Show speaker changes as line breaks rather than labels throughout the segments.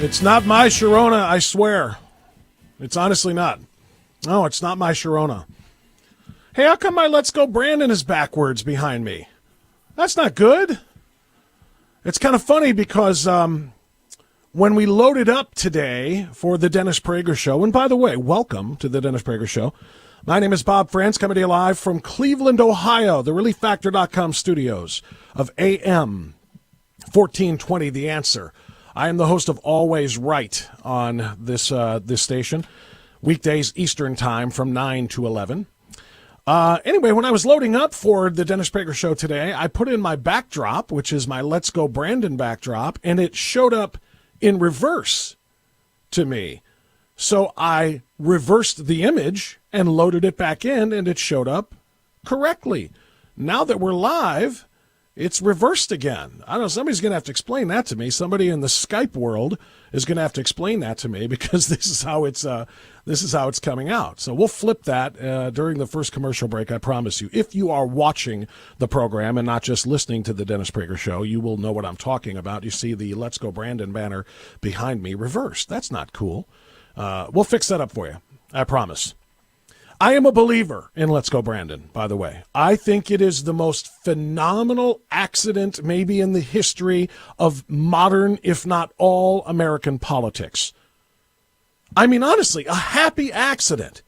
It's not my Sharona, I swear. It's honestly not. No, it's not my Sharona. Hey, how come my Let's Go Brandon is backwards behind me? That's not good. It's kind of funny because when we loaded up today for the Dennis Prager Show, and by the way, welcome to the Dennis Prager Show. My name is Bob France, coming to you live from Cleveland, Ohio, the ReliefFactor.com studios of AM 1420, The Answer. I am the host of Always Right on this station, weekdays Eastern Time from 9 to 11. Anyway, when I was loading up for the Dennis Prager Show today, I put in my backdrop, which is my Let's Go Brandon backdrop, and it showed up in reverse to me. So I reversed the image and loaded it back in, and it showed up correctly. Now that we're live, it's reversed again. I don't know, somebody's going to have to explain that to me. Somebody in the Skype world is going to have to explain that to me, because this is how it's coming out. So we'll flip that during the first commercial break, I promise you. If you are watching the program and not just listening to the Dennis Prager Show, you will know what I'm talking about. You see the Let's Go Brandon banner behind me reversed. That's not cool. We'll fix that up for you, I promise. I am a believer in Let's Go Brandon, by the way. I think it is the most phenomenal accident maybe in the history of modern, if not all, American politics. I mean, honestly, a happy accident.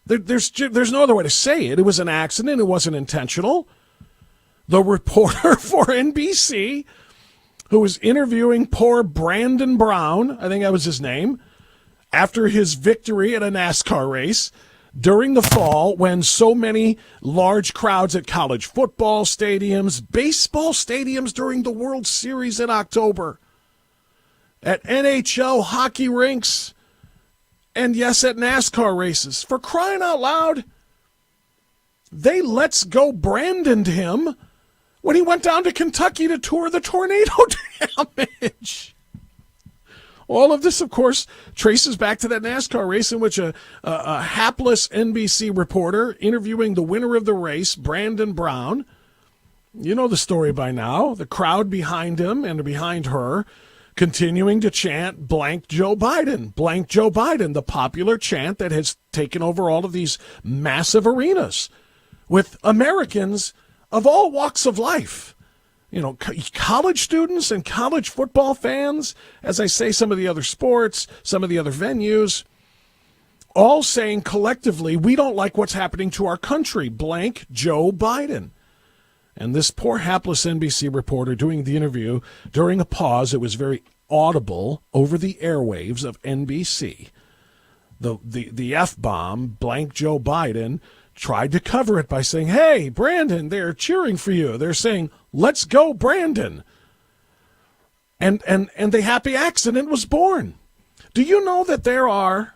There's no other way to say it. It was an accident. It wasn't intentional. The reporter for NBC, who was interviewing poor Brandon Brown, I think that was his name, after his victory at a NASCAR race, during the fall, when so many large crowds at college football stadiums, baseball stadiums during the World Series in October, at NHL hockey rinks, and yes, at NASCAR races. For crying out loud, they Let's Go Brandoned him when he went down to Kentucky to tour the tornado damage. All of this, of course, traces back to that NASCAR race in which a hapless NBC reporter interviewing the winner of the race, Brandon Brown. You know the story by now. The crowd behind him and behind her continuing to chant blank Joe Biden, the popular chant that has taken over all of these massive arenas with Americans of all walks of life. You know, college students and college football fans, as I say, some of the other sports, some of the other venues, all saying collectively, we don't like what's happening to our country, blank Joe Biden. And this poor hapless NBC reporter doing the interview during a pause, it was very audible over the airwaves of NBC. The F-bomb, blank Joe Biden, tried to cover it by saying, hey, Brandon, they're cheering for you. They're saying, let's go, Brandon. And the happy accident was born. Do you know that there are,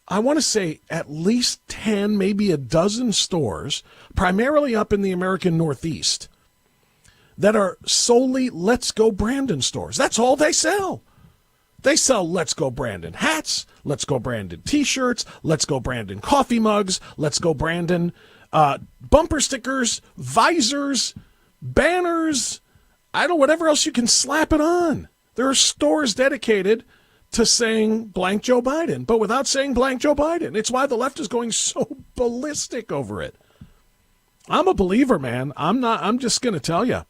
I want to say, at least 10, maybe a dozen stores, primarily up in the American Northeast, that are solely Let's Go Brandon stores? That's all they sell. They sell Let's Go Brandon hats, Let's Go Brandon T-shirts, Let's Go Brandon coffee mugs, Let's Go Brandon bumper stickers, visors, banners, I don't know, whatever else you can slap it on. There are stores dedicated to saying blank Joe Biden, but without saying blank Joe Biden. It's why the left is going so ballistic over it. I'm a believer, man. I'm just going to tell you.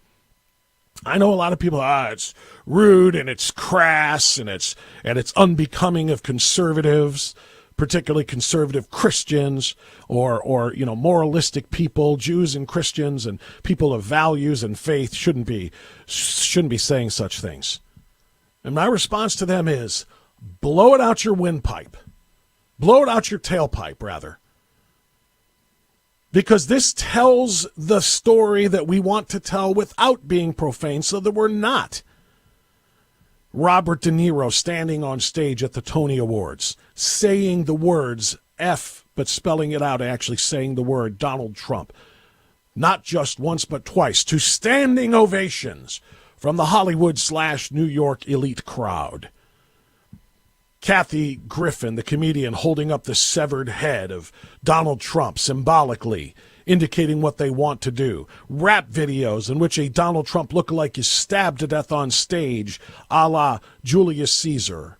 I know a lot of people, it's rude and it's crass and it's unbecoming of conservatives, particularly conservative Christians or moralistic people, Jews and Christians and people of values and faith shouldn't be saying such things. And my response to them is, blow it out your windpipe. Blow it out your tailpipe, rather. Because this tells the story that we want to tell without being profane, so that we're not Robert De Niro standing on stage at the Tony Awards, saying the words F, but spelling it out, actually saying the word Donald Trump. Not just once, but twice, to standing ovations from the Hollywood/New York elite crowd. Kathy Griffin, the comedian, holding up the severed head of Donald Trump symbolically indicating what they want to do. Rap videos in which a Donald Trump lookalike is stabbed to death on stage, a la Julius Caesar.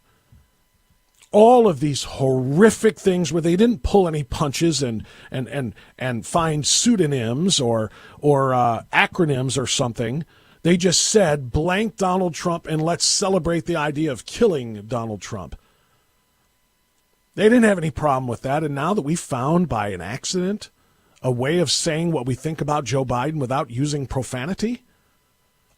All of these horrific things where they didn't pull any punches and find pseudonyms or acronyms or something. They just said blank Donald Trump and let's celebrate the idea of killing Donald Trump. They didn't have any problem with that. And now that we found by an accident a way of saying what we think about Joe Biden without using profanity,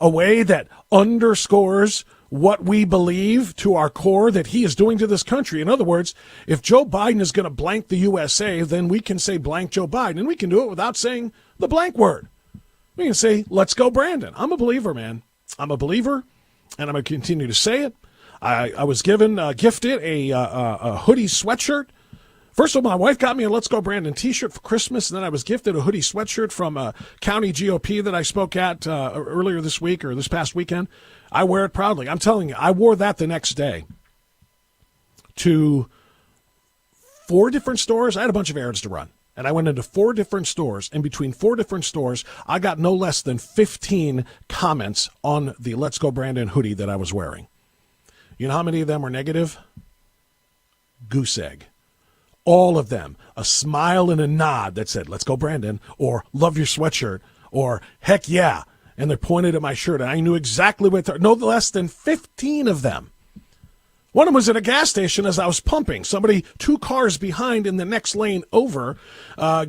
a way that underscores what we believe to our core that he is doing to this country. In other words, if Joe Biden is going to blank the USA, then we can say blank Joe Biden, and we can do it without saying the blank word. We can say, let's go Brandon. I'm a believer, man. I'm a believer, and I'm going to continue to say it. I was gifted a hoodie sweatshirt. First of all, my wife got me a Let's Go Brandon t-shirt for Christmas, and then I was gifted a hoodie sweatshirt from a county GOP that I spoke at earlier this week or this past weekend. I wear it proudly. I'm telling you, I wore that the next day to 4 different stores. I had a bunch of errands to run, and I went into 4 different stores, and between 4 different stores, I got no less than 15 comments on the Let's Go Brandon hoodie that I was wearing. You know how many of them were negative? Goose egg. All of them, a smile and a nod that said, let's go Brandon, or love your sweatshirt, or heck yeah. And they pointed at my shirt, and I knew exactly what no less than 15 of them. One of them was at a gas station as I was pumping. Somebody 2 cars behind in the next lane over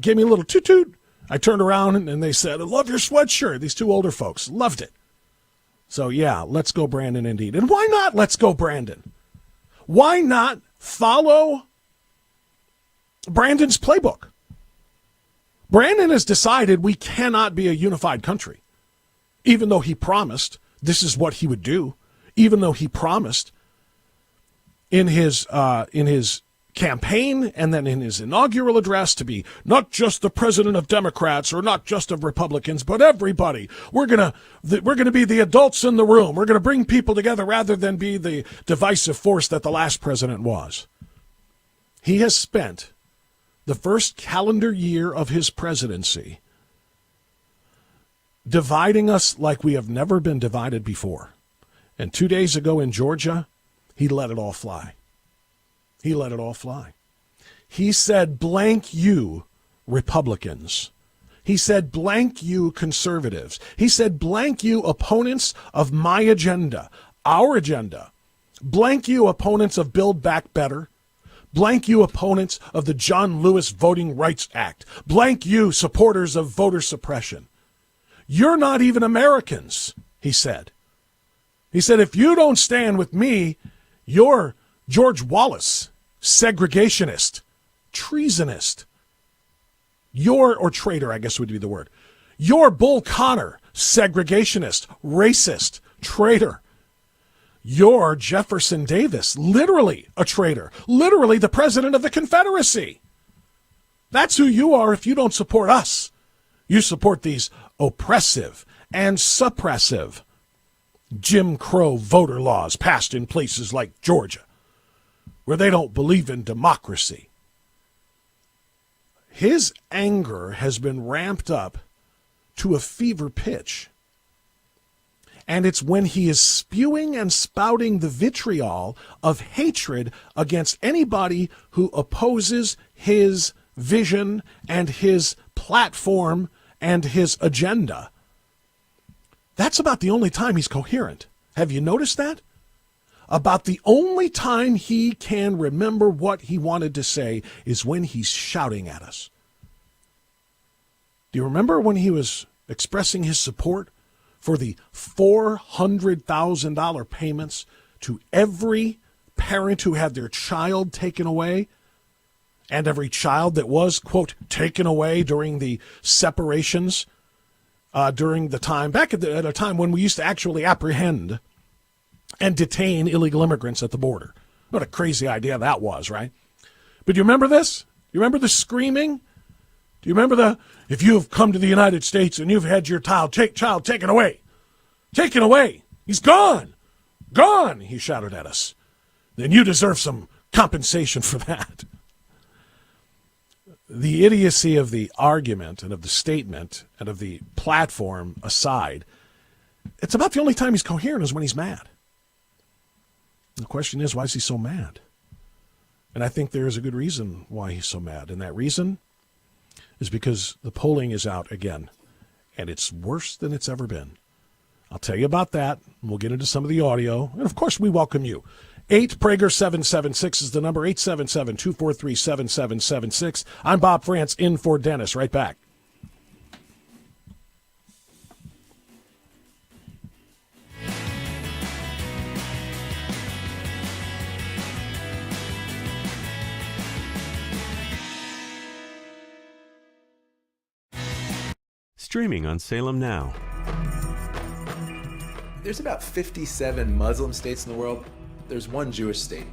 gave me a little toot-toot. I turned around, and they said, I love your sweatshirt. These 2 older folks loved it. So, yeah, let's go Brandon indeed. And why not let's go Brandon? Why not follow Brandon's playbook? Brandon has decided we cannot be a unified country, even though he promised this is what he would do, even though he promised in his campaign and then in his inaugural address to be not just the president of Democrats or not just of Republicans, but everybody. We're gonna be the adults in the room. We're gonna bring people together rather than be the divisive force that the last president was. He has spent the first calendar year of his presidency dividing us like we have never been divided before. And 2 days ago in Georgia, he let it all fly. He let it all fly. He said, blank you, Republicans. He said, blank you, conservatives. He said, blank you, opponents of my agenda, our agenda. Blank you, opponents of Build Back Better. Blank you, opponents of the John Lewis Voting Rights Act. Blank you, supporters of voter suppression. You're not even Americans, he said. He said, if you don't stand with me, you're George Wallace, segregationist, treasonist. Or traitor, I guess would be the word. You're Bull Connor, segregationist, racist, traitor. You're Jefferson Davis, literally a traitor, literally the president of the Confederacy. That's who you are if you don't support us. You support these oppressive and suppressive Jim Crow voter laws passed in places like Georgia, where they don't believe in democracy. His anger has been ramped up to a fever pitch. And it's when he is spewing and spouting the vitriol of hatred against anybody who opposes his vision and his platform and his agenda. That's about the only time he's coherent. Have you noticed that? About the only time he can remember what he wanted to say is when he's shouting at us. Do you remember when he was expressing his support for the $400,000 payments to every parent who had their child taken away and every child that was, quote, taken away during the separations during the time, back at a time when we used to actually apprehend and detain illegal immigrants at the border. What a crazy idea that was, right? But do you remember this? You remember the screaming? Do you remember if you have come to the United States and you've had your child taken away, he's gone, he shouted at us, then you deserve some compensation for that. the idiocy of the argument and of the statement and of the platform aside, it's about the only time he's coherent is when he's mad. The question is, why is he so mad? And I think there is a good reason why he's so mad. And that reason is because the polling is out again, and it's worse than it's ever been. I'll tell you about that, and we'll get into some of the audio. And, of course, we welcome you. 8 Prager 776 is the number, 877-243-7776. I'm Bob France, in for Dennis. Right back.
Streaming on Salem Now.
There's about 57 Muslim states in the world. There's one Jewish state.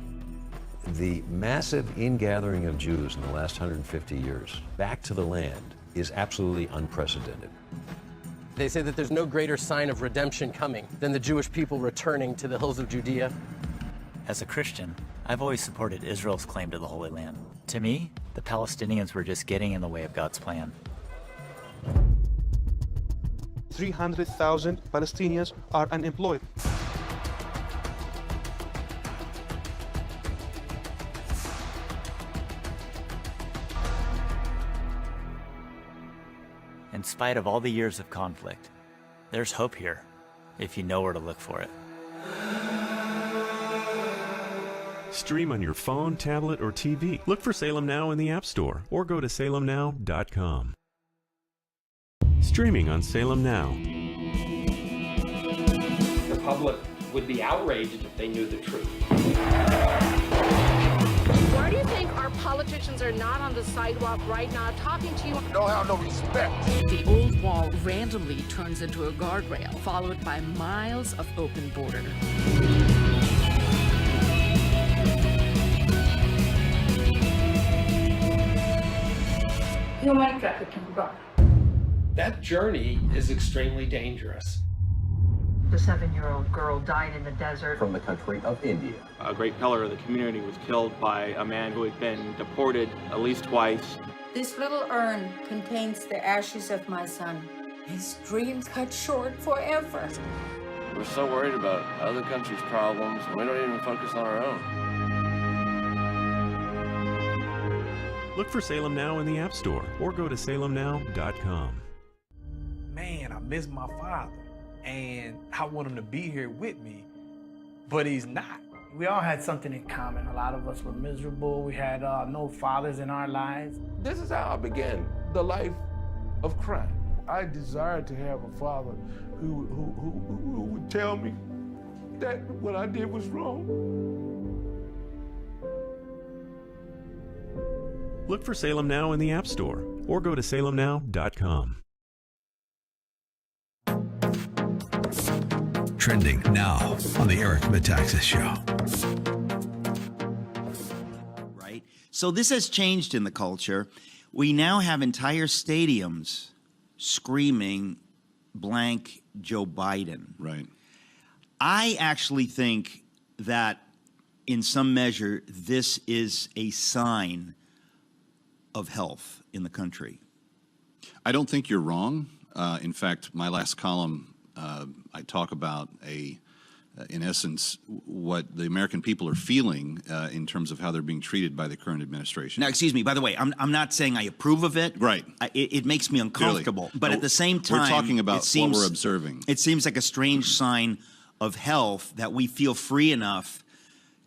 The massive ingathering of Jews in the last 150 years back to the land is absolutely unprecedented.
They say that there's no greater sign of redemption coming than the Jewish people returning to the hills of Judea.
As a Christian, I've always supported Israel's claim to the Holy Land. To me, the Palestinians were just getting in the way of God's plan.
300,000 Palestinians are unemployed.
In spite of all the years of conflict, there's hope here, if you know where to look for it.
Stream on your phone, tablet, or TV. Look for Salem Now in the App Store or go to salemnow.com. Streaming on Salem Now.
The public would be outraged if they knew the truth.
Why do you think our politicians are not on the sidewalk right now talking to you?
Don't have no respect.
The old wall randomly turns into a guardrail, followed by miles of open border.
Human trafficking.
That journey is extremely dangerous.
The 7-year-old girl died in the desert.
From the country of India.
A great pillar of the community was killed by a man who had been deported at least twice.
This little urn contains the ashes of my son. His dreams cut short forever.
We're so worried about other countries' problems, we don't even focus on our own.
Look for Salem Now in the App Store or go to salemnow.com.
Man, I miss my father, and I want him to be here with me, but he's not.
We all had something in common. A lot of us were miserable. We had no fathers in our lives.
This is how I began the life of crime. I desired to have a father who would tell me that what I did was wrong.
Look for Salem Now in the App Store or go to salemnow.com.
Trending now on the Eric Metaxas Show.
Right. So this has changed in the culture. We now have entire stadiums screaming blank Joe Biden.
Right.
I actually think that in some measure this is a sign of health in the country.
I don't think you're wrong. In fact, my last column, I talk about in essence, what the American people are feeling in terms of how they're being treated by the current administration.
Now, excuse me, by the way, I'm not saying I approve of it.
Right.
It makes me uncomfortable.
Clearly.
But at the same time,
we're talking about what we're observing.
It seems like a strange sign of health that we feel free enough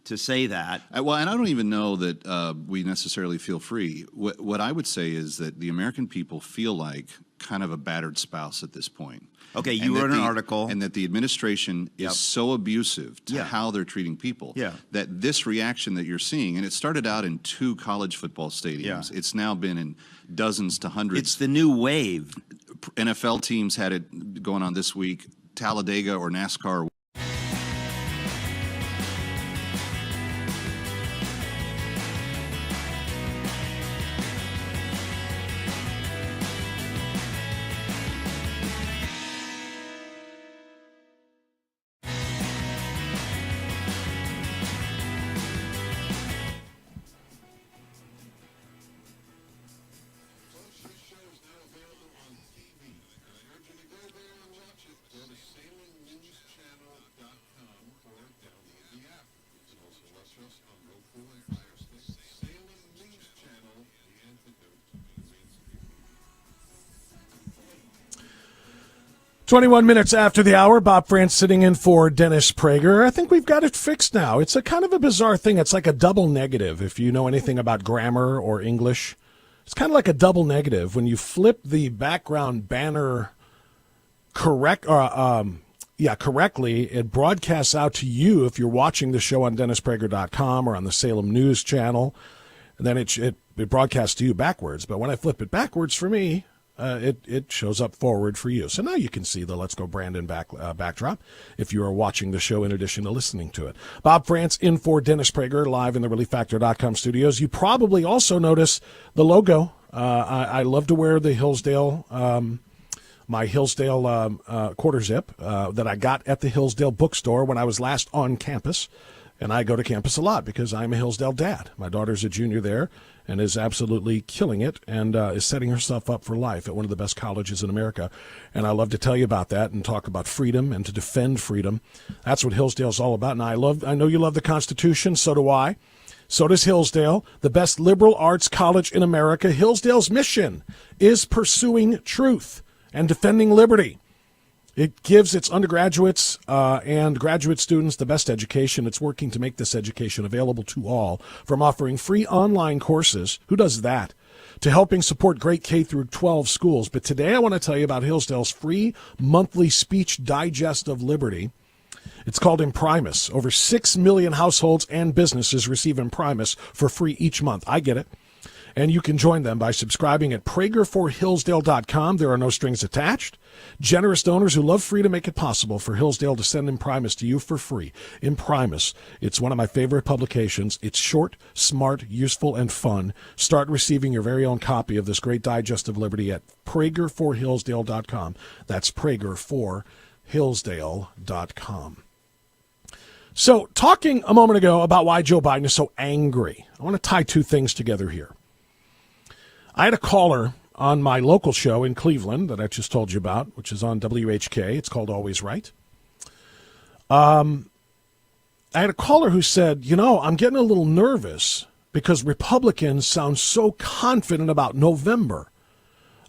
to say that.
Well, and I don't even know that we necessarily feel free. What I would say is that the American people feel like kind of a battered spouse at this point.
Okay, you wrote an article.
And that the administration is so abusive to how they're treating people that this reaction that you're seeing, and it started out in 2 college football stadiums. It's now been in dozens to hundreds.
It's the new wave.
NFL teams had it going on this week. Talladega or NASCAR.
21 minutes after the hour, Bob France sitting in for Dennis Prager. I think we've got it fixed now. It's a kind of a bizarre thing. It's like a double negative, if you know anything about grammar or English. It's kind of like a double negative. When you flip the background banner correctly, it broadcasts out to you if you're watching the show on DennisPrager.com or on the Salem News channel. And then it broadcasts to you backwards. But when I flip it backwards for me, it shows up forward for you. So now you can see the Let's Go Brandon backdrop if you are watching the show in addition to listening to it. Bob France in for Dennis Prager live in the ReliefFactor.com studios. You probably also notice the logo. I love to wear the Hillsdale, my Hillsdale quarter zip that I got at the Hillsdale bookstore when I was last on campus. And I go to campus a lot because I'm a Hillsdale dad. My daughter's a junior there and is absolutely killing it and is setting herself up for life at one of the best colleges in America. And I love to tell you about that and talk about freedom and to defend freedom. That's what Hillsdale's all about. And I know you love the Constitution. So do I. So does Hillsdale, the best liberal arts college in America. Hillsdale's mission is pursuing truth and defending liberty. It gives its undergraduates and graduate students the best education. It's working to make this education available to all, from offering free online courses. Who does that? To helping support great K-12 schools. But today I want to tell you about Hillsdale's free monthly speech digest of liberty. It's called Primus. Over 6 million households and businesses receive Primus for free each month. I get it. And you can join them by subscribing at PragerForHillsdale.com. There are no strings attached. Generous donors who love free to make it possible for Hillsdale to send Primus to you for free. Primus, it's one of my favorite publications. It's short, smart, useful, and fun. Start receiving your very own copy of this great digest of liberty at PragerForHillsdale.com. That's PragerForHillsdale.com. So, talking a moment ago about why Joe Biden is so angry, I want to tie two things together here. I had a caller on my local show in Cleveland that I just told you about, which is on WHK. It's called Always Right. I had a caller who said, I'm getting a little nervous because Republicans sound so confident about November,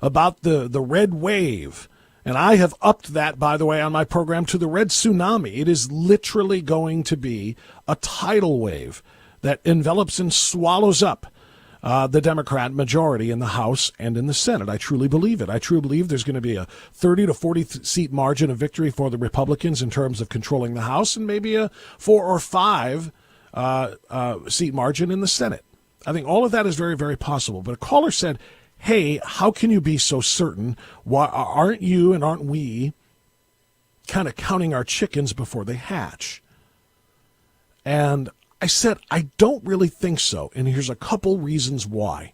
about the red wave. And I have upped that, by the way, on my program to the red tsunami. It is literally going to be a tidal wave that envelops and swallows up the Democrat majority in the House and in the Senate. I truly believe it. I truly believe there's going to be a 30 to 40 seat margin of victory for the Republicans in terms of controlling the House and maybe a 4 or 5 seat margin in the Senate. I think all of that is very, very possible. But a caller said, hey, how can you be so certain? Why aren't you and aren't we kind of counting our chickens before they hatch? And I said, I don't really think so. And here's a couple reasons why.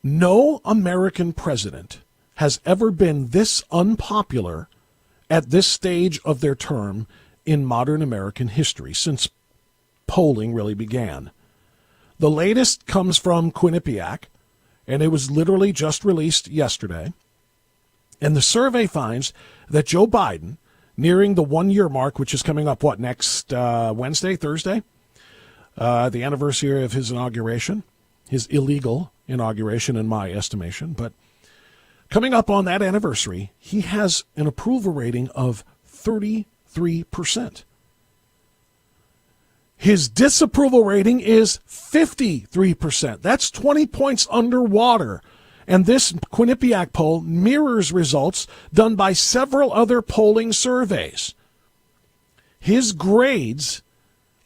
No American president has ever been this unpopular at this stage of their term in modern American history since polling really began. The latest comes from Quinnipiac, and it was literally just released yesterday. And the survey finds that Joe Biden, nearing the 1-year mark, which is coming up, next Wednesday, Thursday? The anniversary of his inauguration, his illegal inauguration in my estimation. But coming up on that anniversary, he has an approval rating of 33%. His disapproval rating is 53%. That's 20 points underwater. And this Quinnipiac poll mirrors results done by several other polling surveys. His grades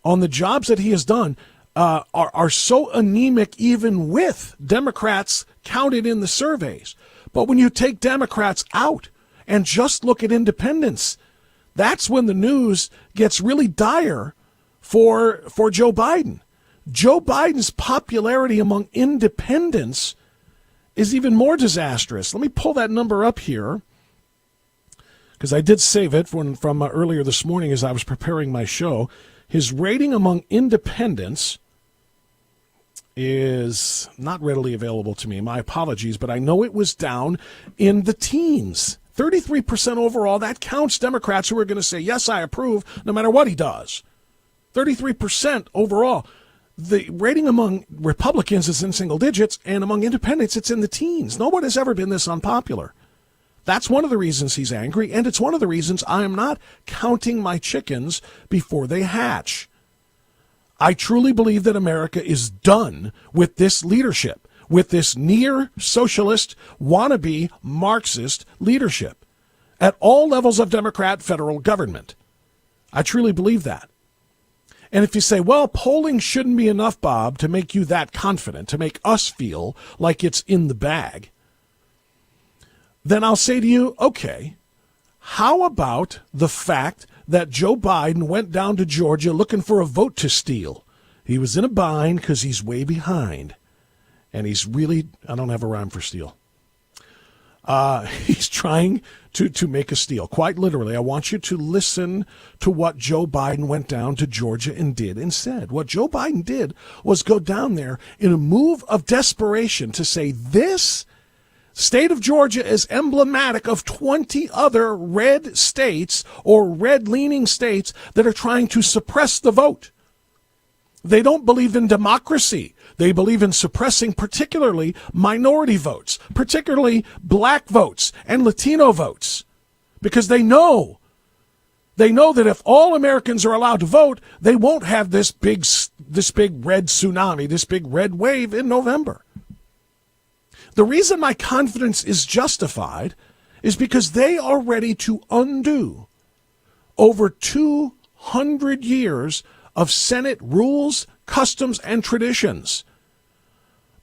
on the jobs that he has done are so anemic even with Democrats counted in the surveys. But when you take Democrats out and just look at independents, that's when the news gets really dire for Joe Biden. Joe Biden's popularity among independents is even more disastrous. Let me pull that number up here because I did save it from earlier this morning as I was preparing my show. His rating among independents is not readily available to me. My apologies, but I know it was down in the teens. 33% overall. That counts Democrats who are going to say, yes, I approve, no matter what he does. 33% overall. The rating among Republicans is in single digits, and among independents, it's in the teens. No one has ever been this unpopular. That's one of the reasons he's angry, and it's one of the reasons I am not counting my chickens before they hatch. I truly believe that America is done with this leadership, with this near-socialist, wannabe Marxist leadership at all levels of Democrat federal government. I truly believe that. And if you say, well, polling shouldn't be enough, Bob, to make you that confident, to make us feel like it's in the bag, then I'll say to you, okay, how about the fact that Joe Biden went down to Georgia looking for a vote to steal? He was in a bind because he's way behind. And he's really, I don't have a rhyme for steal. He's trying to make a steal. Quite literally, I want you to listen to what Joe Biden went down to Georgia and did and said. What Joe Biden did was go down there in a move of desperation to say this state of Georgia is emblematic of 20 other red states or red-leaning states that are trying to suppress the vote. They don't believe in democracy. They believe in suppressing particularly minority votes, particularly black votes and Latino votes, because they know that if all Americans are allowed to vote, they won't have this big red tsunami, this big red wave in November. The reason my confidence is justified is because they are ready to undo over 200 years of Senate rules, customs, and traditions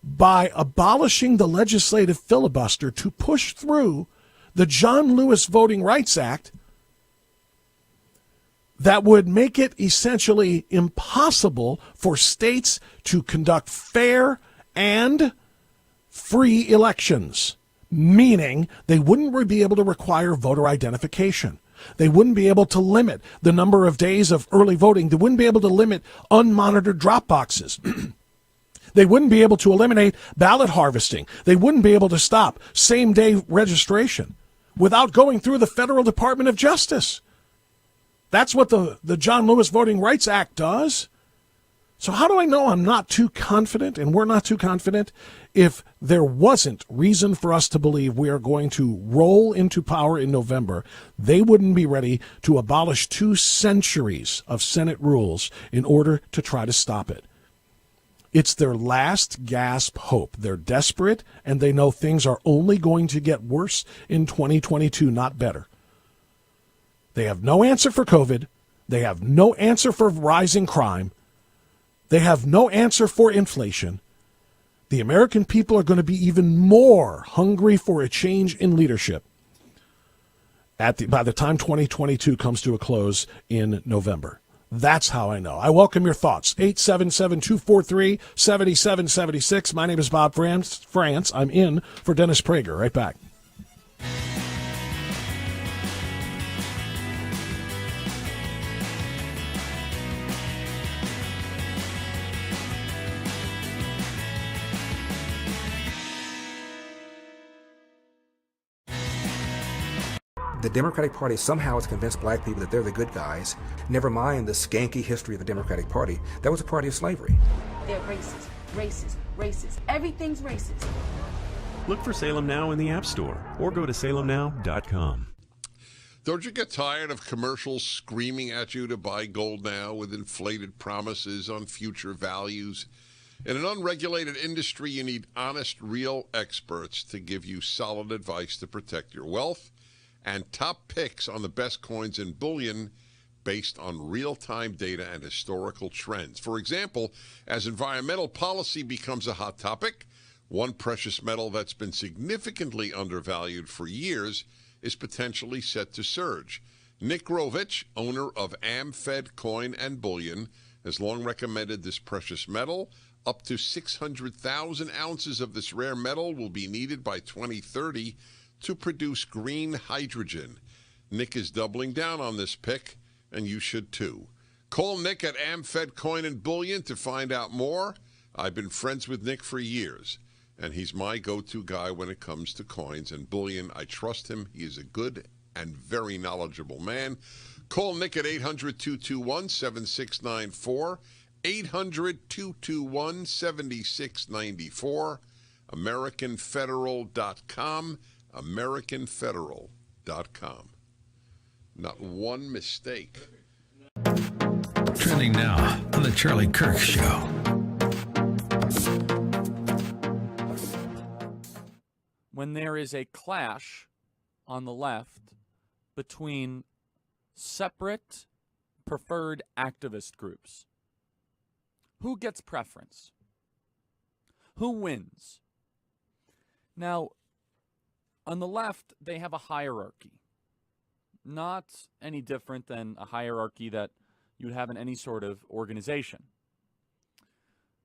by abolishing the legislative filibuster to push through the John Lewis Voting Rights Act that would make it essentially impossible for states to conduct fair and free elections, meaning they wouldn't be able to require voter identification. They wouldn't be able to limit the number of days of early voting. They wouldn't be able to limit unmonitored drop boxes. They wouldn't be able to eliminate ballot harvesting. They wouldn't be able to stop same-day registration without going through the Federal Department of Justice. That's what the John Lewis Voting Rights Act does. So how do I know I'm not too confident and we're not too confident if there wasn't reason for us to believe we are going to roll into power in November? They wouldn't be ready to abolish 2 centuries of Senate rules in order to try to stop it. It's their last gasp hope. They're desperate, and they know things are only going to get worse in 2022, not better. They have no answer for COVID. They have no answer for rising crime. They have no answer for inflation. The American people are going to be even more hungry for a change in leadership by the time 2022 comes to a close in November. That's how I know. I welcome your thoughts. 877-243-7776. My name is Bob France. I'm in for Dennis Prager. Right back.
The Democratic Party somehow has convinced black people that they're the good guys. Never mind the skanky history of the Democratic Party. That was a party of slavery.
They're racist, racist, racist. Everything's racist.
Look for Salem Now in the App Store or go to salemnow.com.
Don't you get tired of commercials screaming at you to buy gold now with inflated promises on future values? In an unregulated industry, you need honest, real experts to give you solid advice to protect your wealth and top picks on the best coins and bullion based on real-time data and historical trends. For example, as environmental policy becomes a hot topic, one precious metal that's been significantly undervalued for years is potentially set to surge. Nick Grovich, owner of AmFed Coin and Bullion, has long recommended this precious metal. Up to 600,000 ounces of this rare metal will be needed by 2030 to produce green hydrogen. Nick is doubling down on this pick, and you should too. Call Nick at AmFed Coin and Bullion to find out more. I've been friends with Nick for years, and he's my go-to guy when it comes to coins and bullion. I trust him. He is a good and very knowledgeable man. Call Nick at 800-221-7694, 800-221-7694, AmericanFederal.com, AmericanFederal.com. Not one mistake.
Trending now on The Charlie Kirk Show.
When there is a clash on the left between separate preferred activist groups, who gets preference? Who wins? Now, on the left, they have a hierarchy. Not any different than a hierarchy that you'd have in any sort of organization.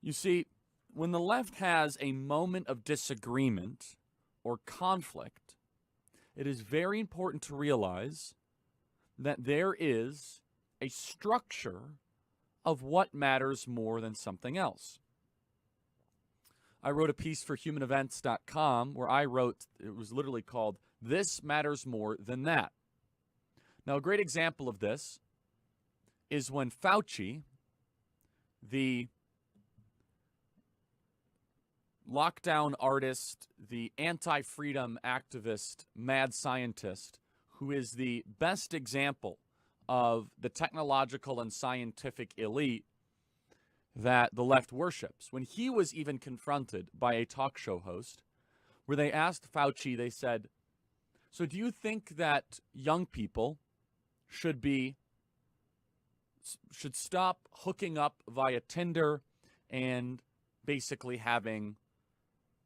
You see, when the left has a moment of disagreement or conflict, it is very important to realize that there is a structure of what matters more than something else. I wrote a piece for humanevents.com where I wrote, it was literally called, "This Matters More Than That." Now, a great example of this is when Fauci, the lockdown artist, the anti-freedom activist, mad scientist, who is the best example of the technological and scientific elite that the left worships. When he was even confronted by a talk show host, where they asked Fauci, they said, "So do you think that young people should stop hooking up via Tinder and basically having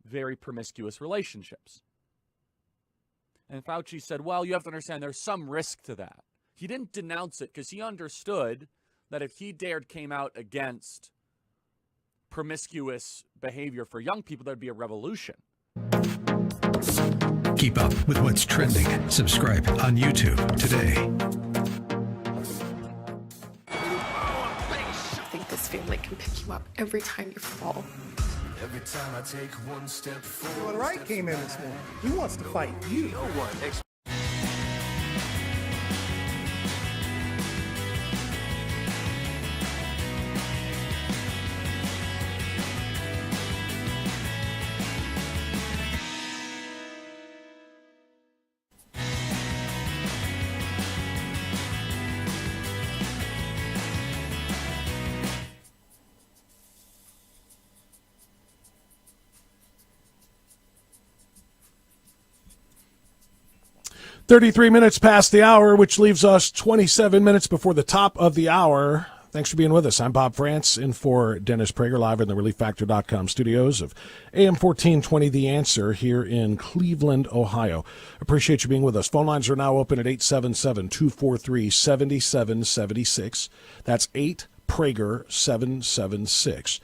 very promiscuous relationships?" And Fauci said, "Well, you have to understand there's some risk to that." He didn't denounce it because he understood that if he came out against promiscuous behavior for young people, there'd be a revolution.
Keep up with what's trending. Subscribe on YouTube today.
I think this family can pick you up every time you fall.
Every time I take one step forward.
Well, Wright came in this morning. He wants to fight you.
No one.
"33 minutes past the hour, which leaves us 27 minutes before the top of the hour. Thanks for being with us. I'm Bob France, in for Dennis Prager, live in the ReliefFactor.com studios of AM 1420 The Answer here in Cleveland, Ohio. Appreciate you being with us. Phone lines are now open at 877-243-7776. That's 8-PRAGER-776.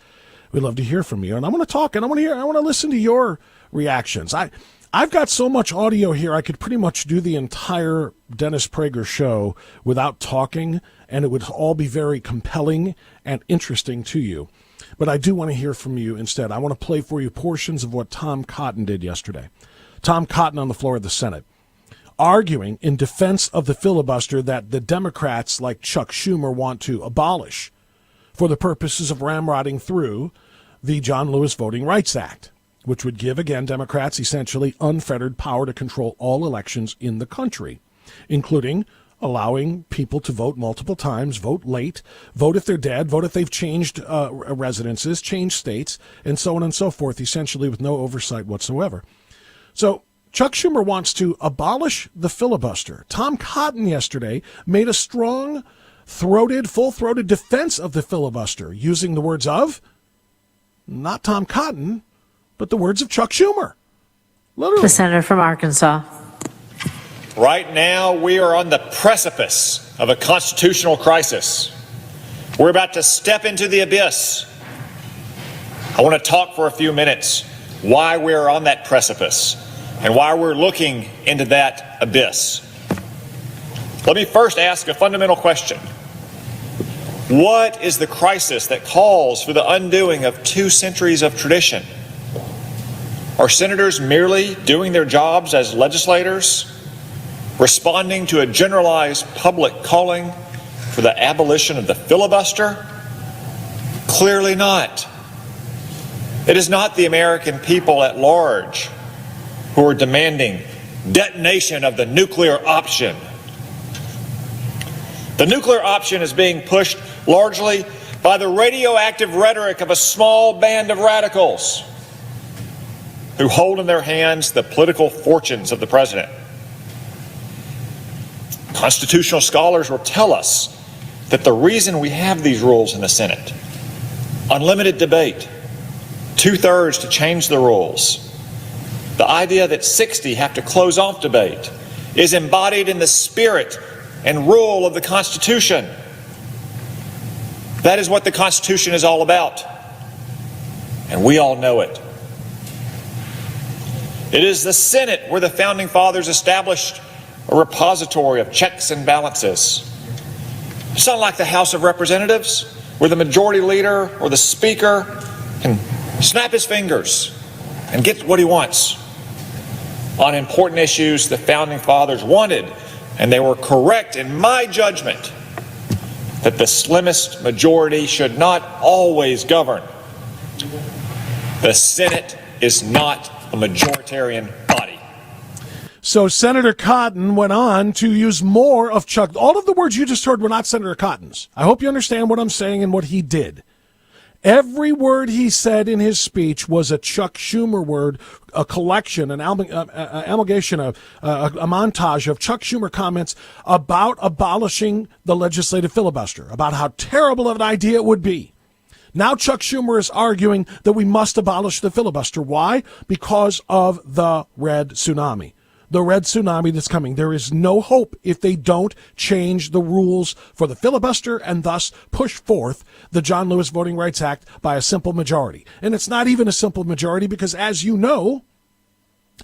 We'd love to hear from you. And I want to talk, and I want to listen to your reactions. I've got so much audio here, I could pretty much do the entire Dennis Prager show without talking, and it would all be very compelling and interesting to you. But I do want to hear from you instead. I want to play for you portions of what Tom Cotton did yesterday. Tom Cotton on the floor of the Senate, arguing in defense of the filibuster that the Democrats like Chuck Schumer want to abolish for the purposes of ramrodding through the John Lewis Voting Rights Act, which would give, again, Democrats essentially unfettered power to control all elections in the country, including allowing people to vote multiple times, vote late, vote if they're dead, vote if they've changed residences, changed states, and so on and so forth, essentially with no oversight whatsoever. So Chuck Schumer wants to abolish the filibuster. Tom Cotton yesterday made a strong-throated, full-throated defense of the filibuster, using the words of, not Tom Cotton, but the words of Chuck Schumer. Literally.
The senator from Arkansas.
Right now, we are on the precipice of a constitutional crisis. We're about to step into the abyss. I want to talk for a few minutes why we're on that precipice and why we're looking into that abyss. Let me first ask a fundamental question. What is the crisis that calls for the undoing of 2 centuries of tradition? Are senators merely doing their jobs as legislators, responding to a generalized public calling for the abolition of the filibuster? Clearly not. It is not the American people at large who are demanding detonation of the nuclear option. The nuclear option is being pushed largely by the radioactive rhetoric of a small band of radicals who hold in their hands the political fortunes of the president. Constitutional scholars will tell us that the reason we have these rules in the Senate, unlimited debate, 2/3 to change the rules, the idea that 60 have to close off debate, is embodied in the spirit and rule of the Constitution. That is what the Constitution is all about, and we all know it. It is the Senate where the Founding Fathers established a repository of checks and balances. It's not like the House of Representatives, where the majority leader or the speaker can snap his fingers and get what he wants. On important issues the Founding Fathers wanted, and they were correct in my judgment, that the slimmest majority should not always govern. The Senate is not a majoritarian body.
So Senator Cotton went on to use more of Chuck. All of the words you just heard were not Senator Cotton's. I hope you understand what I'm saying and what he did. Every word he said in his speech was a Chuck Schumer word, a collection, an amalgamation, a montage of Chuck Schumer comments about abolishing the legislative filibuster, about how terrible of an idea it would be. Now Chuck Schumer is arguing that we must abolish the filibuster. Why? Because of the red tsunami. The red tsunami that's coming. There is no hope if they don't change the rules for the filibuster and thus push forth the John Lewis Voting Rights Act by a simple majority. And it's not even a simple majority because, as you know,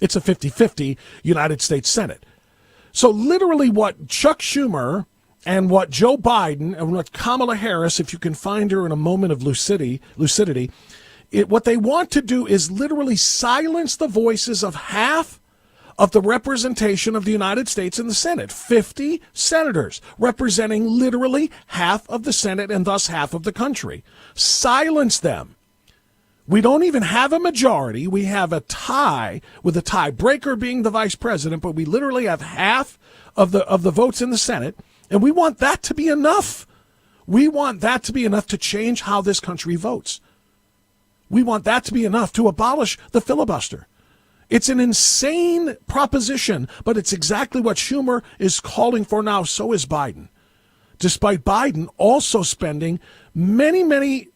it's a 50-50 United States Senate. So literally what Chuck Schumer and what Joe Biden and what Kamala Harris, if you can find her in a moment of lucidity, what they want to do is literally silence the voices of half of the representation of the United States in the Senate. 50 senators representing literally half of the Senate and thus half of the country. Silence them. We don't even have a majority. We have a tie, with a tiebreaker being the vice president, but we literally have half of the votes in the Senate, and we want that to be enough. We want that to be enough to change how this country votes. We want that to be enough to abolish the filibuster. It's an insane proposition, but it's exactly what Schumer is calling for now. So is Biden. Despite Biden also spending many,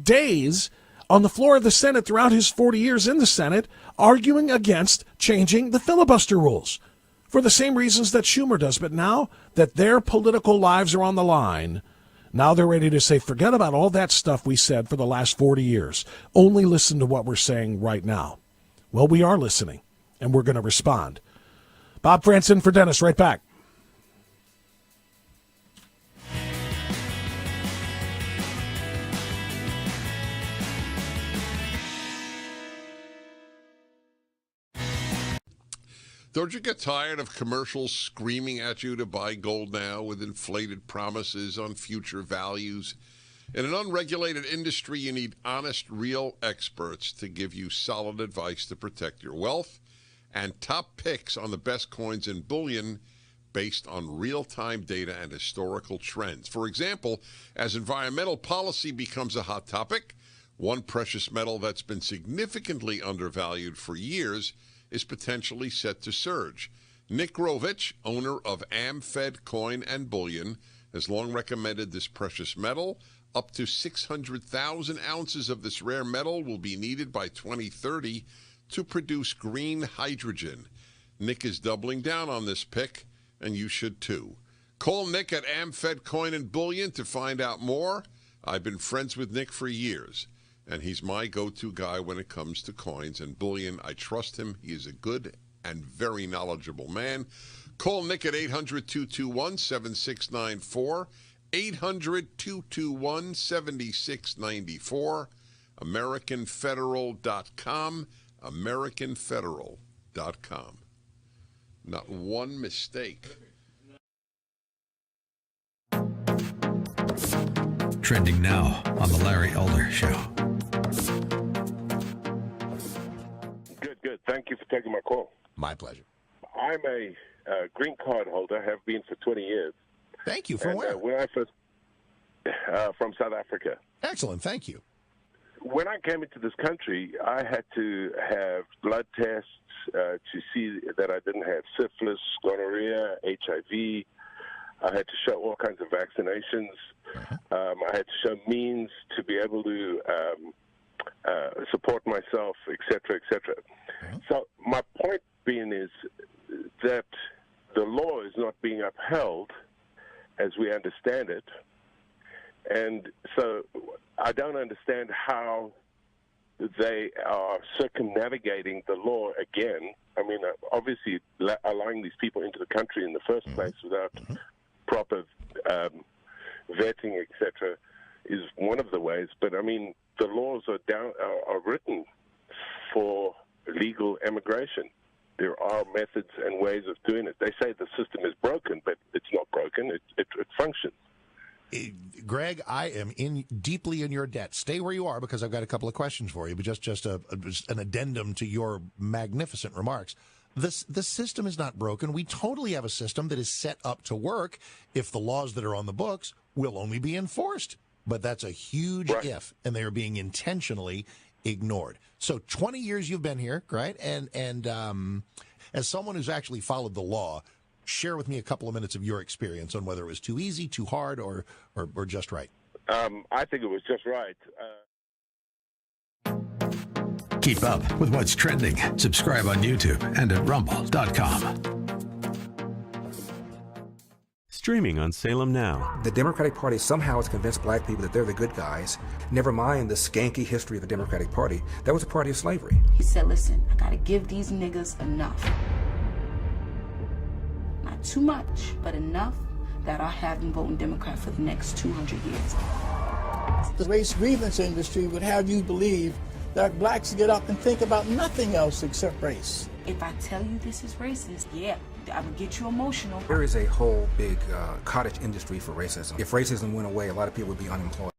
days on the floor of the Senate throughout his 40 years in the Senate, arguing against changing the filibuster rules for the same reasons that Schumer does. But now that their political lives are on the line, now they're ready to say, forget about all that stuff we said for the last 40 years. Only listen to what we're saying right now. Well, we are listening, and we're going to respond. Bob Franson for Dennis, right back.
Don't you get tired of commercials screaming at you to buy gold now with inflated promises on future values? In an unregulated industry, you need honest, real experts to give you solid advice to protect your wealth and top picks on the best coins and bullion based on real-time data and historical trends. For example, as environmental policy becomes a hot topic, one precious metal that's been significantly undervalued for years is potentially set to surge. Nick Rovich, owner of AmFed Coin and Bullion, has long recommended this precious metal. Up to 600,000 ounces of this rare metal will be needed by 2030 to produce green hydrogen. Nick is doubling down on this pick, and you should too. Call Nick at AmFed Coin and Bullion to find out more. I've been friends with Nick for years, and he's my go-to guy when it comes to coins and bullion. I trust him. He is a good and very knowledgeable man. Call Nick at 800-221-7694. 800-221-7694, AmericanFederal.com, AmericanFederal.com. Not one mistake.
Trending now on The Larry Elder Show.
Good. Thank you for taking my call.
My pleasure.
I'm a green card holder, have been for 20 years.
Thank you. From where?
When I first from South Africa.
Excellent. Thank you.
When I came into this country, I had to have blood tests to see that I didn't have syphilis, gonorrhea, HIV. I had to show all kinds of vaccinations. I had to show means to be able to support myself, et cetera, et cetera. So my point being is that the law is not being upheld as we understand it. And so I don't understand how they are circumnavigating the law again. I mean, obviously allowing these people into the country in the first place without proper vetting, etc., is one of the ways. But I mean, the laws are written for legal immigration. There are methods and ways of doing it. They say the system is broken, but it's not broken. It functions.
Greg, I am deeply in your debt. Stay where you are because I've got a couple of questions for you, but just an addendum to your magnificent remarks. The system is not broken. We totally have a system that is set up to work if the laws that are on the books will only be enforced. But that's a huge if, and they are being intentionally ignored. So 20 years you've been here, right? And as someone who's actually followed the law, share with me a couple of minutes of your experience on whether it was too easy, too hard, or just right.
I think it was just right.
Keep up with what's trending. Subscribe on YouTube and at rumble.com.
Streaming on Salem Now.
The Democratic Party somehow has convinced black people that they're the good guys. Never mind the skanky history of the Democratic Party. That was a party of slavery.
He said, listen, I gotta give these niggas enough. Not too much, but enough that I'll have them voting Democrat for the next 200 years.
The race grievance industry would have you believe that blacks get up and think about nothing else except race.
If I tell you this is racist, yeah, I would get you emotional.
There is a whole big cottage industry for racism. If racism went away, a lot of people would be unemployed.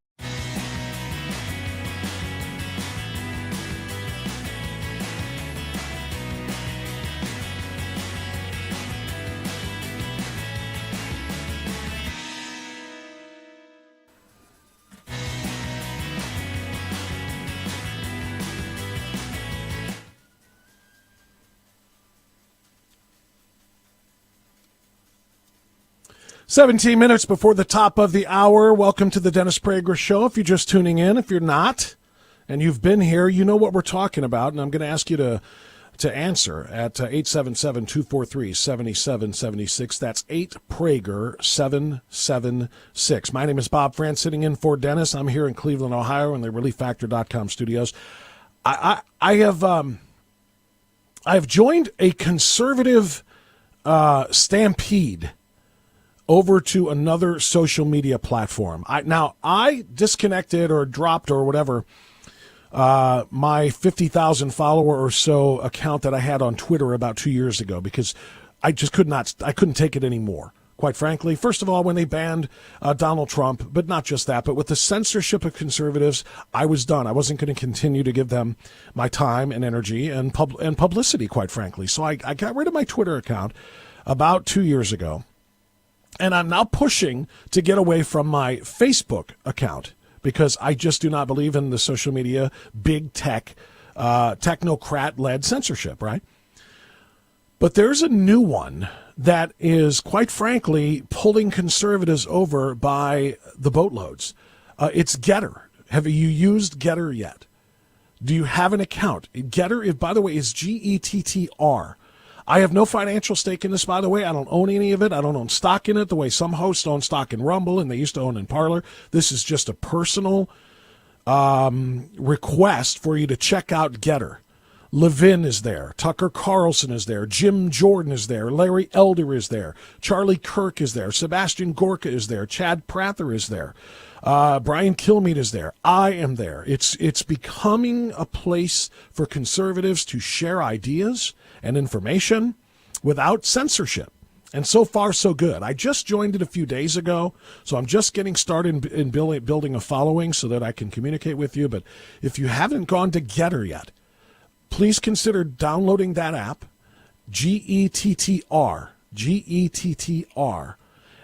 "17 minutes before the top of the hour. Welcome to the Dennis Prager Show. If you're just tuning in, if you're not, and you've been here, you know what we're talking about. And I'm going to ask you to answer at 877-243-7776. That's 8Prager776. My name is Bob France, sitting in for Dennis. I'm here in Cleveland, Ohio, in the ReliefFactor.com studios. I have joined a conservative stampede over to another social media platform. I disconnected or dropped or whatever my 50,000 follower or so account that I had on Twitter about 2 years ago because I couldn't take it anymore. Quite frankly, first of all, when they banned Donald Trump, but not just that, but with the censorship of conservatives, I was done. I wasn't going to continue to give them my time and energy and publicity, quite frankly. So I got rid of my Twitter account about 2 years ago. And I'm now pushing to get away from my Facebook account because I just do not believe in the social media, big tech, technocrat-led censorship, right? But there's a new one that is, quite frankly, pulling conservatives over by the boatloads. It's Getter. Have you used Getter yet? Do you have an account? Getter, by the way, is Gettr. I have no financial stake in this, by the way. I don't own any of it. I don't own stock in it the way some hosts own stock in Rumble and they used to own in Parler. This is just a personal request for you to check out Getter. Levin is there. Tucker Carlson is there. Jim Jordan is there. Larry Elder is there. Charlie Kirk is there. Sebastian Gorka is there. Chad Prather is there. Brian Kilmeade is there. I am there. It's becoming a place for conservatives to share ideas and information without censorship. And so far, so good. I just joined it a few days ago, so I'm just getting started in building a following so that I can communicate with you. But if you haven't gone to Getter yet, please consider downloading that app Gettr, Gettr,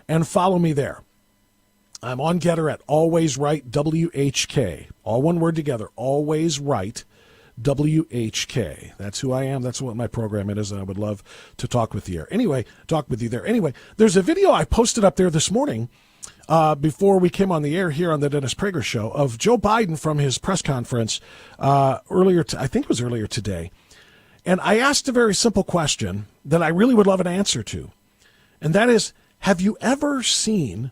and follow me there. I'm on Getter at Always Right WHK. All one word together, Always Right WHK. That's who I am. That's what my program is, and I would love to talk with you there. Anyway, there's a video I posted up there this morning before we came on the air here on the Dennis Prager Show of Joe Biden from his press conference earlier today. And I asked a very simple question that I really would love an answer to. And that is, have you ever seen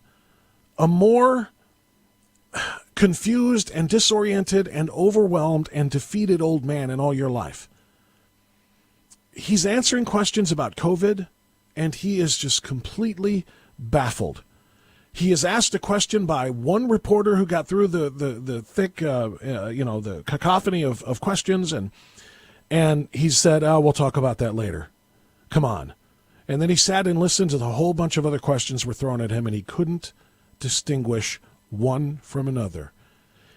a more confused and disoriented and overwhelmed and defeated old man in all your life? He's answering questions about COVID, and he is just completely baffled. He is asked a question by one reporter who got through the thick, the cacophony of questions, and he said, "Oh, we'll talk about that later. Come on." And then he sat and listened to the whole bunch of other questions were thrown at him, and he couldn't distinguish one from another.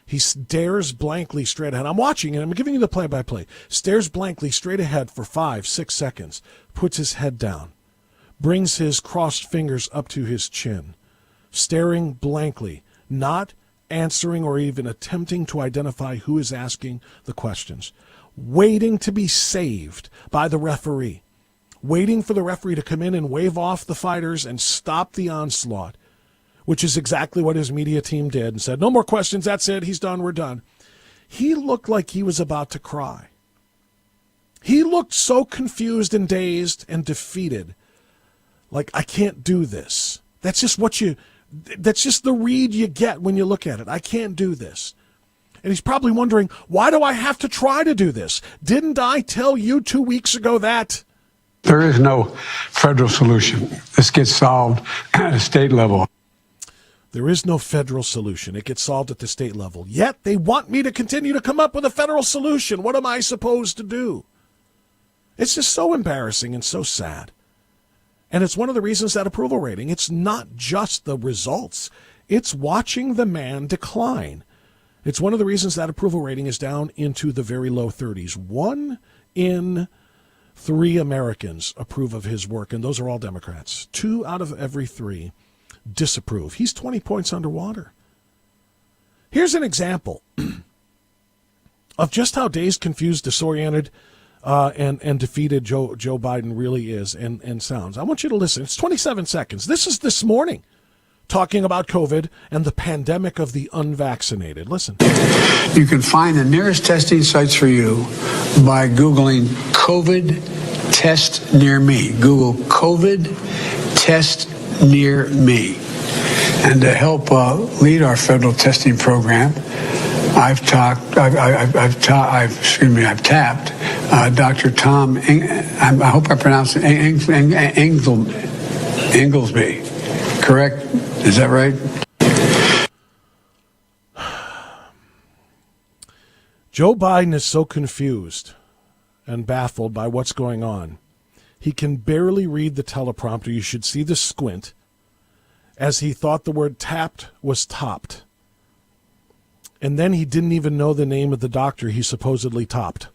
He stares blankly straight ahead. I'm watching, and I'm giving you the play-by-play. Stares blankly straight ahead for 5-6 seconds, puts his head down, brings his crossed fingers up to his chin, staring blankly, not answering or even attempting to identify who is asking the questions, waiting to be saved by the referee, waiting for the referee to come in and wave off the fighters and stop the onslaught, which is exactly what his media team did, and said, "No more questions, that's it, he's done, we're done." He looked like he was about to cry. He looked so confused and dazed and defeated, like, I can't do this. That's just the read you get when you look at it. I can't do this. And he's probably wondering, why do I have to try to do this? Didn't I tell you 2 weeks ago that?
There is no federal solution. This gets solved at a state level.
There is no federal solution. It gets solved at the state level. Yet they want me to continue to come up with a federal solution. What am I supposed to do? It's just so embarrassing and so sad. And it's one of the reasons that approval rating, it's not just the results. It's watching the man decline. It's one of the reasons that approval rating is down into the very low 30s. 1 in 3 Americans approve of his work, and those are all Democrats. 2 out of every 3 disapprove. He's 20 points underwater. Here's an example of just how dazed, confused, disoriented, and defeated Joe Biden really is and sounds. I want you to listen. It's 27 seconds. This is this morning, talking about COVID and the pandemic of the unvaccinated. Listen.
You can find the nearest testing sites for you by Googling COVID test near me. Google COVID test near me. And to help lead our federal testing program, I've tapped Dr. Tom, I hope I pronounced it, Inglesby. Correct? Is that right?
Joe Biden is so confused and baffled by what's going on. He can barely read the teleprompter. You should see the squint, as he thought the word tapped was topped. And then he didn't even know the name of the doctor he supposedly topped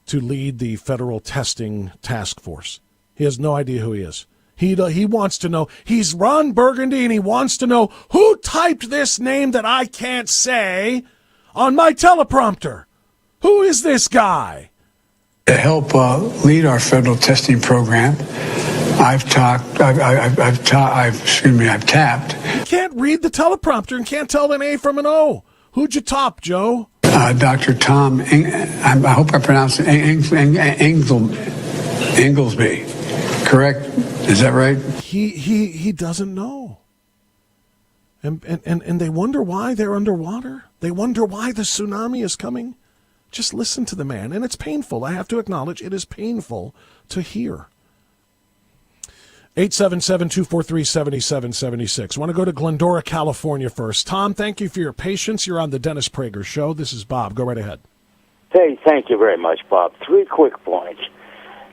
to lead the federal testing task force. He has no idea who he is. He wants to know. He's Ron Burgundy, and he wants to know who typed this name that I can't say on my teleprompter. Who is this guy?
To help lead our federal testing program, I've tapped.
He can't read the teleprompter and can't tell an A from an O. Who'd you top, Joe?
Dr. Tom, I hope I pronounced it, Inglesby. Correct? Is that right?
He doesn't know. And they wonder why they're underwater. They wonder why the tsunami is coming. Just listen to the man. And it's painful. I have to acknowledge it is painful to hear. 877-243-7776. I want to go to Glendora, California first. Tom, thank you for your patience. You're on the Dennis Prager Show. This is Bob. Go right ahead.
Hey, thank you very much, Bob. 3 quick points.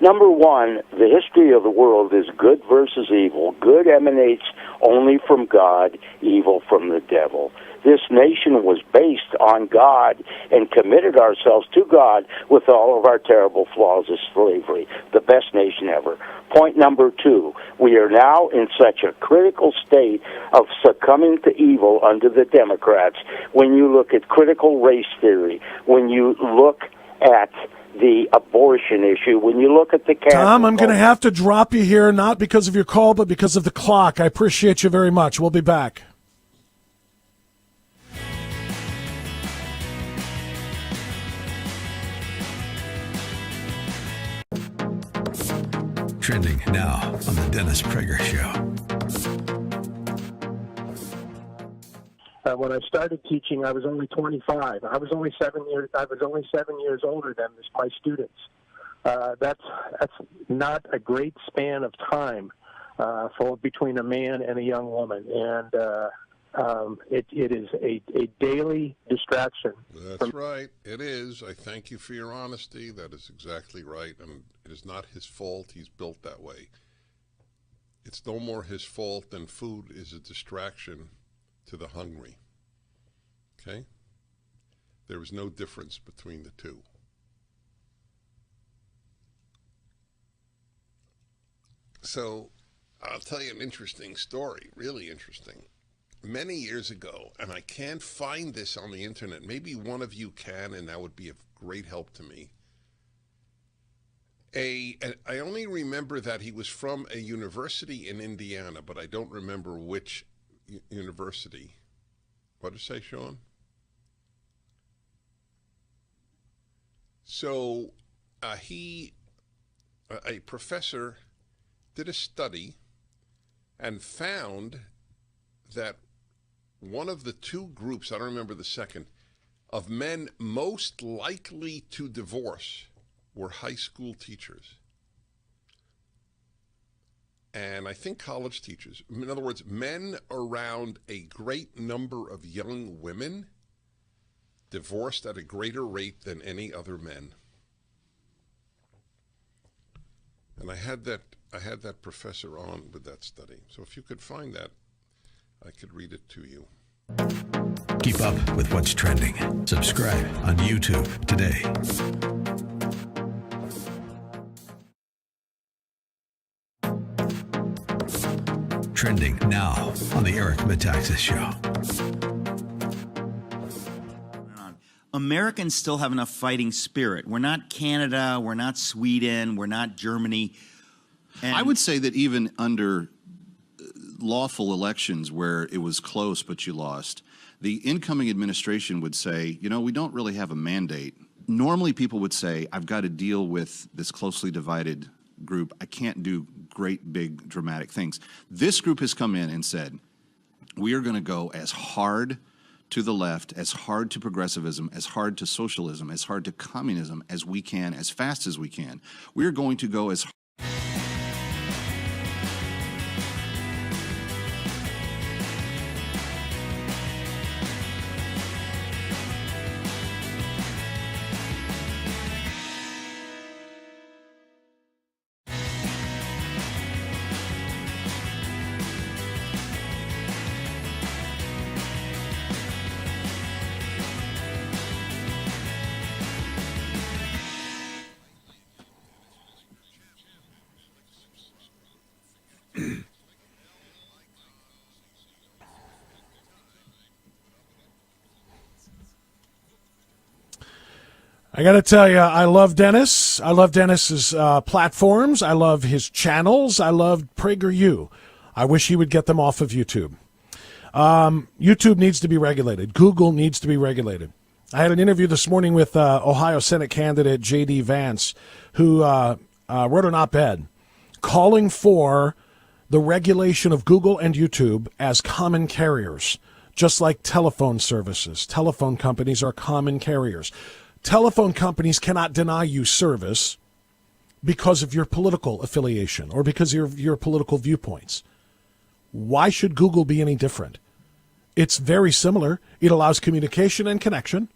Number one, the history of the world is good versus evil. Good emanates only from God, evil from the devil. This nation was based on God and committed ourselves to God with all of our terrible flaws of slavery. The best nation ever. Point number two, we are now in such a critical state of succumbing to evil under the Democrats when you look at critical race theory, when you look at the abortion issue, when you look at the
Tom, I'm going to have to drop you here, not because of your call, but because of the clock. I appreciate you very much. We'll be back.
Trending now on the Dennis Prager Show.
When I started teaching, I was only 25. I was only 7 years older than my students. That's not a great span of time for between a man and a young woman, and it is a daily distraction.
That's right. It is. I thank you for your honesty. That is exactly right, and it is not his fault. He's built that way. It's no more his fault than food is a distraction to the hungry. Okay? There is no difference between the two. So, I'll tell you an interesting story, really interesting. Many years ago, and I can't find this on the internet, maybe one of you can, and that would be of great help to me. I only remember that he was from a university in Indiana, but I don't remember which university. What did it say, Sean? So a professor did a study and found that one of the two groups, I don't remember the second, of men most likely to divorce were high school teachers. And I think college teachers. In other words, men around a great number of young women divorced at a greater rate than any other men. And I had that professor on with that study. So if you could find that, I could read it to you.
Keep up with what's trending. Subscribe on YouTube today. Trending now on the Eric Metaxas Show.
Americans still have enough fighting spirit. We're not Canada, we're not Sweden, we're not Germany. And
I would say that even under lawful elections where it was close but you lost, the incoming administration would say, you know, we don't really have a mandate. Normally people would say, I've got to deal with this closely divided group. I can't do great, big, dramatic things. This group has come in and said, we are going to go as hard to the left, as hard to progressivism, as hard to socialism, as hard to communism as we can, as fast as we can. We are going to go as
I got to tell you, I love Dennis. I love Dennis's platforms. I love his channels. I love PragerU. I wish he would get them off of YouTube. YouTube needs to be regulated. Google needs to be regulated. I had an interview this morning with Ohio Senate candidate J.D. Vance, who wrote an op-ed calling for the regulation of Google and YouTube as common carriers, just like telephone services. Telephone companies are common carriers. Telephone companies cannot deny you service because of your political affiliation or because of your political viewpoints. Why should Google be any different? It's very similar. It allows communication and connection.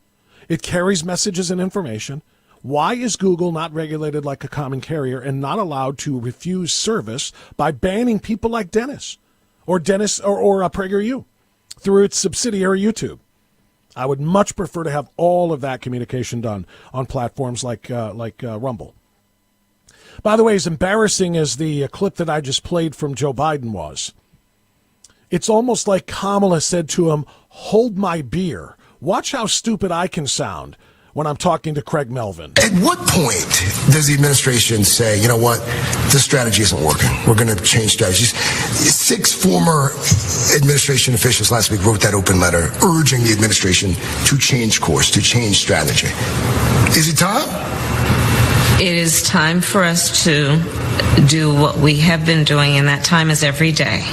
It carries messages and information. Why is Google not regulated like a common carrier and not allowed to refuse service by banning people like Dennis or PragerU through its subsidiary YouTube? I would much prefer to have all of that communication done on platforms like Rumble. By the way, as embarrassing as the clip that I just played from Joe Biden was, it's almost like Kamala said to him, "Hold my beer. Watch how stupid I can sound when I'm talking to Craig Melvin."
At what point does the administration say, you know what, this strategy isn't working, we're going to change strategies? 6 former administration officials last week wrote that open letter urging the administration to change course, to change strategy. Is it time?
It is time for us to do what we have been doing, and that time is every day.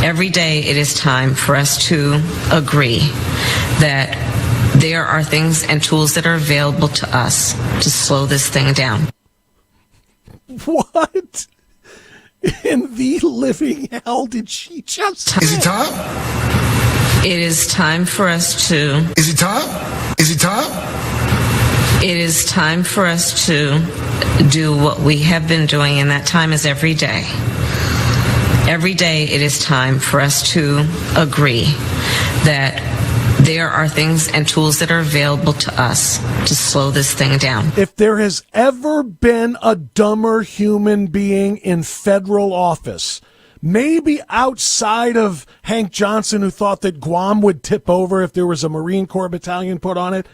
Every day it is time for us to agree that there are things and tools that are available to us to slow this thing down.
What in the living hell did she just say?
Is it time?
It is time for us to...
Is it time? Is it time?
It is time for us to do what we have been doing, and that time is every day. Every day it is time for us to agree that there are things and tools that are available to us to slow this thing down.
If there has ever been a dumber human being in federal office, maybe outside of Hank Johnson, who thought that Guam would tip over if there was a Marine Corps battalion put on it,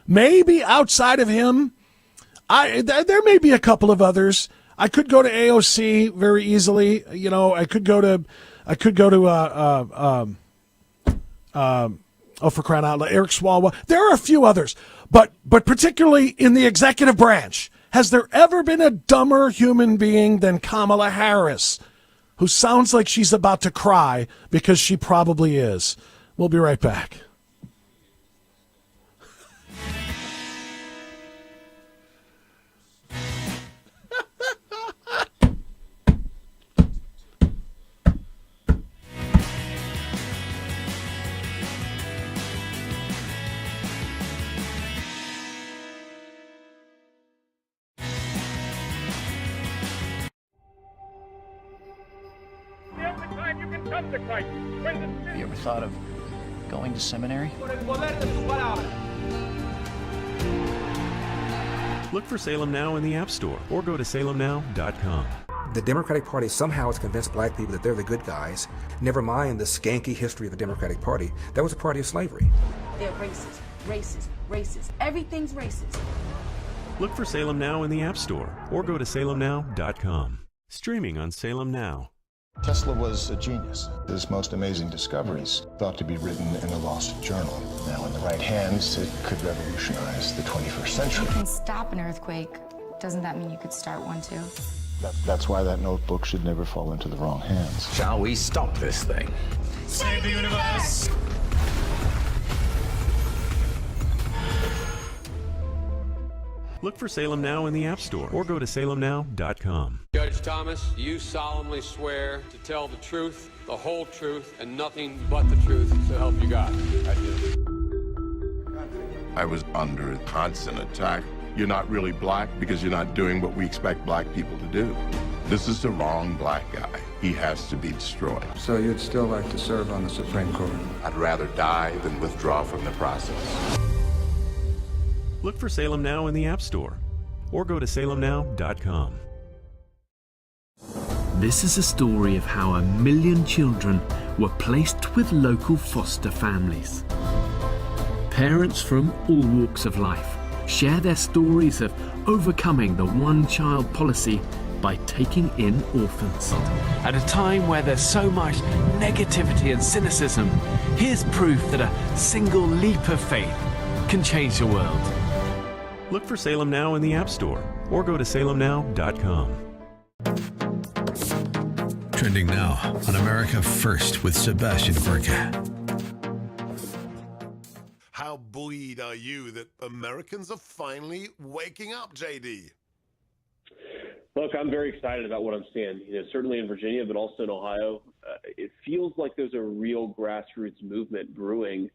maybe outside of him, there may be a couple of others. I could go to AOC very easily. You know, I could go to for crying out loud, Eric Swalwell. There are a few others, but particularly in the executive branch, has there ever been a dumber human being than Kamala Harris, who sounds like she's about to cry because she probably is? We'll be right back.
You ever thought of going to seminary?
Look for Salem Now in the App Store or go to salemnow.com.
The Democratic Party somehow has convinced black people that they're the good guys. Never mind the skanky history of the Democratic Party. That was a party of slavery.
They're racist. Everything's racist.
Look for Salem Now in the App Store or go to salemnow.com. Streaming on Salem Now.
Tesla was a genius. His most amazing discoveries thought to be written in a lost journal. Now, in the right hands, it could revolutionize the 21st century.
You can stop an earthquake. Doesn't that mean you could start one too?
That's why that notebook should never fall into the wrong hands.
Shall we stop this thing?
Save the universe!
Look for Salem Now in the App Store or go to salemnow.com.
Judge Thomas, you solemnly swear to tell the truth, the whole truth, and nothing but the truth, so help you God. I do.
I was under constant attack. You're not really black because you're not doing what we expect black people to do. This is the wrong black guy. He has to be destroyed.
So you'd still like to serve on the Supreme Court?
I'd rather die than withdraw from the process.
Look for Salem Now in the App Store or go to salemnow.com.
This is a story of how 1 million children were placed with local foster families. Parents from all walks of life share their stories of overcoming the one-child policy by taking in orphans. At a time where there's so much negativity and cynicism, here's proof that a single leap of faith can change the world.
Look for Salem Now in the App Store or go to salemnow.com.
Trending now on America First with Sebastian Gorka.
How buoyed are you that Americans are finally waking up, JD?
Look, I'm very excited about what I'm seeing. Certainly in Virginia, but also in Ohio. It feels like there's a real grassroots movement brewing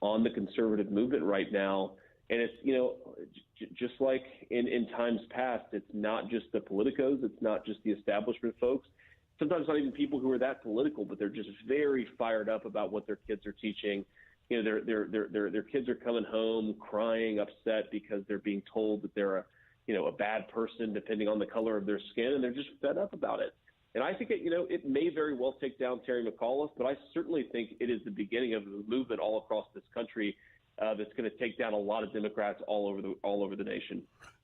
on the conservative movement right now. And it's, just like in times past, it's not just the politicos, it's not just the establishment folks. Sometimes not even people who are that political, but they're just very fired up about what their kids are teaching. Their kids are coming home crying, upset because they're being told that they're a bad person depending on the color of their skin, and they're just fed up about it. And I think it may very well take down Terry McAuliffe, but I certainly think it is the beginning of a movement all across this country that's going to take down a lot of Democrats all over the nation.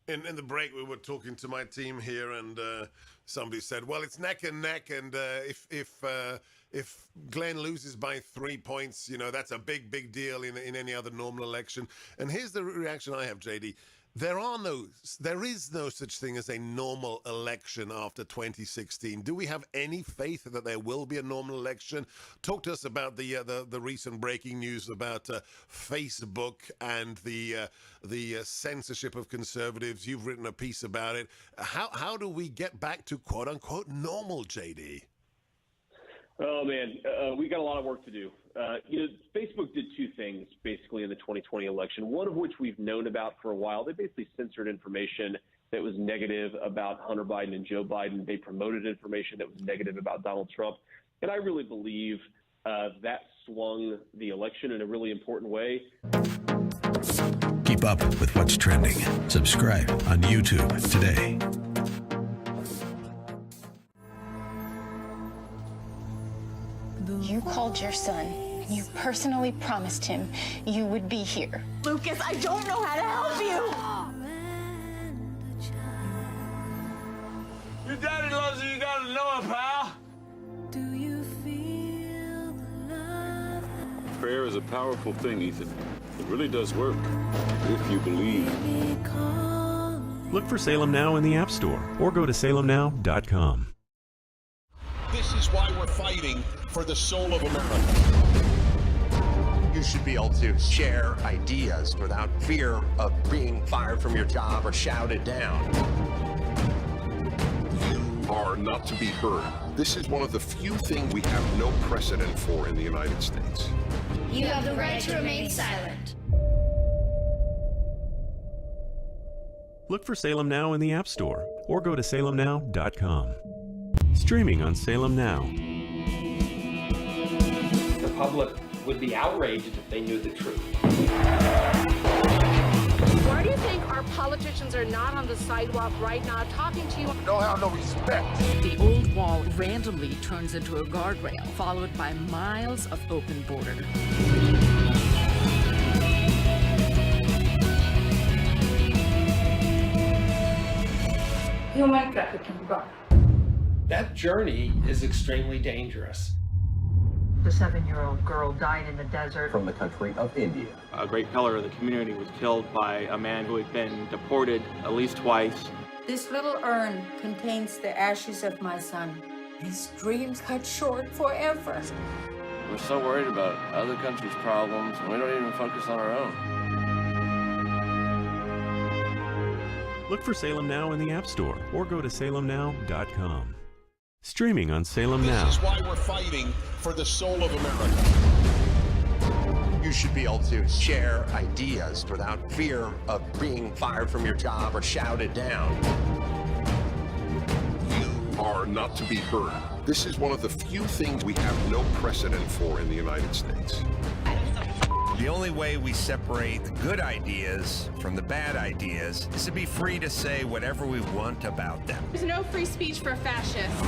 In the break, we were talking to my team here, and somebody said, "Well, it's neck and neck, and if Glenn loses by 3 points, that's a big deal in any other normal election." And here's the reaction I have, JD. There is no such thing as a normal election after 2016. Do we have any faith that there will be a normal election? Talk to us about the recent breaking news about Facebook and the censorship of conservatives. You've written a piece about it. How do we get back to quote unquote normal, JD?
Oh man, we got a lot of work to do. Facebook did two things basically in the 2020 election, one of which we've known about for a while. They basically censored information that was negative about Hunter Biden and Joe Biden. They promoted information that was negative about Donald Trump. And I really believe that swung the election in a really important way.
Keep up with what's trending. Subscribe on YouTube today.
You called your son, and you personally promised him you would be here. Lucas, I don't know how to help you!
Your daddy loves you, you gotta know it, pal!
Prayer is a powerful thing, Ethan. It really does work, if you believe.
Look for Salem Now in the App Store or go to salemnow.com.
This is why we're fighting for the soul of America.
You should be able to share ideas without fear of being fired from your job or shouted down.
You are not to be heard. This is one of the few things we have no precedent for in the United States.
You have the right to remain silent.
Look for Salem Now in the App Store or go to salemnow.com. Streaming on Salem Now.
The public would be outraged if they knew the truth.
Why do you think our politicians are not on the sidewalk right now talking to you?
No have no respect.
The old wall randomly turns into a guardrail, followed by miles of open border.
Human trafficking.
That journey is extremely dangerous.
The 7-year-old girl died in the desert.
From the country of India.
A great pillar of the community was killed by a man who had been deported at least twice.
This little urn contains the ashes of my son. His dreams cut short forever.
We're so worried about other countries' problems, and we don't even focus on our own.
Look for Salem Now in the App Store or go to salemnow.com. Streaming on Salem Now.
This is why we're fighting for the soul of America.
You should be able to share ideas without fear of being fired from your job or shouted down.
You are not to be heard. This is one of the few things we have no precedent for in the United States.
The only way we separate the good ideas from the bad ideas is to be free to say whatever we want about them.
There's no free speech for fascists.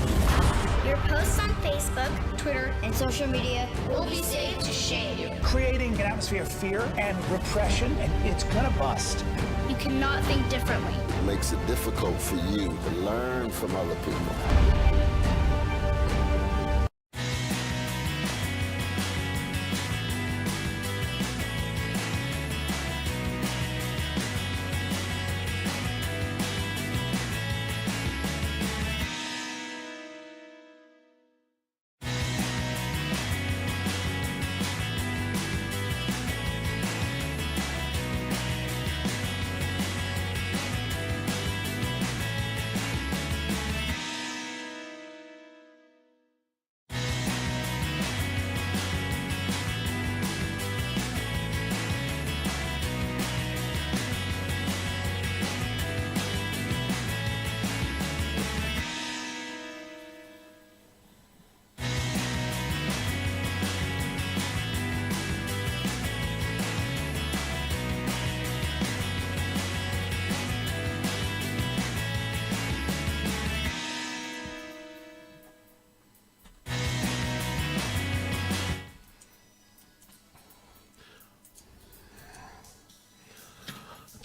Your posts on Facebook, Twitter, and social media will be saved to shame you.
Creating an atmosphere of fear and repression, and it's gonna bust.
You cannot think differently.
It makes it difficult for you to learn from other people.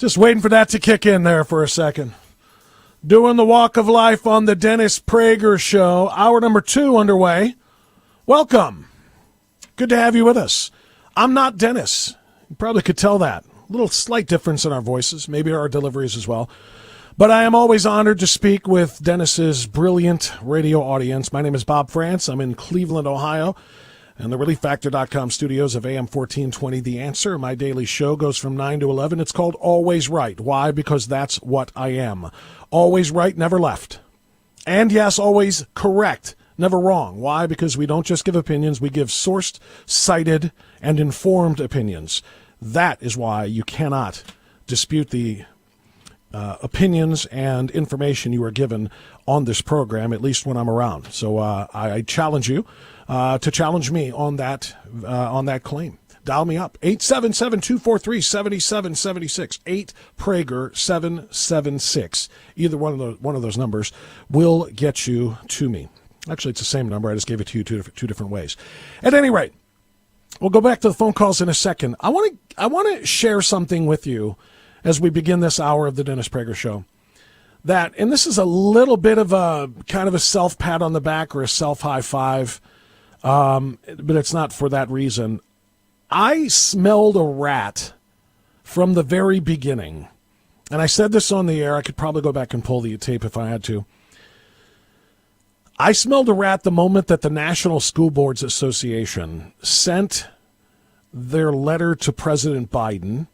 Just waiting for that to kick in there for a second. Doing the walk of life on the Dennis Prager Show. Hour number 2 underway. Welcome. Good to have you with us. I'm not Dennis. You probably could tell that. A little slight difference in our voices, maybe our deliveries as well. But I am always honored to speak with Dennis's brilliant radio audience. My name is Bob France. I'm in Cleveland, Ohio, and the ReliefFactor.com studios of AM 1420 The Answer. My daily show goes from 9 to 11. It's called Always Right. Why? Because that's what I am. Always right, never left. And yes, always correct, never wrong. Why? Because we don't just give opinions. We give sourced, cited, and informed opinions. That is why you cannot dispute the opinions and information you are given on this program, at least when I'm around. So I challenge you to challenge me on that claim. Dial me up, 877-243-7776, 8Prager-776. Either one of those numbers will get you to me. Actually, it's the same number. I just gave it to you two different ways. At any rate, we'll go back to the phone calls in a second. I want to share something with you as we begin this hour of the Dennis Prager Show. And this is a little bit of a kind of a self-pat on the back or a self-high five, but it's not for that reason. I smelled a rat from the very beginning. And I said this on the air. I could probably go back and pull the tape if I had to. I smelled a rat the moment that the National School Boards Association sent their letter to President Biden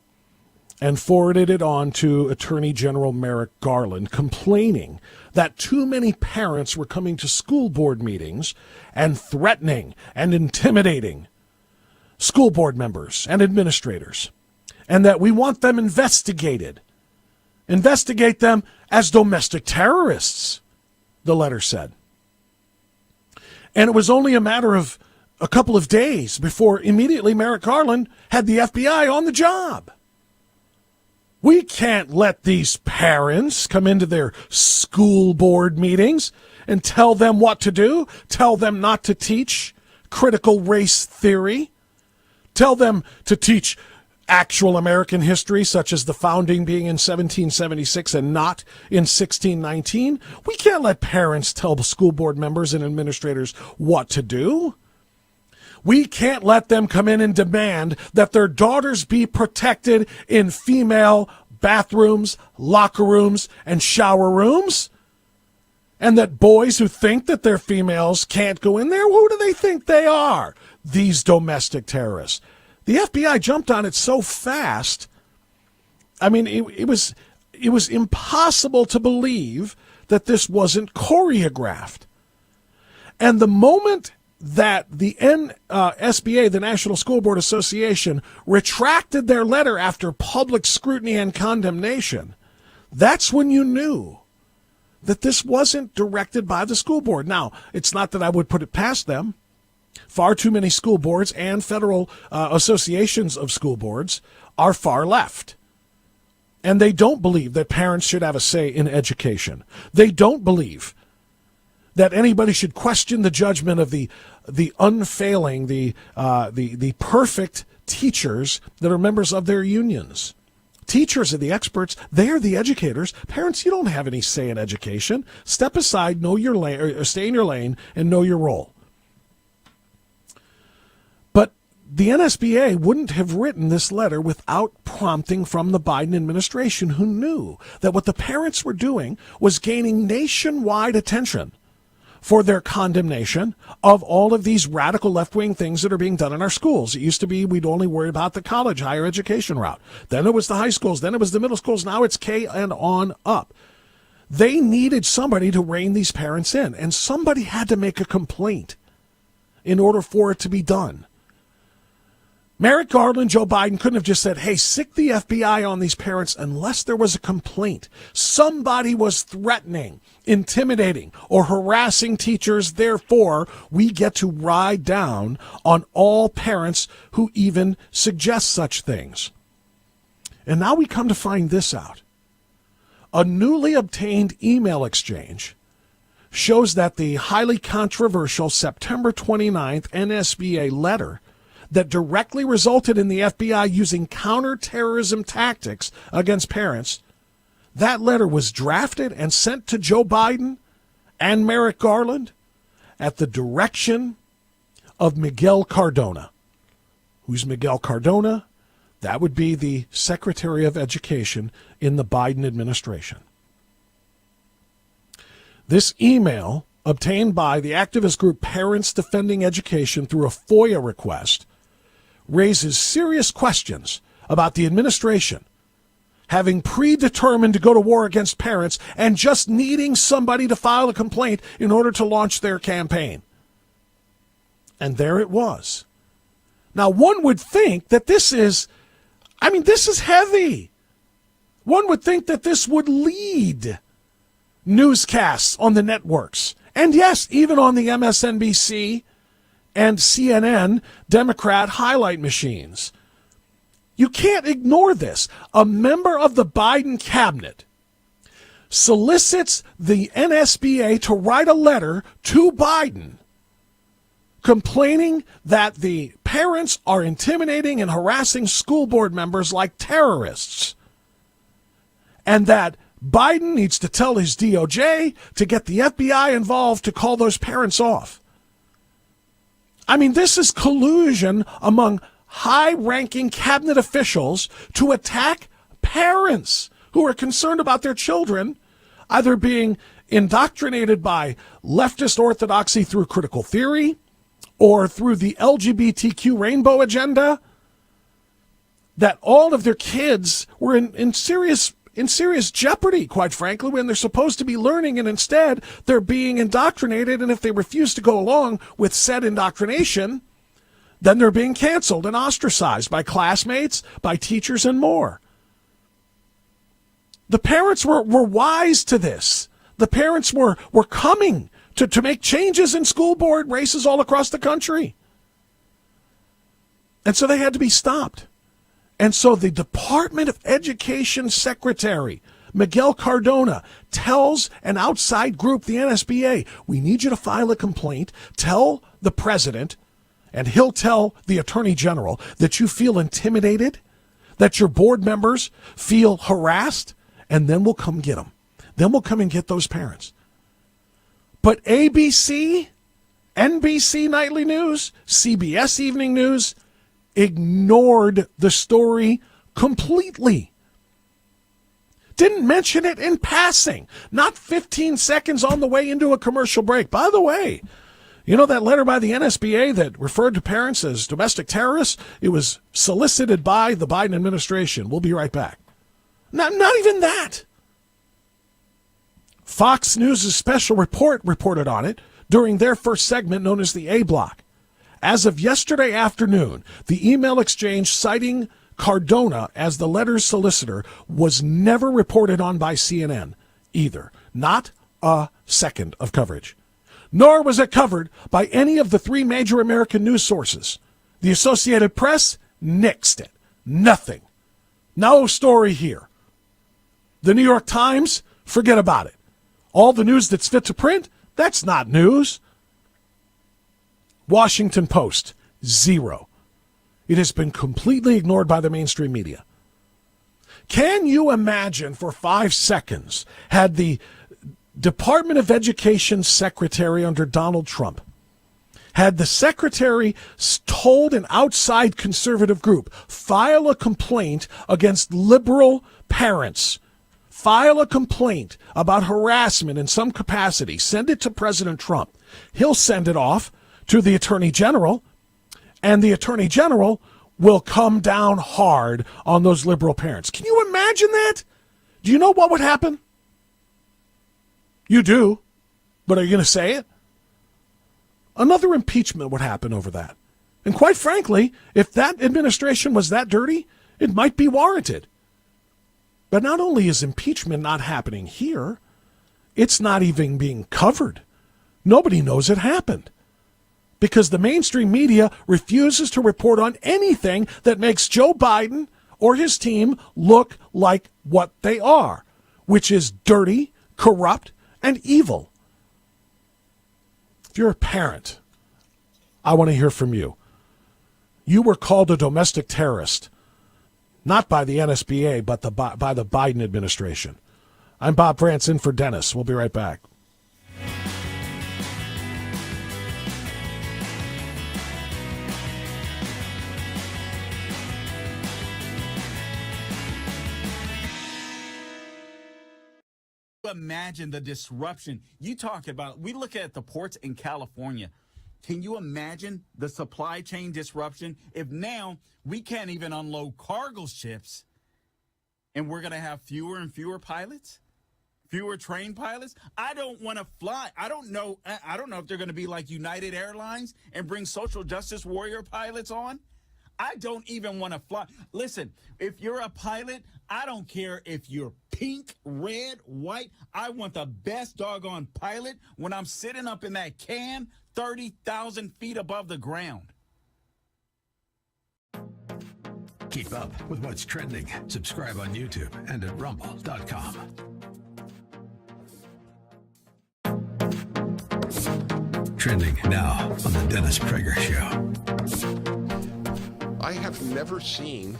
and forwarded it on to Attorney General Merrick Garland, complaining that too many parents were coming to school board meetings and threatening and intimidating school board members and administrators, and that we want them investigated. Investigate them as domestic terrorists, the letter said. And it was only a matter of a couple of days before immediately Merrick Garland had the FBI on the job. We can't let these parents come into their school board meetings and tell them what to do, tell them not to teach critical race theory, tell them to teach actual American history, such as the founding being in 1776 and not in 1619. We can't let parents tell school board members and administrators what to do. We can't let them come in and demand that their daughters be protected in female bathrooms, locker rooms, and shower rooms. And that boys who think that they're females can't go in there, who do they think they are? These domestic terrorists. The FBI jumped on it so fast. I mean, it was impossible to believe that this wasn't choreographed. And the moment that the SBA, the National School Board Association, retracted their letter after public scrutiny and condemnation, that's when you knew that this wasn't directed by the school board. Now, it's not that I would put it past them. Far too many school boards and federal associations of school boards are far left. And they don't believe that parents should have a say in education. They don't believe that anybody should question the judgment of the unfailing, the perfect teachers that are members of their unions. Teachers are the experts. They are the educators. Parents, you don't have any say in education. Step aside, know your lane, or stay in your lane, and know your role. But the NSBA wouldn't have written this letter without prompting from the Biden administration, who knew that what the parents were doing was gaining nationwide attention for their condemnation of all of these radical left-wing things that are being done in our schools. It used to be we'd only worry about the college, higher education route. Then it was the high schools. Then it was the middle schools. Now it's K and on up. They needed somebody to rein these parents in, and somebody had to make a complaint in order for it to be done. Merrick Garland, Joe Biden couldn't have just said, hey, sick the FBI on these parents unless there was a complaint. Somebody was threatening, intimidating, or harassing teachers. Therefore, we get to ride down on all parents who even suggest such things. And now we come to find this out. A newly obtained email exchange shows that the highly controversial September 29th NSBA letter that directly resulted in the FBI using counterterrorism tactics against parents, that letter was drafted and sent to Joe Biden and Merrick Garland at the direction of Miguel Cardona. Who's Miguel Cardona? That would be the Secretary of Education in the Biden administration. This email, obtained by the activist group Parents Defending Education through a FOIA request, raises serious questions about the administration having predetermined to go to war against parents and just needing somebody to file a complaint in order to launch their campaign. And there it was. Now, one would think that this is heavy. One would think that this would lead newscasts on the networks. And yes, even on the MSNBC and CNN Democrat highlight machines. You can't ignore this. A member of the Biden cabinet solicits the NSBA to write a letter to Biden complaining that the parents are intimidating and harassing school board members like terrorists, and that Biden needs to tell his DOJ to get the FBI involved to call those parents off. I mean, this is collusion among high-ranking cabinet officials to attack parents who are concerned about their children either being indoctrinated by leftist orthodoxy through critical theory or through the LGBTQ rainbow agenda, that all of their kids were in serious jeopardy, quite frankly, when they're supposed to be learning, and instead they're being indoctrinated, and if they refuse to go along with said indoctrination, then they're being canceled and ostracized by classmates, by teachers, and more. The parents were wise to this. The parents were coming to make changes in school board races all across the country. And so they had to be stopped. And so the Department of Education Secretary, Miguel Cardona, tells an outside group, the NSBA, we need you to file a complaint, tell the president, and he'll tell the attorney general that you feel intimidated, that your board members feel harassed, and then we'll come get them. Then we'll come and get those parents. But ABC, NBC Nightly News, CBS Evening News ignored the story completely. Didn't mention it in passing. Not 15 seconds on the way into a commercial break. By the way, you know that letter by the NSBA that referred to parents as domestic terrorists? It was solicited by the Biden administration. We'll be right back. Not even that. Fox News' special report reported on it during their first segment known as the A Block. As of yesterday afternoon, the email exchange citing Cardona as the letter's solicitor was never reported on by CNN either. Not a second of coverage. Nor was it covered by any of the three major American news sources. The Associated Press nixed it. Nothing. No story here. The New York Times, forget about it. All the news that's fit to print, that's not news. Washington Post, zero. It has been completely ignored by the mainstream media. Can you imagine for 5 seconds had the Department of Education secretary under Donald Trump, had the secretary told an outside conservative group, file a complaint against liberal parents, file a complaint about harassment in some capacity, send it to President Trump. He'll send it off to the Attorney General, and the Attorney General will come down hard on those liberal parents. Can you imagine that? Do you know what would happen? You do, but are you going to say it? Another impeachment would happen over that. And quite frankly, if that administration was that dirty, it might be warranted. But not only is impeachment not happening here, it's not even being covered. Nobody knows it happened, because the mainstream media refuses to report on anything that makes Joe Biden or his team look like what they are, which is dirty, corrupt, and evil. If you're a parent, I want to hear from you. You were called a domestic terrorist, not by the NSBA, but by the Biden administration. I'm Bob France in for Dennis. We'll be right back.
Imagine the disruption you talk about. We look at the ports in California. Can you imagine the supply chain disruption if now we can't even unload cargo ships and we're going to have fewer and fewer pilots, fewer trained pilots? I don't want to fly. I don't know if they're going to be like United Airlines and bring social justice warrior pilots on. I don't even want to fly. Listen, if you're a pilot, I don't care if you're pink, red, white. I want the best doggone pilot when I'm sitting up in that can 30,000 feet above the ground.
Keep up with what's trending. Subscribe on YouTube and at rumble.com. Trending now on the Dennis Prager Show.
I have never seen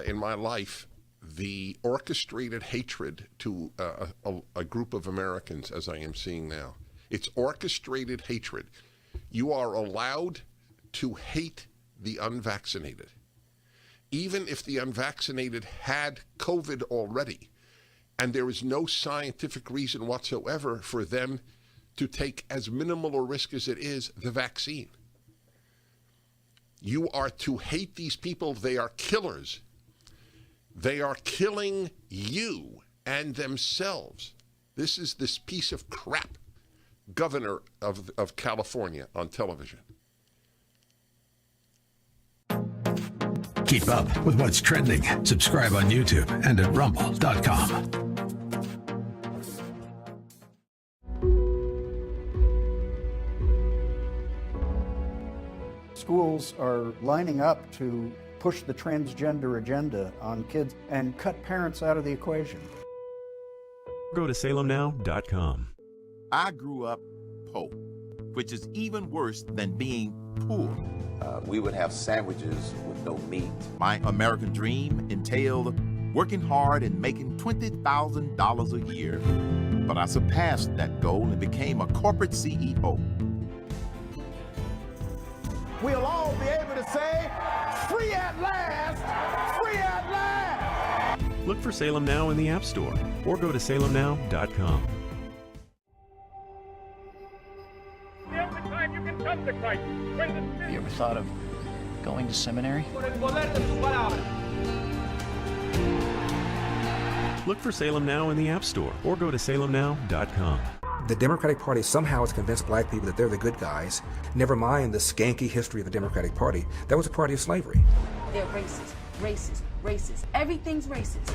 in my life the orchestrated hatred to a group of Americans as I am seeing now. It's orchestrated hatred. You are allowed to hate the unvaccinated. Even if the unvaccinated had COVID already, and there is no scientific reason whatsoever for them to take as minimal a risk as it is the vaccine. You are to hate these people. They are killers. They are killing you and themselves. This is this piece of crap governor of California on television.
Keep up with what's trending. Subscribe on YouTube and at rumble.com.
Schools are lining up to push the transgender agenda on kids and cut parents out of the equation.
Go to salemnow.com.
I grew up poor, which is even worse than being poor.
We would have sandwiches with no meat.
My American dream entailed working hard and making $20,000 a year. But I surpassed that goal and became a corporate CEO.
We'll all be able to say, free at last, free at last.
Look for Salem Now in the App Store or go to salemnow.com.
You ever thought of going to seminary?
Look for Salem Now in the App Store or go to salemnow.com.
The Democratic Party somehow has convinced black people that they're the good guys. Never mind the skanky history of the Democratic Party. That was a party of slavery.
They're racist, racist, racist. Everything's racist.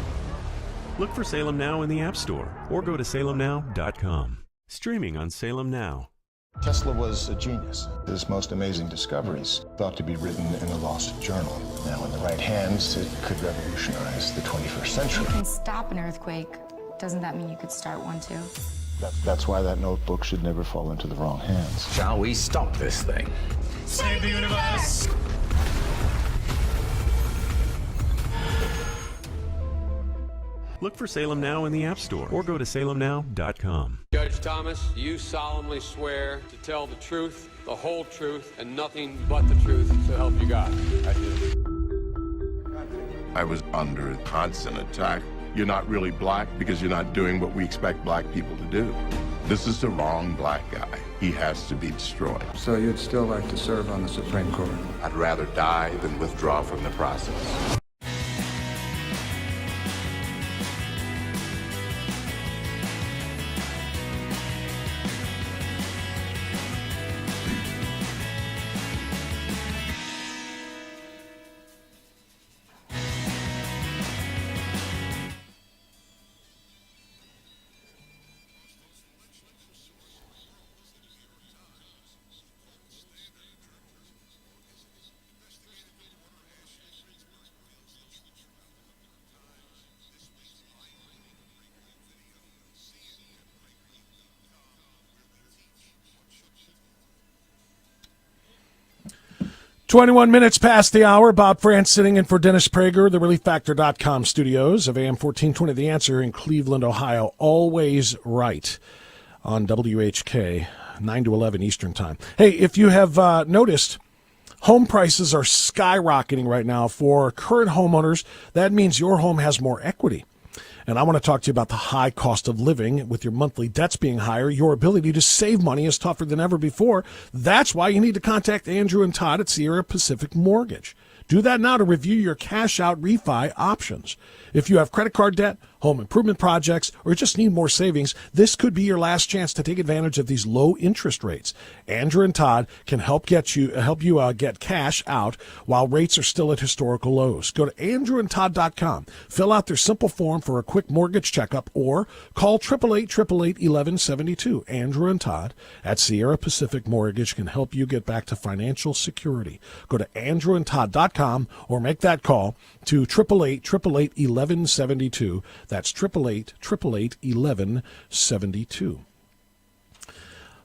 Look for Salem Now in the App Store or go to salemnow.com. Streaming on Salem Now.
Tesla was a genius. His most amazing discoveries thought to be written in a lost journal. Now, in the right hands, it could revolutionize the 21st century.
You can stop an earthquake. Doesn't that mean you could start one too?
That's why that notebook should never fall into the wrong hands.
Shall we stop this thing?
Save the universe!
Look for Salem Now in the App Store or go to salemnow.com.
Judge Thomas, you solemnly swear to tell the truth, the whole truth, and nothing but the truth, so help you God. I do.
I was under constant attack. You're not really black because you're not doing what we expect black people to do. This is the wrong black guy. He has to be destroyed.
So you'd still like to serve on the Supreme Court?
I'd rather die than withdraw from the process.
21 minutes past the hour. Bob France sitting in for Dennis Prager, the ReliefFactor.com studios of AM 1420. The Answer in Cleveland, Ohio. Always right on WHK, 9 to 11 Eastern Time. Hey, if you have noticed, home prices are skyrocketing right now for current homeowners. That means your home has more equity. And I want to talk to you about the high cost of living. With your monthly debts being higher, your ability to save money is tougher than ever before. That's why you need to contact Andrew and Todd at Sierra Pacific Mortgage. Do that now to review your cash-out refi options. If you have credit card debt, home improvement projects, or just need more savings, this could be your last chance to take advantage of these low interest rates. Andrew and Todd can help you get cash out while rates are still at historical lows. Go to andrewandtodd.com, fill out their simple form for a quick mortgage checkup, or call 888-888-1172. Andrew and Todd at Sierra Pacific Mortgage can help you get back to financial security. Go to andrewandtodd.com or make that call to 888-888-1172. That's 888-888-1172.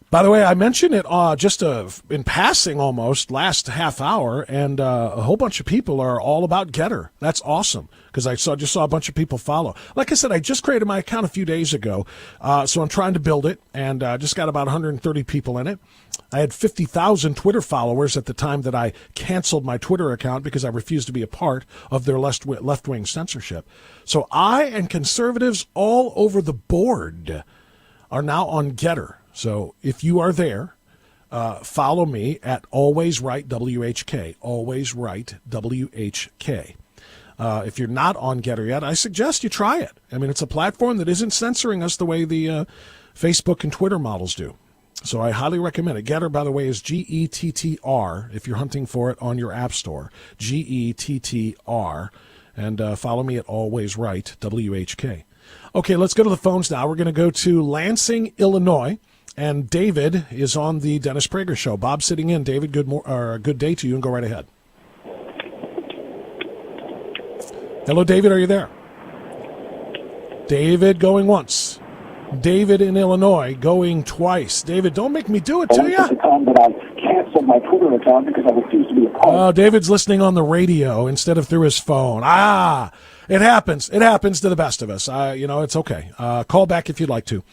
By the way, I mentioned it just in passing almost last half hour, and a whole bunch of people are all about Getter. That's awesome, because I just saw a bunch of people follow. Like I said, I just created my account a few days ago, so I'm trying to build it, and just got about 130 people in it. I had 50,000 Twitter followers at the time that I canceled my Twitter account because I refused to be a part of their left-wing censorship. So I and conservatives all over the board are now on Getter. So if you are there, follow me at Always Right WHK. Always Right WHK. If you're not on Getter yet, I suggest you try it. I mean, it's a platform that isn't censoring us the way the Facebook and Twitter models do. So I highly recommend it. Getter, by the way, is Gettr if you're hunting for it on your app store. Gettr. And follow me at Always Right WHK. Okay, let's go to the phones now. We're going to go to Lansing, Illinois. And David is on the Dennis Prager Show. Bob sitting in. David, good day to you, and go right ahead. Hello, David, are you there? David going once. David in Illinois going twice. David, don't make me do it to you.
That I canceled my Twitter account because I refused to be a part.
Oh, David's listening on the radio instead of through his phone. It happens. It happens to the best of us. It's okay. Call back if you'd like to.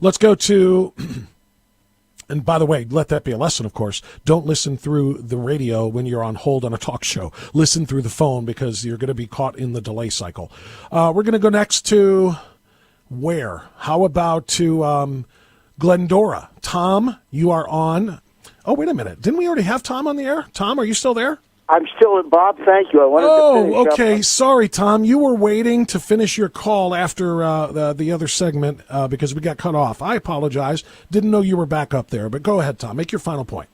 Let's go to, and by the way, let that be a lesson, of course. Don't listen through the radio when you're on hold on a talk show. Listen through the phone because you're going to be caught in the delay cycle. We're going to go next to where? How about to Glendora? Tom, you are on. Oh, wait a minute. Didn't we already have Tom on the air? Tom, are you still there?
I'm still, Bob, thank you. I wanted to finish
okay.
up.
Sorry, Tom. You were waiting to finish your call after the other segment because we got cut off. I apologize. Didn't know you were back up there, but go ahead, Tom. Make your final point.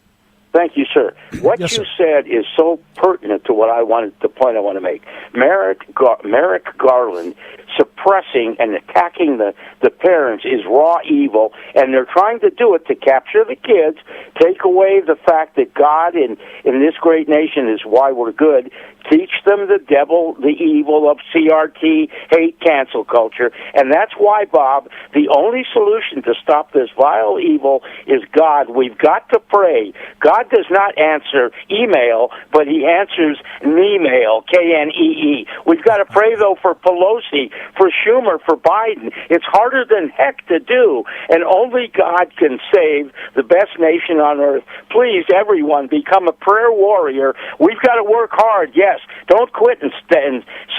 Thank you, sir. What
Yes,
you
sir.
said is so pertinent to the point I want to make. Merrick Garland suppressing and attacking the parents is raw evil, and they're trying to do it to capture the kids, take away the fact that God in this great nation is why we're good, teach them the devil, the evil of CRT, hate, cancel culture, and that's why, Bob, the only solution to stop this vile evil is God. We've got to pray. God does not answer email, but he answers Knee-mail, Knee. We've got to pray, though, for Pelosi, for Schumer, for Biden. It's harder than heck to do, and only God can save the best nation on earth. Please, everyone, become a prayer warrior. We've got to work hard, yes. Don't quit and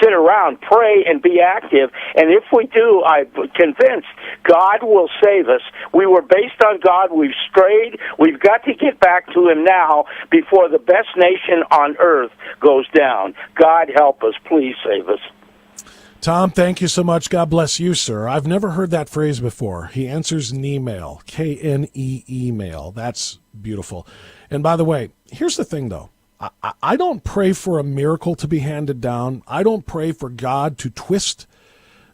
sit around. Pray and be active, and if we do, I'm convinced God will save us. We were based on God. We've strayed. We've got to get back to him now before the best nation on earth goes down. God help us. Please save us.
Tom, thank you so much. God bless you, sir. I've never heard that phrase before. He answers Knee-mail, Knee mail. That's beautiful. And by the way, here's the thing, though. I don't pray for a miracle to be handed down. I don't pray for God to twist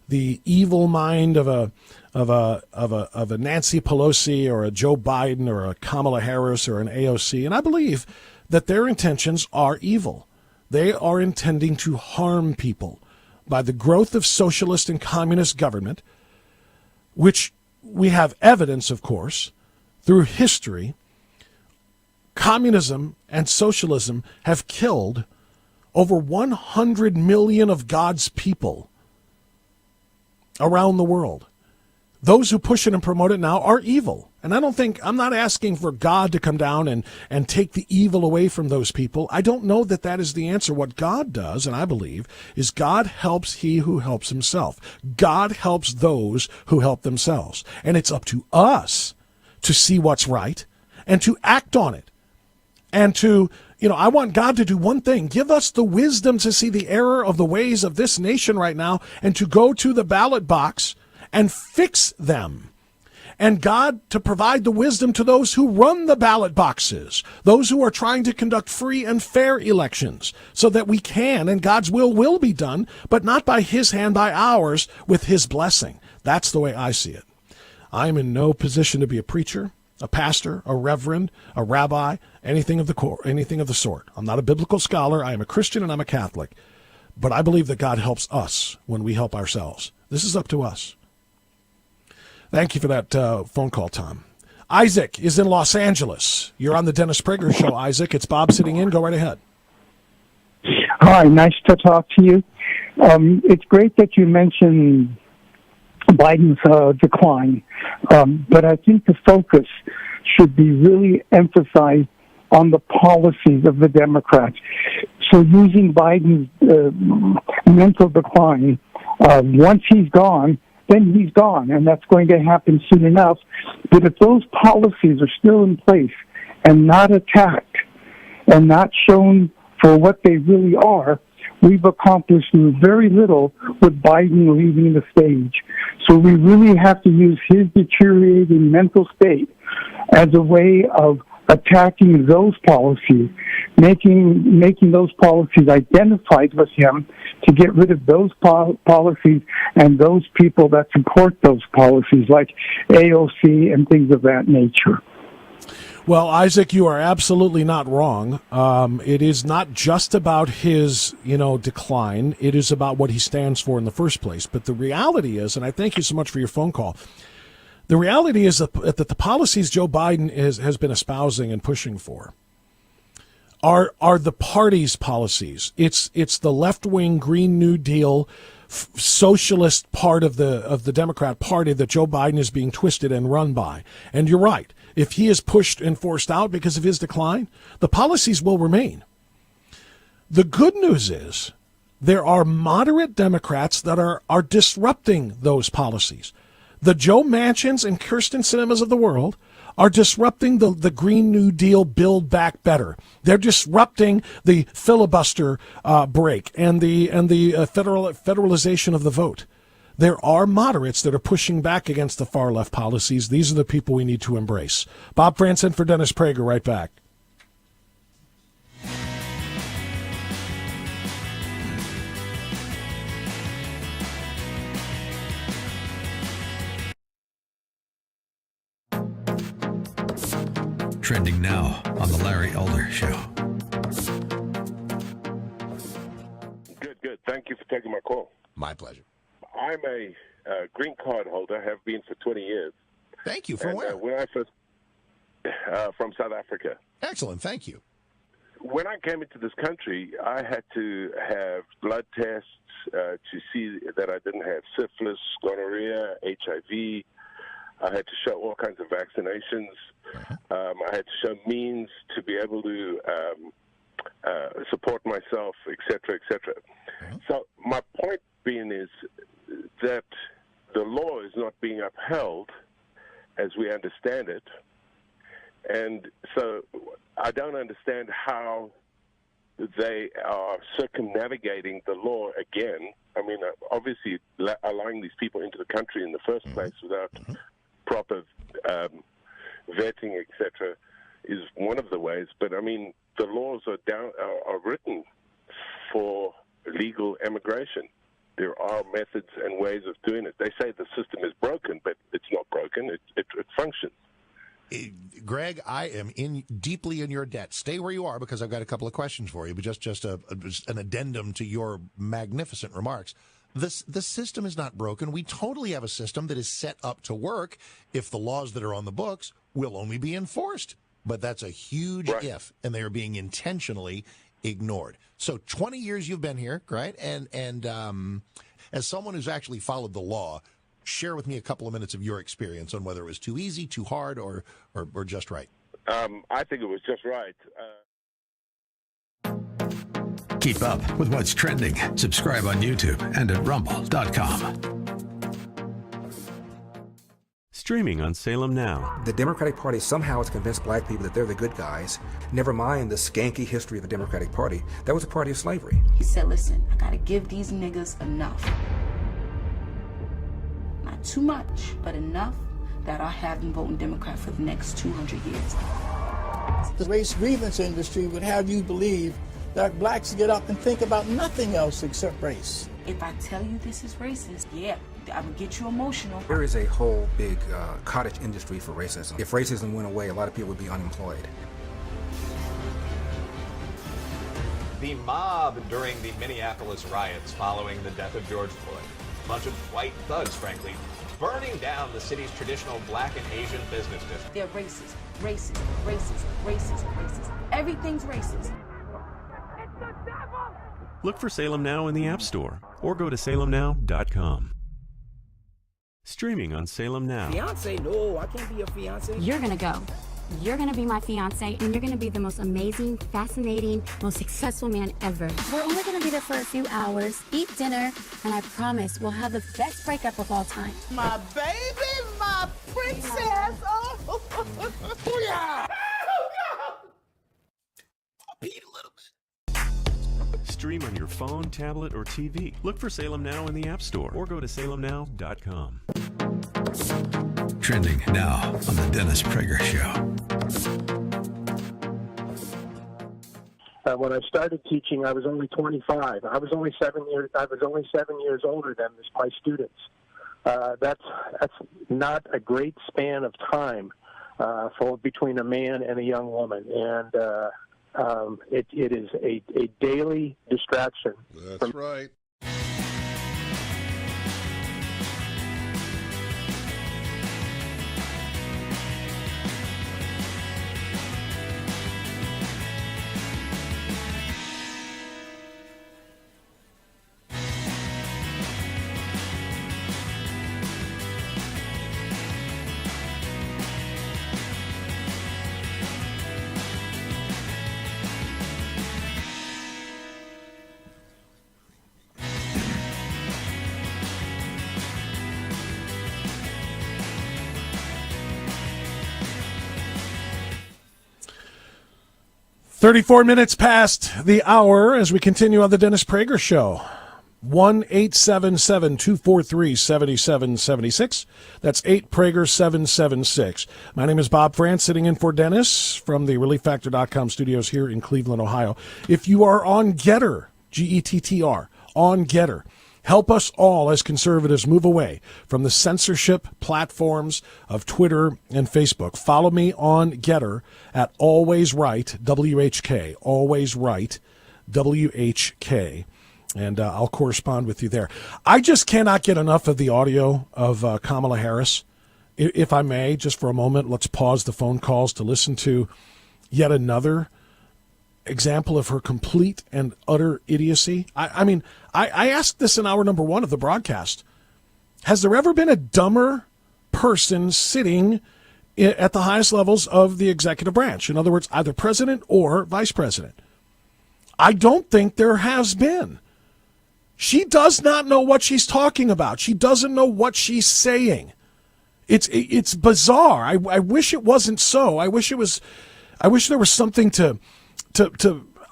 the evil mind of a Nancy Pelosi or a Joe Biden or a Kamala Harris or an AOC. And I believe that their intentions are evil. They are intending to harm people by the growth of socialist and communist government, which we have evidence, of course, through history, Communism and socialism have killed over 100 million of God's people around the world. Those who push it and promote it now are evil. And I'm not asking for God to come down and take the evil away from those people. I don't know that that is the answer. What God does, and I believe, is God helps he who helps himself. God helps those who help themselves. And it's up to us to see what's right and to act on it. And to, I want God to do one thing. Give us the wisdom to see the error of the ways of this nation right now and to go to the ballot box and fix them. And God to provide the wisdom to those who run the ballot boxes, those who are trying to conduct free and fair elections, so that we can, and God's will be done, but not by his hand, by ours, with his blessing. That's the way I see it. I'm in no position to be a preacher, a pastor, a reverend, a rabbi, anything of the sort. I'm not a biblical scholar. I am a Christian and I'm a Catholic. But I believe that God helps us when we help ourselves. This is up to us. Thank you for that phone call, Tom. Isaac is in Los Angeles. You're on the Dennis Prager Show, Isaac. It's Bob sitting in. Go right ahead.
Hi, nice to talk to you. It's great that you mentioned Biden's decline, but I think the focus should be really emphasized on the policies of the Democrats. So using Biden's mental decline, once he's gone, then he's gone, and that's going to happen soon enough. But if those policies are still in place and not attacked and not shown for what they really are, we've accomplished very little with Biden leaving the stage. So we really have to use his deteriorating mental state as a way of attacking those policies, making those policies identified with him to get rid of those policies and those people that support those policies, like AOC and things of that nature.
Well, Isaac, you are absolutely not wrong. It is not just about his, decline. It is about what he stands for in the first place. But the reality is, and I thank you so much for your phone call, the reality is that the policies Joe Biden has been espousing and pushing for are the party's policies. It's the left-wing Green New Deal socialist part of the Democrat Party that Joe Biden is being twisted and run by. And you're right. If he is pushed and forced out because of his decline, the policies will remain. The good news is there are moderate Democrats that are disrupting those policies. The Joe Manchins and Kirsten Sinemas of the world are disrupting the Green New Deal Build Back Better. They're disrupting the filibuster break and the federalization of the vote. There are moderates that are pushing back against the far left policies. These are the people we need to embrace. Bob Franson for Dennis Prager, right back.
Trending now on the Larry Elder Show.
Good. Thank you for taking my call.
My pleasure.
I'm a green card holder, have been for 20 years.
Thank you. From where?
When I first, from South Africa.
Excellent. Thank you.
When I came into this country, I had to have blood tests to see that I didn't have syphilis, gonorrhea, HIV. I had to show all kinds of vaccinations. I had to show means to be able to support myself, et cetera, et cetera. So my point being is that the law is not being upheld as we understand it. And so I don't understand how they are circumnavigating the law again. I mean, obviously allowing these people into the country in the first place without proper vetting, etc., is one of the ways. But I mean, the laws are written for legal immigration. There are methods and ways of doing it. They say the system is broken, but it's not broken. It functions.
Greg, I am deeply in your debt. Stay where you are because I've got a couple of questions for you, but just an addendum to your magnificent remarks. The system is not broken. We totally have a system that is set up to work if the laws that are on the books will only be enforced. but that's a huge if, and they are being intentionally ignored. So 20 years you've been here, right? And as someone who's actually followed the law, share with me a couple of minutes of your experience on whether it was too easy, too hard, or just right.
I think it was just right.
Keep up with what's trending. Subscribe on YouTube and at rumble.com.
Streaming on Salem Now.
The Democratic Party somehow has convinced black people that they're the good guys. Never mind the skanky history of the Democratic Party. That was a party of slavery.
He said, listen, I gotta give these niggas enough. Not too much, but enough that I'll have them voting Democrat for the next 200 years.
The race grievance industry would have you believe that blacks get up and think about nothing else except race.
If I tell you this is racist, yeah, I would get you emotional.
There is a whole big cottage industry for racism. If racism went away, a lot of people would be unemployed.
The mob during the Minneapolis riots following the death of George Floyd. A bunch of white thugs, frankly, burning down the city's traditional black and Asian business district.
They're racist, racist, racist, racist, racist. Everything's racist.
Look for Salem Now in the App Store or go to salemnow.com. Streaming on Salem Now.
Fiance? No, I can't be your fiance.
You're gonna go. You're gonna be my fiance, and you're gonna be the most amazing, fascinating, most successful man ever. We're only gonna be there for a few hours, eat dinner, and I promise we'll have the best breakup of all time.
My baby, my princess. Oh, yeah.
Stream on your phone, tablet, or TV. Look for Salem Now in the App Store or go to salemnow.com.
Trending now on the Dennis Prager Show.
When I started teaching, I was only 25. I was only 7 years older than my students. That's not a great span of time for between a man and a young woman, and it is a daily distraction.
That's right.
"34 minutes past the hour as we continue on the Dennis Prager Show. 1-877-243-7776. That's 8Prager776. My name is Bob France, sitting in for Dennis from the ReliefFactor.com studios here in Cleveland, Ohio. If you are on Getter, Gettr, on Getter, help us all as conservatives move away from the censorship platforms of Twitter and Facebook. Follow me on Getter at Always Right, WHK, Always Right, WHK, and I'll correspond with you there. I just cannot get enough of the audio of Kamala Harris. If I may, just for a moment, let's pause the phone calls to listen to yet another example of her complete and utter idiocy. I mean, I asked this in hour number one of the broadcast. Has there ever been a dumber person sitting at the highest levels of the executive branch? In other words, either president or vice president. I don't think there has been. She does not know what she's talking about. She doesn't know what she's saying. It's bizarre. I wish it wasn't so. I wish there was something to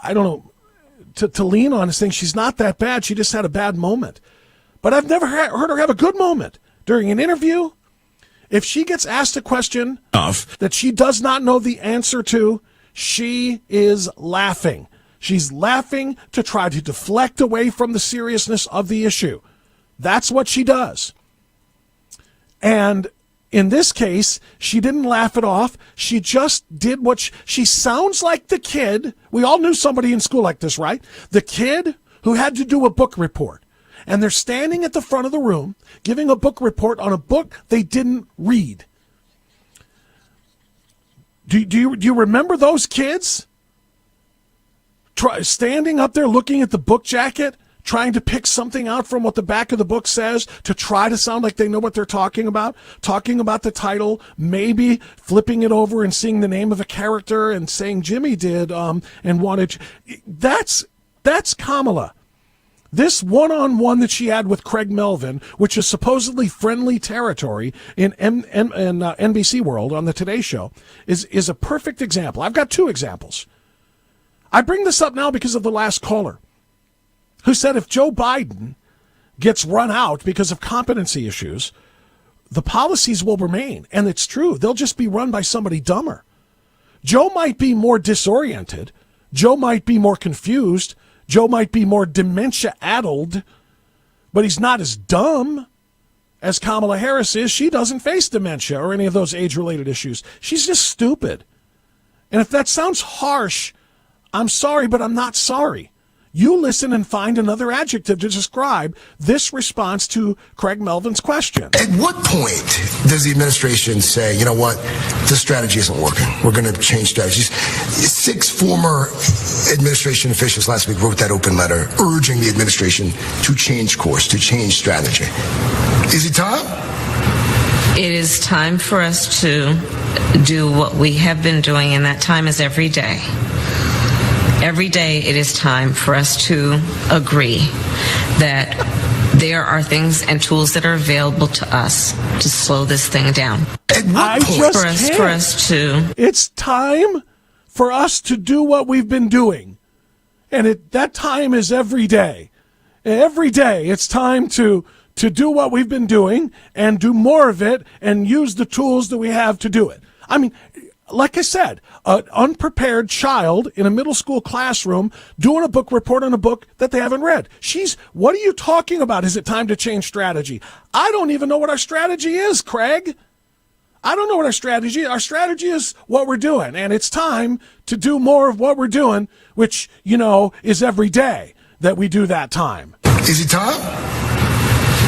I don't know, to lean on, saying she's not that bad. She just had a bad moment. But I've never heard her have a good moment during an interview. If she gets asked a question that she does not know the answer to, she is laughing. She's laughing to try to deflect away from the seriousness of the issue. That's what she does. And in this case, she didn't laugh it off. She just did what she sounds like the kid. We all knew somebody in school like this, right? The kid who had to do a book report. And they're standing at the front of the room giving a book report on a book they didn't read. Do you remember those kids? Standing up there looking at the book jacket, trying to pick something out from what the back of the book says to try to sound like they know what they're talking about the title, maybe flipping it over and seeing the name of a character and saying Jimmy did and wanted. That's Kamala. This one-on-one that she had with Craig Melvin, which is supposedly friendly territory in NBC World on the Today Show, is a perfect example. I've got two examples. I bring this up now because of the last caller, who said if Joe Biden gets run out because of competency issues, the policies will remain. And it's true. They'll just be run by somebody dumber. Joe might be more disoriented. Joe might be more confused. Joe might be more dementia-addled, but he's not as dumb as Kamala Harris is. She doesn't face dementia or any of those age-related issues. She's just stupid. And if that sounds harsh, I'm sorry, but I'm not sorry. You listen and find another adjective to describe this response to Craig Melvin's question.
At what point does the administration say, you know what, this strategy isn't working, we're going to change strategies? 6 former administration officials last week wrote that open letter urging the administration to change course, to change strategy. Is it time?
It is time for us to do what we have been doing, and that time is every day. Every day it is time for us to agree that there are things and tools that are available to us to slow this thing down.
It's time for us to do what we've been doing. And that time is every day. Every day it's time to do what we've been doing and do more of it and use the tools that we have to do it. I mean, like I said, an unprepared child in a middle school classroom doing a book report on a book that they haven't read. What are you talking about? Is it time to change strategy? I don't even know what our strategy is, Craig. I don't know what our strategy is. Our strategy is what we're doing, and it's time to do more of what we're doing, which, is every day that we do that time.
Is it time?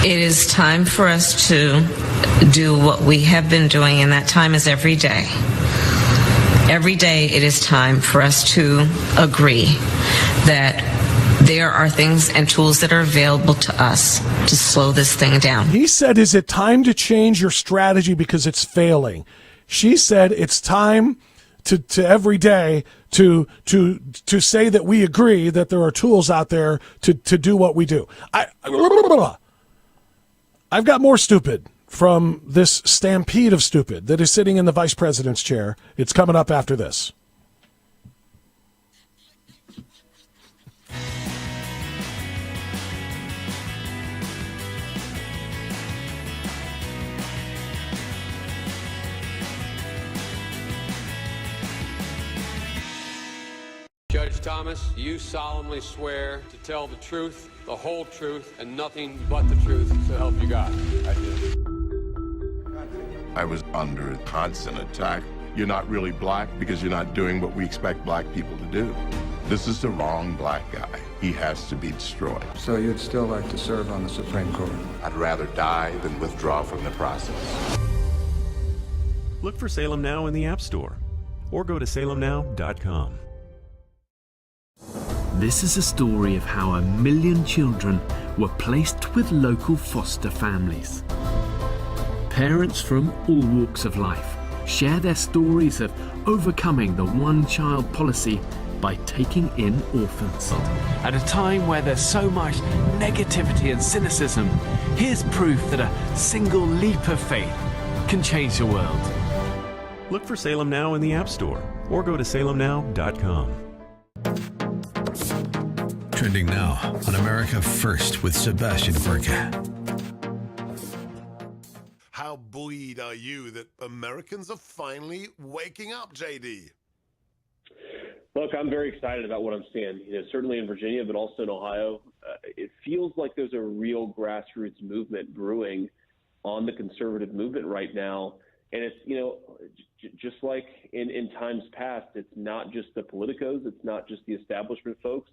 It is time for us to do what we have been doing, and that time is every day. Every day it is time for us to agree that there are things and tools that are available to us to slow this thing down.
He said, is it time to change your strategy because it's failing? She said it's time to every day to say that we agree that there are tools out there to do what we do. I've got more stupid from this stampede of stupid that is sitting in the vice president's chair. It's coming up after this.
Judge Thomas, you solemnly swear to tell the truth, the whole truth, and nothing but the truth, so help you God. I do.
I was under constant attack. You're not really black because you're not doing what we expect black people to do. This is the wrong black guy. He has to be destroyed.
So you'd still like to serve on the Supreme Court?
I'd rather die than withdraw from the process.
Look for Salem Now in the App Store or go to salemnow.com.
This is a story of how 1 million children were placed with local foster families. Parents from all walks of life share their stories of overcoming the one-child policy by taking in orphans. At a time where there's so much negativity and cynicism, here's proof that a single leap of faith can change the world.
Look for Salem Now in the App Store or go to salemnow.com.
Trending now on America First with Sebastian Gorka.
How buoyed are you that Americans are finally waking up, JD?
Look, I'm very excited about what I'm seeing. Certainly in Virginia, but also in Ohio. It feels like there's a real grassroots movement brewing on the conservative movement right now. And it's, just like in times past, it's not just the politicos, it's not just the establishment folks.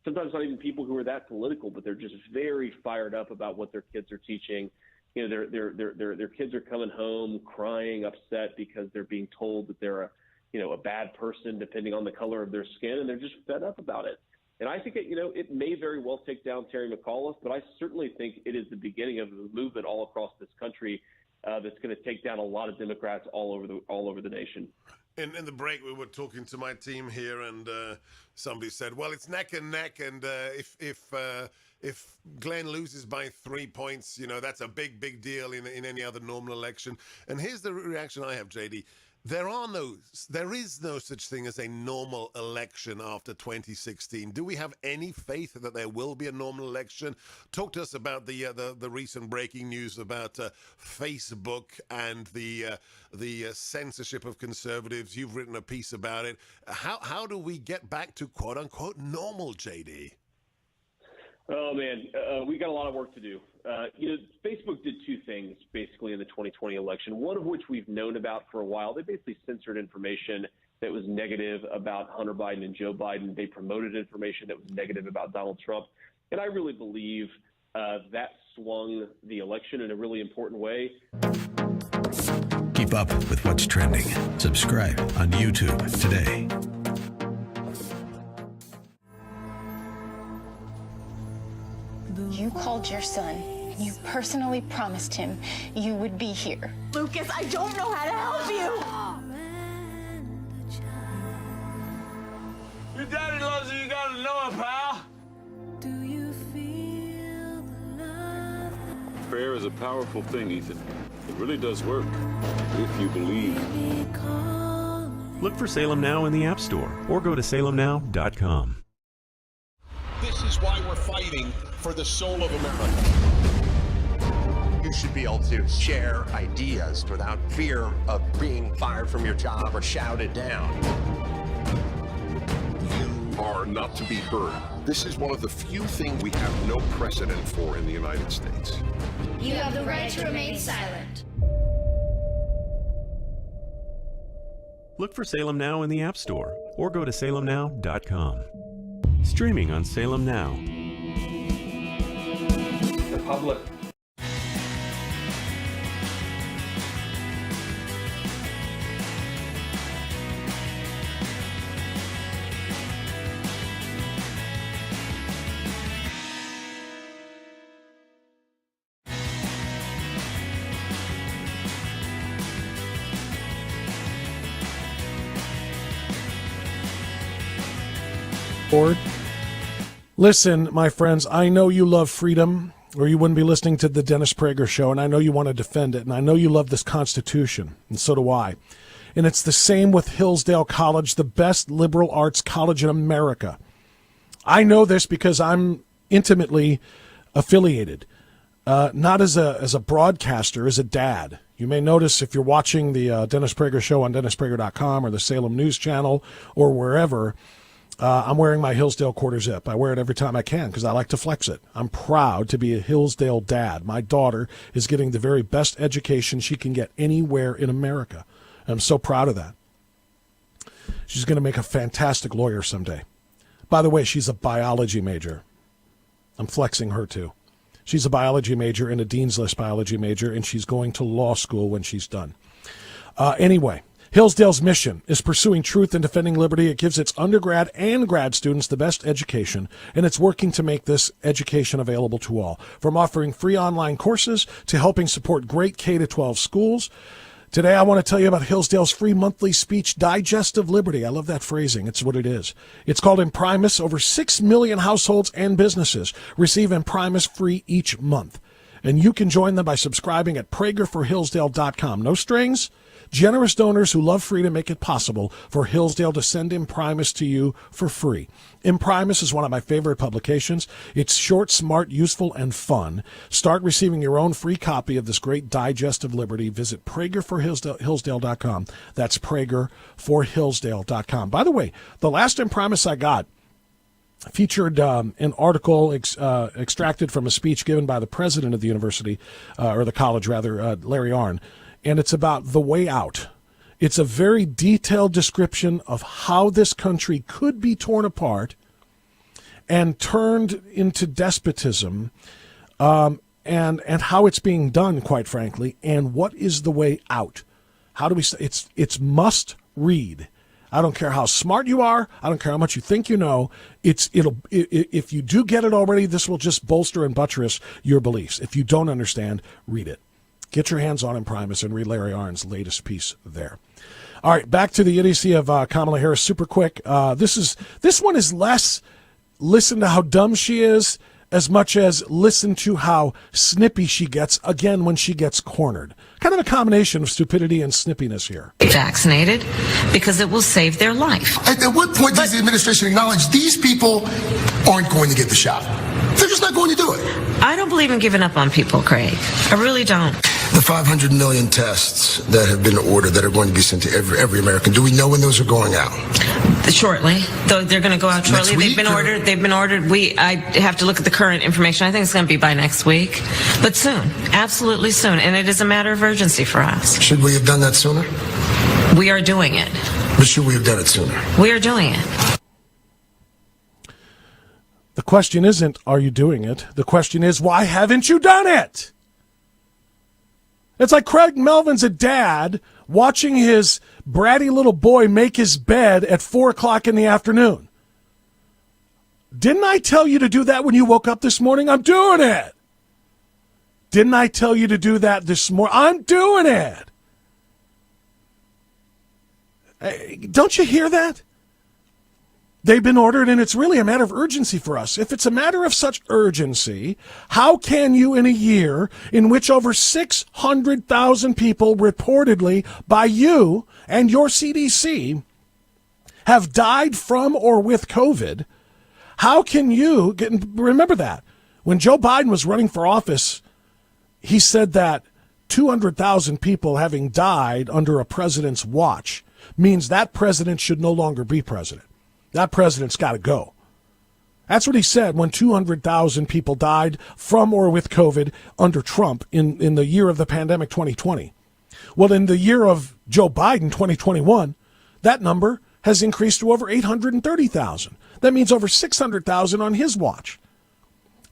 Sometimes not even people who are that political, but they're just very fired up about what their kids are teaching. Their kids are coming home crying, upset because they're being told that they're a bad person depending on the color of their skin, and they're just fed up about it. And I think it may very well take down Terry McAuliffe, but I certainly think it is the beginning of a movement all across this country that's going to take down a lot of Democrats all over the nation.
In the break, we were talking to my team here, and somebody said, "Well, it's neck and neck, and if Glenn loses by 3 points, that's a big deal in any other normal election." And here's the reaction I have, JD. There is no such thing as a normal election after 2016. Do we have any faith that there will be a normal election? Talk to us about the recent breaking news about Facebook and the censorship of conservatives. You've written a piece about it. How do we get back to quote unquote normal, JD?
Oh man, we got a lot of work to do. Facebook did two things basically in the 2020 election, one of which we've known about for a while. They basically censored information that was negative about Hunter Biden and Joe Biden. They promoted information that was negative about Donald Trump. And I really believe that swung the election in a really important way.
Keep up with what's trending. Subscribe on YouTube today.
You called your son. You personally promised him you would be here.
Lucas, I don't know how to help you. Your daddy loves you. You gotta know it, pal. Do you feel the love?
Prayer is a powerful thing, Ethan. It really does work, if you believe.
Look for Salem Now in the App Store or go to salemnow.com.
This is why we're fighting for the soul of America. You should be able to share ideas without fear of being fired from your job or shouted down.
You are not to be heard. This is one of the few things we have no precedent for in the United States.
You have the right to remain silent.
Look for Salem Now in the App Store or go to salemnow.com. Streaming on Salem Now.
The public.
Board. Listen, my friends, I know you love freedom, or you wouldn't be listening to the Dennis Prager Show, and I know you want to defend it, and I know you love this Constitution, and so do I. And it's the same with Hillsdale College, the best liberal arts college in America. I know this because I'm intimately affiliated, not as a broadcaster, as a dad. You may notice if you're watching the Dennis Prager Show on DennisPrager.com or the Salem News Channel or wherever, I'm wearing my Hillsdale quarter zip. I wear it every time I can because I like to flex it. I'm proud to be a Hillsdale dad. My daughter is getting the very best education she can get anywhere in America. I'm so proud of that. She's going to make a fantastic lawyer someday. By the way, she's a biology major. I'm flexing her too. She's a biology major and a Dean's List biology major, and she's going to law school when she's done. Anyway, Hillsdale's mission is pursuing truth and defending liberty. It gives its undergrad and grad students the best education, and it's working to make this education available to all. From offering free online courses to helping support great K-12 schools. Today, I want to tell you about Hillsdale's free monthly speech digest of liberty. I love that phrasing. It's what it is. It's called Primus. Over 6 million households and businesses receive Primus free each month. And you can join them by subscribing at pragerforhillsdale.com. No strings. Generous donors who love freedom make it possible for Hillsdale to send Primus to you for free. Primus is one of my favorite publications. It's short, smart, useful, and fun. Start receiving your own free copy of this great digest of liberty. Visit pragerforhillsdale.com. That's pragerforhillsdale.com. By the way, the last Primus I got featured an article extracted from a speech given by the president of the university, or the college rather, Larry Arnn. And it's about the way out. It's a very detailed description of how this country could be torn apart and turned into despotism, and how it's being done, quite frankly, and what is the way out. How do we? It's must read. I don't care how smart you are. I don't care how much you think you know. If you do get it already, this will just bolster and buttress your beliefs. If you don't understand, read it. Get your hands on in Primus and read Larry Arnn's latest piece there. All right, back to the idiocy of Kamala Harris. Super quick. This one is less listen to how dumb she is, as much as listen to how snippy she gets, again, when she gets cornered. Kind of a combination of stupidity and snippiness here.
Vaccinated because it will save their life.
At what point does the administration acknowledge these people aren't going to get the shot? They're just not going to do it.
I don't believe in giving up on people, Craig. I really don't.
The 500 million tests that have been ordered that are going to be sent to every American, do we know when those are going out?
Shortly. Though they're going to go out shortly. They've been ordered. I have to look at the current information. I think it's going to be by next week. But soon. Absolutely soon. And it is a matter of urgency for us.
Should we have done that sooner?
We are doing it.
But should we have done it sooner?
We are doing it.
The question isn't, are you doing it? The question is, why haven't you done it? It's like Craig Melvin's a dad watching his bratty little boy make his bed at 4 o'clock in the afternoon. Didn't I tell you to do that when you woke up this morning? I'm doing it. Didn't I tell you to do that this morning? I'm doing it. Don't you hear that? They've been ordered, and it's really a matter of urgency for us. If it's a matter of such urgency, how can you, in a year in which over 600,000 people reportedly by you and your CDC have died from or with COVID, how can you remember that? When Joe Biden was running for office, he said that 200,000 people having died under a president's watch means that president should no longer be president. That president's got to go. That's what he said when 200,000 people died from or with COVID under Trump in the year of the pandemic 2020. Well, in the year of Joe Biden 2021, that number has increased to over 830,000. That means over 600,000 on his watch.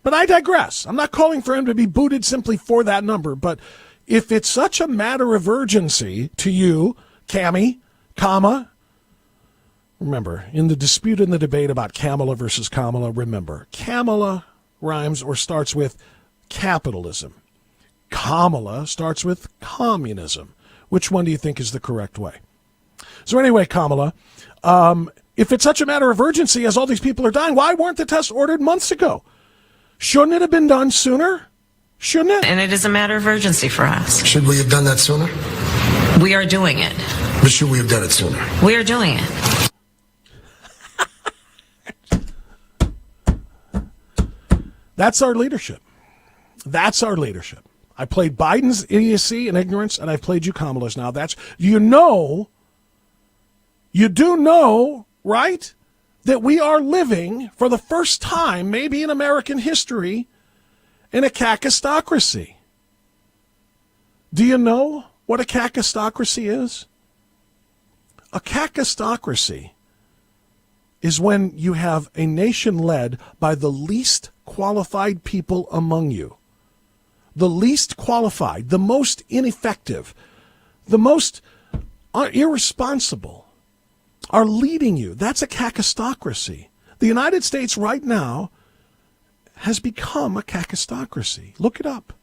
But I digress. I'm not calling for him to be booted simply for that number. But if it's such a matter of urgency to you, Cammie, Kama, remember, in the dispute and the debate about Kamala versus Kamala, remember, Kamala rhymes or starts with capitalism. Kamala starts with communism. Which one do you think is the correct way? So anyway, Kamala, if it's such a matter of urgency as all these people are dying, why weren't the tests ordered months ago? Shouldn't it have been done sooner? Shouldn't it?
And it is a matter of urgency for us.
Should we have done that sooner?
We are doing it.
But should we have done it sooner?
We are doing it.
That's our leadership. That's our leadership. I played Biden's idiocy and ignorance, and I've played you Kamala's now. You do know, right, that we are living for the first time, maybe in American history, in a kakistocracy. Do you know what a kakistocracy is? A kakistocracy is when you have a nation led by the least qualified people among you. The least qualified, the most ineffective, the most irresponsible are leading you. That's a kakistocracy. The United States right now has become a kakistocracy. Look it up.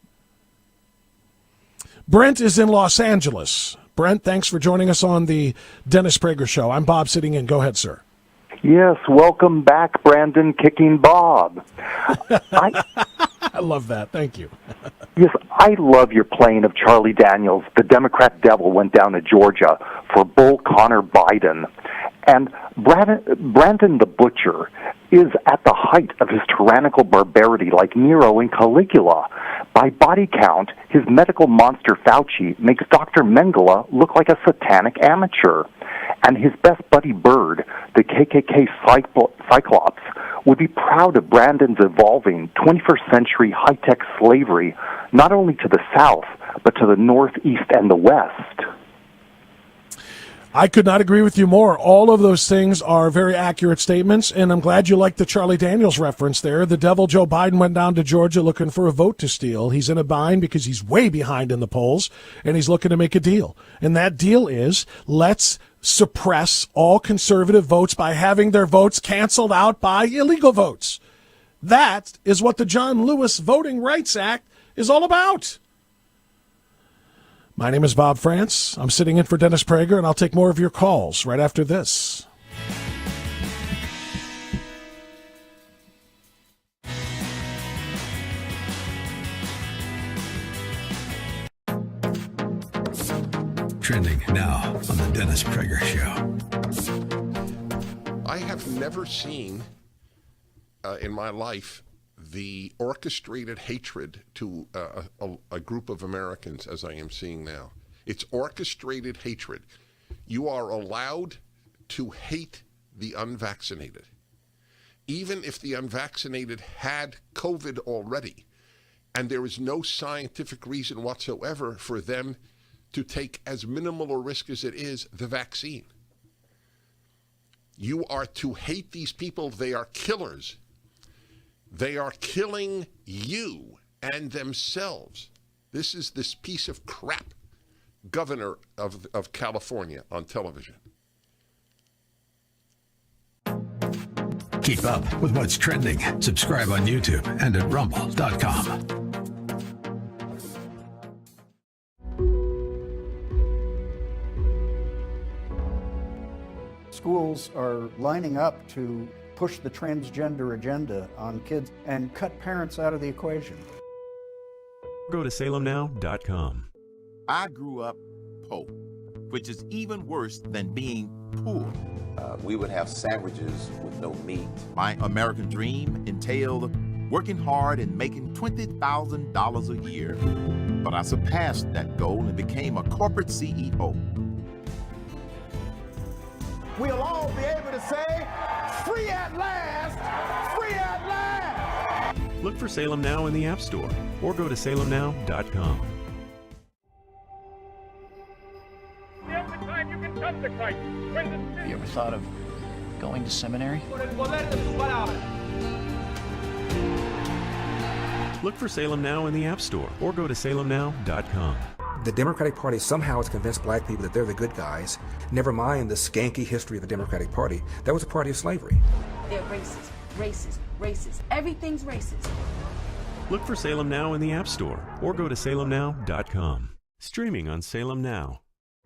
Brent is in Los Angeles. Brent, thanks for joining us on the Dennis Prager Show. I'm Bob sitting in. Go ahead, sir.
Yes, welcome back, Brandon Kicking Bob.
I love that. Thank you.
Yes, I love your playing of Charlie Daniels. The Democrat devil went down to Georgia for Bull Connor Biden. And Brandon the Butcher is at the height of his tyrannical barbarity like Nero and Caligula. By body count, his medical monster Fauci makes Dr. Mengele look like a satanic amateur. And his best buddy Bird, the KKK Cyclops, would be proud of Brandon's evolving 21st century high-tech slavery, not only to the South, but to the Northeast and the West.
I could not agree with you more. All of those things are very accurate statements, and I'm glad you liked the Charlie Daniels reference there. The devil Joe Biden went down to Georgia looking for a vote to steal. He's in a bind because he's way behind in the polls, and he's looking to make a deal. And that deal is, let's suppress all conservative votes by having their votes canceled out by illegal votes. That is what the John Lewis Voting Rights Act is all about. My name is Bob France. I'm sitting in for Dennis Prager, and I'll take more of your calls right after this.
Trending now on the Dennis Prager Show.
I have never seen in my life the orchestrated hatred to a group of Americans as I am seeing now. It's orchestrated hatred. You are allowed to hate the unvaccinated, even if the unvaccinated had COVID already, and there is no scientific reason whatsoever for them to take as minimal a risk as it is the vaccine. You are to hate these people. They are killers. They are killing you and themselves. This is this piece of crap governor of California on television.
Keep up with what's trending. Subscribe on YouTube and at rumble.com.
Schools are lining up to push the transgender agenda on kids and cut parents out of the equation.
Go to salemnow.com.
I grew up poor, which is even worse than being poor.
We would have sandwiches with no meat.
My American dream entailed working hard and making $20,000 a year. But I surpassed that goal and became a corporate CEO.
We'll all be able to say, free at last, free at last.
Look for Salem Now in the App Store or go to salemnow.com.
You ever thought of going to seminary?
Look for Salem Now in the App Store or go to salemnow.com.
The Democratic Party somehow has convinced black people that they're the good guys. Never mind the skanky history of the Democratic Party. That was a party of slavery.
They're racist, racist, racist. Everything's racist.
Look for Salem Now in the App Store or go to salemnow.com. Streaming on Salem Now.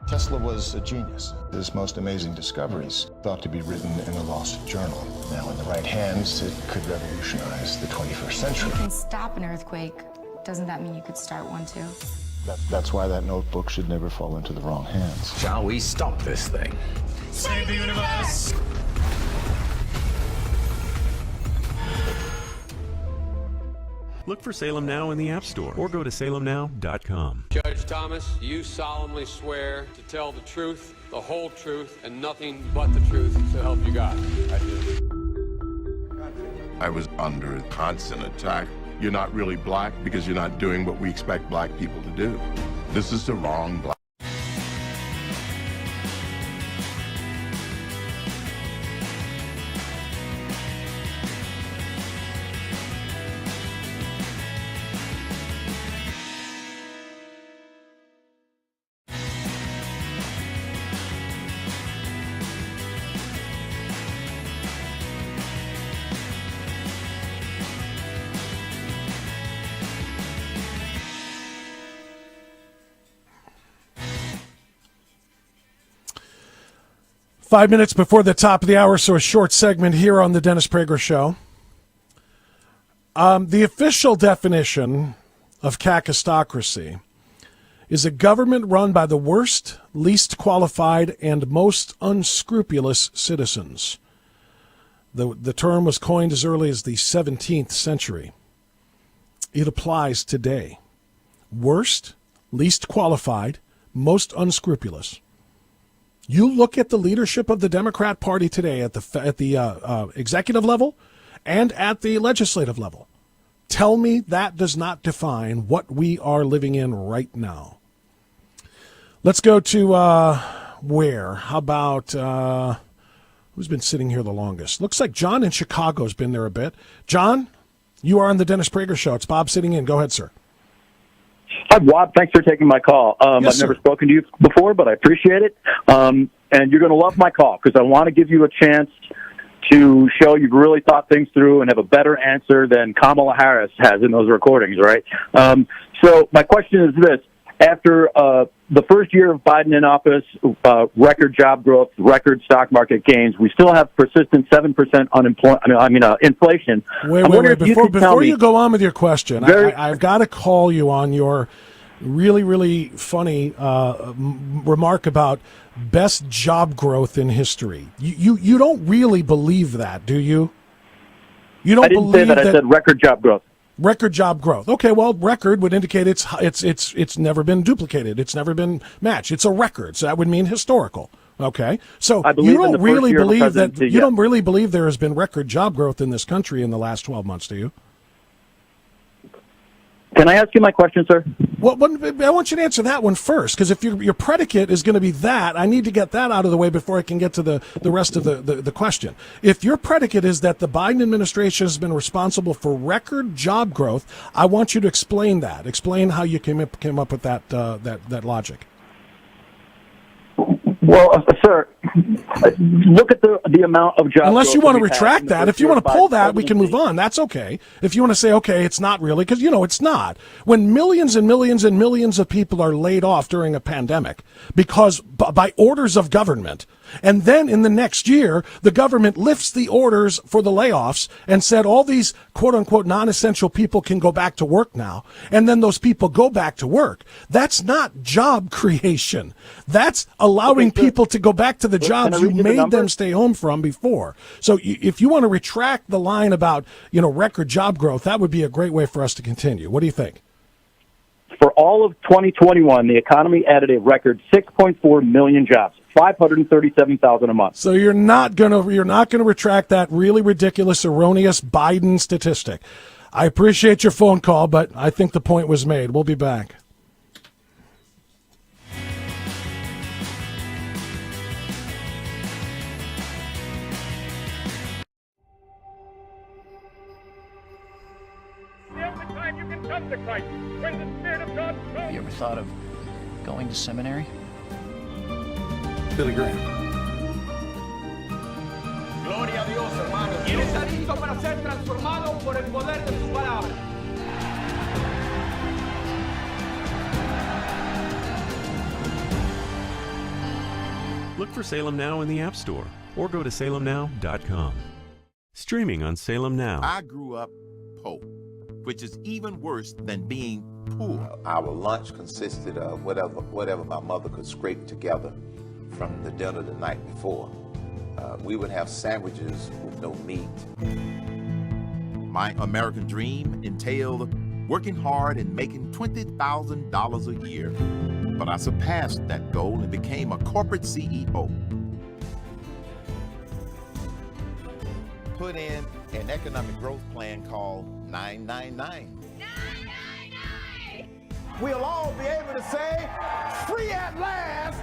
Tesla was a genius. His most amazing discoveries thought to be written in a lost journal. Now, in the right hands, it could revolutionize the 21st century.
If you can stop an earthquake, doesn't that mean you could start one too?
That's why that notebook should never fall into the wrong hands.
Shall we stop this thing?
Save the universe!
Look for Salem Now in the App Store or go to salemnow.com.
Judge Thomas, you solemnly swear to tell the truth, the whole truth, and nothing but the truth, so help you God. I do.
I was under constant attack. You're not really black because you're not doing what we expect black people to do. This is the wrong black.
Five minutes before the top of the hour, so a short segment here on the Dennis Prager Show. The official definition of Kakistocracy is a government run by the worst, least qualified, and most unscrupulous citizens. The term was coined as early as the 17th century. It applies today. Worst, least qualified, most unscrupulous. You look at the leadership of the Democrat Party today at the executive level and at the legislative level. Tell me that does not define what we are living in right now. Let's go to where? How about who's been sitting here the longest? Looks like John in Chicago's been there a bit. John, you are on the Dennis Prager Show. It's Bob sitting in. Go ahead, sir.
Hi, Bob. Thanks for taking my call.
Yes,
I've never spoken to you before, but I appreciate it. And
and you're going to love my call because I want to give you a chance to show you've really thought things through and have a better answer than Kamala Harris has in those recordings, right? So my question is this. After the first year of Biden in office, record job growth, record stock market gains, we still have persistent 7% inflation.
Wait. Before you go on with your question, I've got to call you on your really, really funny remark about best job growth in history. You don't really believe that, do you? You don't
I didn't say that. I said record job growth.
Record job growth. Okay, well, record would indicate it's never been duplicated. It's never been matched. It's a record, so that would mean historical. Okay, so you don't really believe that you don't really believe there has been record job growth in this country in the last 12 months, do you?
Can I ask you my question, sir?
Well, I want you to answer that one first, because if your predicate is going to be that, I need to get that out of the way before I can get to the rest of the question. If your predicate is that the Biden administration has been responsible for record job growth, I want you to explain that. Explain how you came up with that logic.
Well, sir, look at the amount of jobs.
Unless you want to retract that. If you want to pull that, we can move on. That's okay. If you want to say, okay, it's not really, because, it's not. When millions and millions and millions of people are laid off during a pandemic because by orders of government, and then in the next year, the government lifts the orders for the layoffs and said all these quote-unquote non-essential people can go back to work now, and then those people go back to work. That's not job creation. That's allowing people to go back to the jobs you made them stay home from before. So if you want to retract the line about, record job growth, that would be a great way for us to continue. What do you think?
For all of 2021, the economy added a record 6.4 million jobs. 537,000 a month.
So you're not gonna retract that really ridiculous, erroneous Biden statistic. I appreciate your phone call, but I think the point was made. We'll be back.
Have you ever thought of going to seminary?
Billy Graham.
Gloria a Dios, hermanos. ¿Quién está listo para ser transformado por el poder de su palabra?
Look for Salem Now in the App Store or go to salemnow.com. Streaming on Salem Now.
I grew up poor, which is even worse than being poor.
Our lunch consisted of whatever my mother could scrape together from the dinner the night before. We would have sandwiches with no meat.
My American dream entailed working hard and making $20,000 a year. But I surpassed that goal and became a corporate CEO. Put in an economic growth plan called 999.
We'll all be able to say, free at last,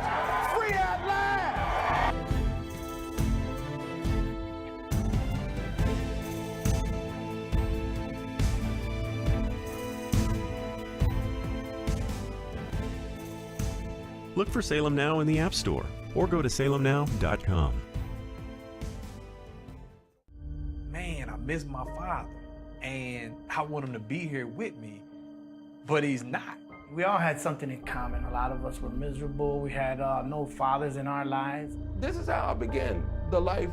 free at last.
Look for Salem Now in the App Store or go to salemnow.com.
Man, I miss my father, and I want him to be here with me, but he's not.
We all had something in common. A lot of us were miserable. We had no fathers in our lives.
This is how I began the life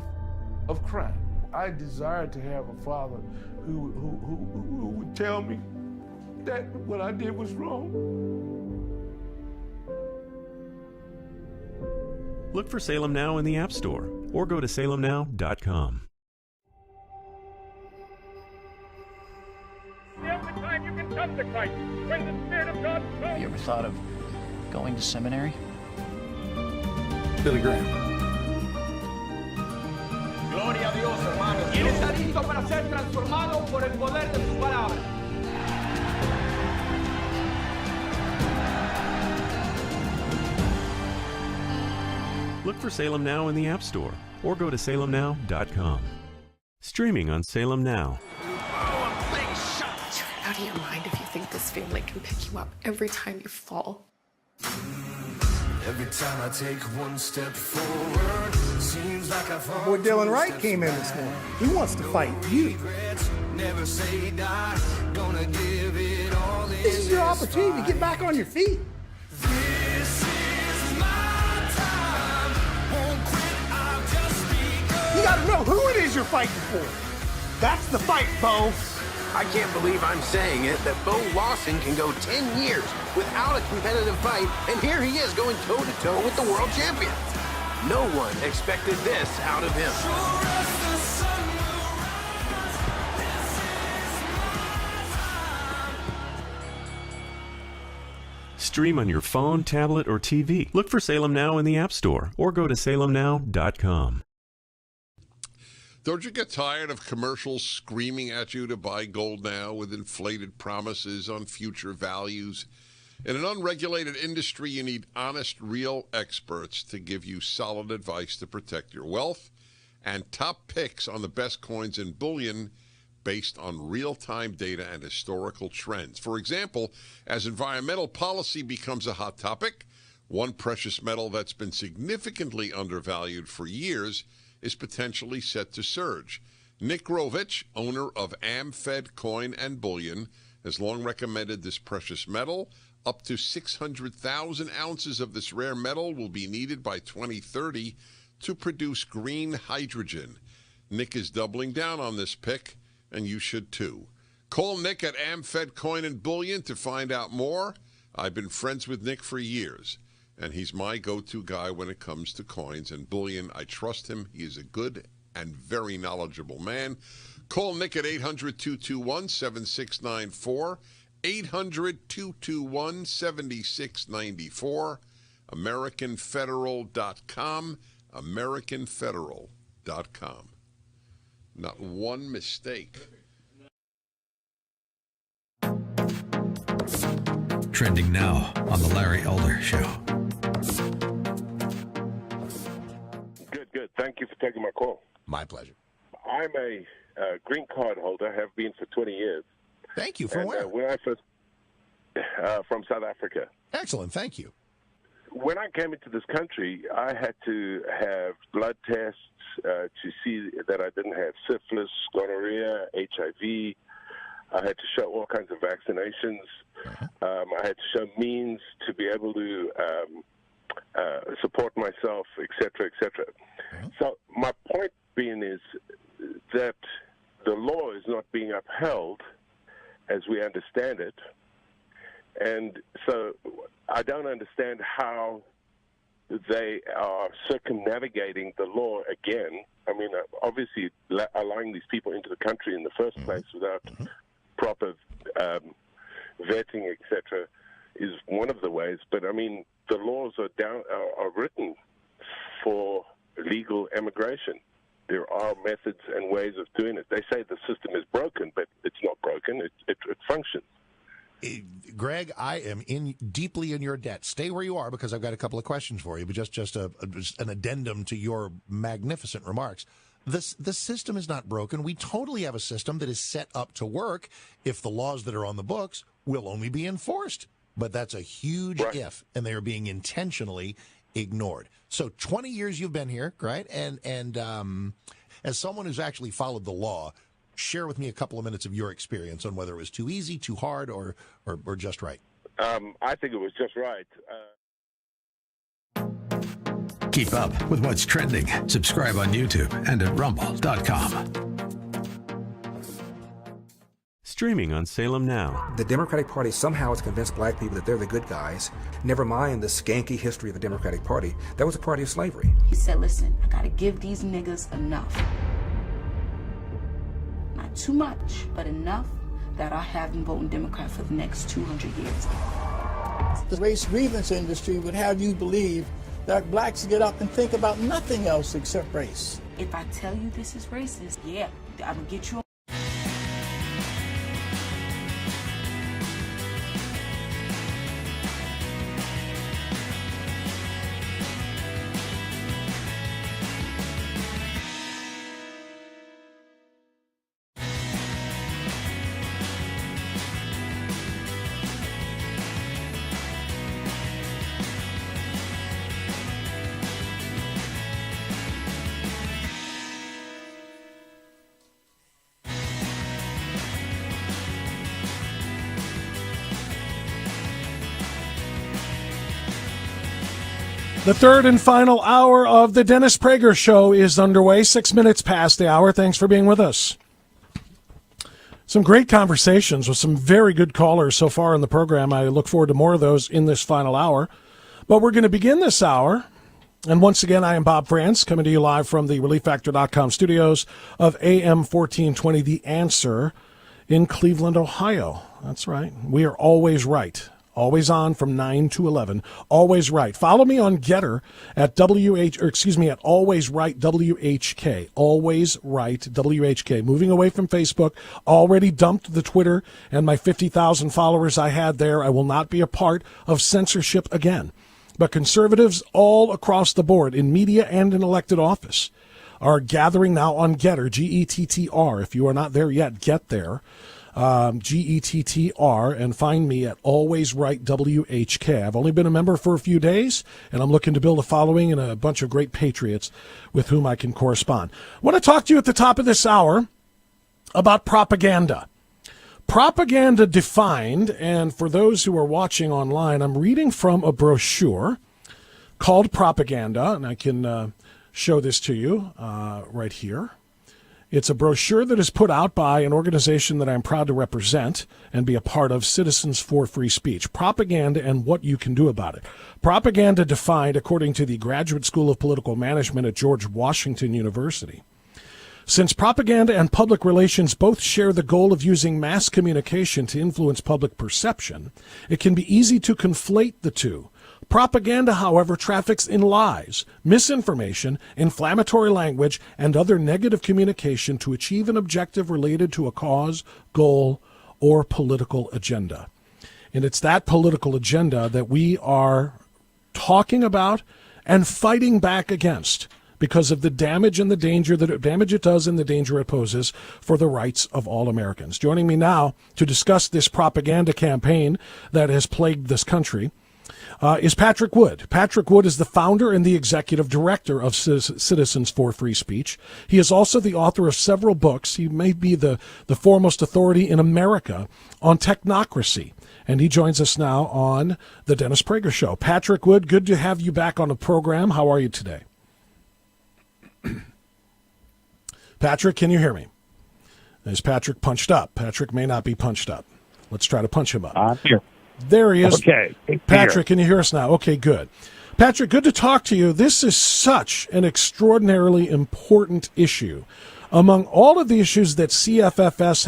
of crime. I desired to have a father who would tell me that what I did was wrong.
Look for Salem Now in the App Store or go to salemnow.com.
Have you ever thought of going to seminary?
Billy Graham.
Gloria a Dios, hermanos. ¿Quién está listo para ser transformado por el poder de su palabra?
Look for Salem Now in the App Store or go to salemnow.com. Streaming on Salem Now.
You're out of your mind if you think this family can pick you up every time you fall.
Every time I take one step forward, seems like I fall.
Boy, Dylan Wright came in this morning. He wants to fight you.
Never say die, gonna give it all.
This is your opportunity to get back on your feet.
This is my time. Won't quit, I'll just be.
You gotta know who it is you're fighting for. That's the fight, Bo.
I can't believe I'm saying it, that Bo Lawson can go 10 years without a competitive fight, and here he is going toe-to-toe with the world champion. No one expected this out of him.
Stream on your phone, tablet, or TV. Look for Salem Now in the App Store or go to salemnow.com.
Don't you get tired of commercials screaming at you to buy gold now with inflated promises on future values? In an unregulated industry, you need honest, real experts to give you solid advice to protect your wealth and top picks on the best coins and bullion based on real-time data and historical trends. For example, as environmental policy becomes a hot topic, one precious metal that's been significantly undervalued for years is potentially set to surge. Nick Rovich, owner of AmFed Coin and Bullion, has long recommended this precious metal. Up to 600,000 ounces of this rare metal will be needed by 2030 to produce green hydrogen. Nick is doubling down on this pick, and you should too. Call Nick at AmFed Coin and Bullion to find out more. I've been friends with Nick for years, and he's my go-to guy when it comes to coins and bullion. I trust him. He is a good and very knowledgeable man. Call Nick at 800-221-7694, 800-221-7694, AmericanFederal.com, AmericanFederal.com. Not one mistake.
Trending now on The Larry Elder Show.
Good. Thank you for taking my call.
My pleasure.
I'm a green card holder, have been for 20 years.
Thank you. From where?
When I first, from South Africa.
Excellent. Thank you.
When I came into this country, I had to have blood tests to see that I didn't have syphilis, gonorrhea, HIV. I had to show all kinds of vaccinations. I had to show means to be able to support myself, et cetera, et cetera. So my point being is that the law is not being upheld as we understand it. And so I don't understand how they are circumnavigating the law again. I mean, obviously allowing these people into the country in the first place without proper vetting, etc., is one of the ways. But I mean, the laws are written for legal immigration. There are methods and ways of doing it. They say the system is broken, but it's not broken. It functions.
Greg, I am deeply in your debt. Stay where you are because I've got a couple of questions for you, but just an addendum to your magnificent remarks. The system is not broken. We totally have a system that is set up to work if the laws that are on the books will only be enforced. But that's a huge if, and they are being intentionally ignored. So 20 years you've been here, right? And as someone who's actually followed the law, share with me a couple of minutes of your experience on whether it was too easy, too hard, or just right.
I think it was just right.
Keep up with what's trending. Subscribe on YouTube and at rumble.com.
Streaming on Salem Now.
The Democratic Party somehow has convinced black people that they're the good guys. Never mind the skanky history of the Democratic Party. That was a party of slavery.
He said, listen, I gotta give these niggas enough. Not too much, but enough that I have them voting Democrat for the next 200 years.
The race grievance industry would have you believe that blacks get up and think about nothing else except race.
If I tell you this is racist, yeah, I will get you.
The third and final hour of the Dennis Prager Show is underway, 6 minutes past the hour. Thanks for being with us. Some great conversations with some very good callers so far in the program. I look forward to more of those in this final hour. But we're going to begin this hour. And once again, I am Bob France, coming to you live from the ReliefFactor.com studios of AM 1420, The Answer in Cleveland, Ohio. That's right. We are always right. Always on from 9 to 11. Always right. Follow me on Getter at at Always Right WHK. Always Right WHK. Moving away from Facebook. Already dumped the Twitter and my 50,000 followers I had there. I will not be a part of censorship again. But conservatives all across the board in media and in elected office are gathering now on Getter, Gettr. If you are not there yet, get there. Gettr, and find me at Always Right WHK. I've only been a member for a few days, and I'm looking to build a following and a bunch of great patriots with whom I can correspond. I want to talk to you at the top of this hour about propaganda. Propaganda defined, and for those who are watching online, I'm reading from a brochure called Propaganda, and I can show this to you right here. It's a brochure that is put out by an organization that I'm proud to represent and be a part of, Citizens for Free Speech. Propaganda and what you can do about it. Propaganda defined according to the Graduate School of Political Management at George Washington University. Since propaganda and public relations both share the goal of using mass communication to influence public perception, it can be easy to conflate the two. Propaganda, however, traffics in lies, misinformation, inflammatory language, and other negative communication to achieve an objective related to a cause, goal, or political agenda. And it's that political agenda that we are talking about and fighting back against because of the damage and the danger damage it does and the danger it poses for the rights of all Americans. Joining me now to discuss this propaganda campaign that has plagued this country is Patrick Wood. Patrick Wood is the founder and the executive director of Citizens for Free Speech. He is also the author of several books. He may be the foremost authority in America on technocracy. And he joins us now on the Dennis Prager Show. Patrick Wood, good to have you back on the program. How are you today? Patrick, can you hear me? Is Patrick punched up? Patrick may not be punched up. Let's try to punch him up.
I'm here.
There he is.
Okay.
Patrick, can you hear us now? Okay, good. Patrick, good to talk to you. This is such an extraordinarily important issue. Among all of the issues that CFFS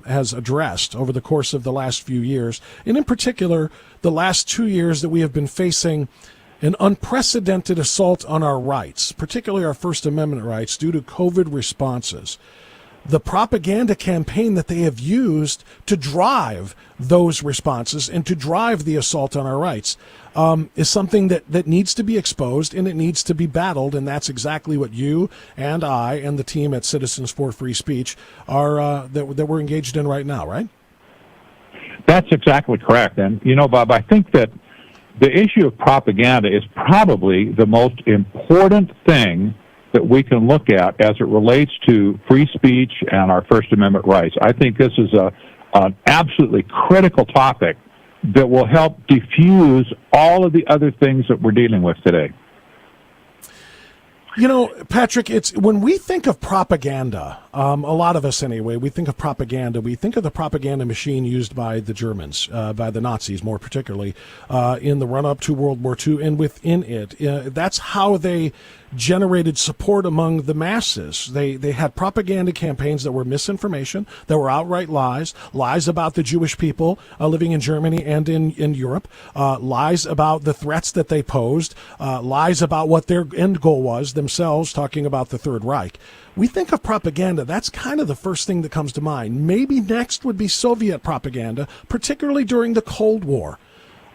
has addressed over the course of the last few years, and in particular the last 2 years that we have been facing an unprecedented assault on our rights, particularly our First Amendment rights, due to COVID responses. The propaganda campaign that they have used to drive those responses and to drive the assault on our rights is something that needs to be exposed and it needs to be battled, and that's exactly what you and I and the team at Citizens for Free Speech are that we're engaged in right now, right?
That's exactly correct. And, you know, Bob, I think that the issue of propaganda is probably the most important thing that we can look at as it relates to free speech and our First Amendment rights. I think this is an absolutely critical topic that will help diffuse all of the other things that we're dealing with today.
You know, Patrick, it's when we think of propaganda, a lot of us anyway, we think of propaganda. We think of the propaganda machine used by the Germans, by the Nazis more particularly, in the run-up to World War II and within it. That's how they generated support among the masses. They had propaganda campaigns that were misinformation, that were outright lies about the Jewish people living in Germany and in Europe, lies about the threats that they posed, lies about what their end goal was themselves, talking about the Third Reich. We think of propaganda, that's kind of the first thing that comes to mind. Maybe next would be Soviet propaganda, particularly during the Cold War.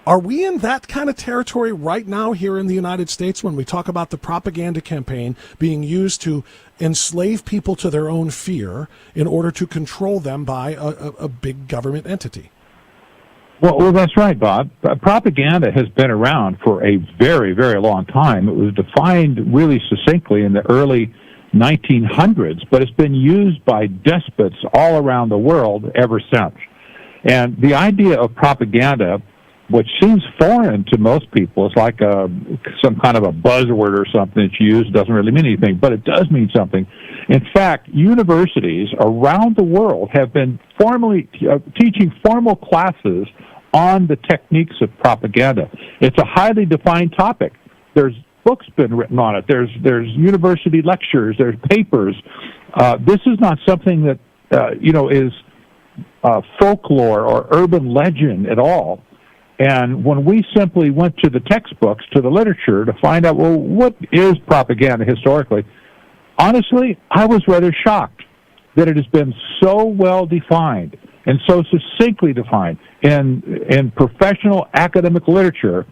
Are we in that kind of territory right now here in the United States when we talk about the propaganda campaign being used to enslave people to their own fear in order to control them by a big government entity?
Well, that's right, Bob. Propaganda has been around for a very, very long time. It was defined really succinctly in the early 1900s, but it's been used by despots all around the world ever since. And the idea of propaganda which seems foreign to most people. It's like some kind of a buzzword or something that's used. Doesn't really mean anything, but it does mean something. In fact, universities around the world have been formally teaching formal classes on the techniques of propaganda. It's a highly defined topic. There's books been written on it. There's university lectures. There's papers. This is not something that is folklore or urban legend at all. And when we simply went to the textbooks, to the literature, to find out, well, what is propaganda historically, honestly, I was rather shocked that it has been so well defined and so succinctly defined in professional academic literature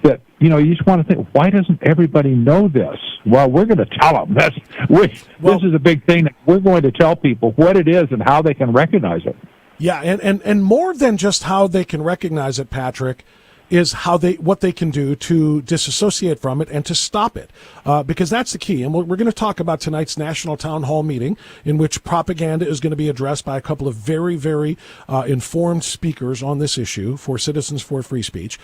that, you just want to think, why doesn't everybody know this? Well, we're going to tell them. This is a big thing. We're going to tell people what it is and how they can recognize it.
Yeah, and more than just how they can recognize it, Patrick, is what they can do to disassociate from it and to stop it, because that's the key. And we're going to talk about tonight's National Town Hall meeting, in which propaganda is going to be addressed by a couple of very, very informed speakers on this issue for Citizens for Free Speech.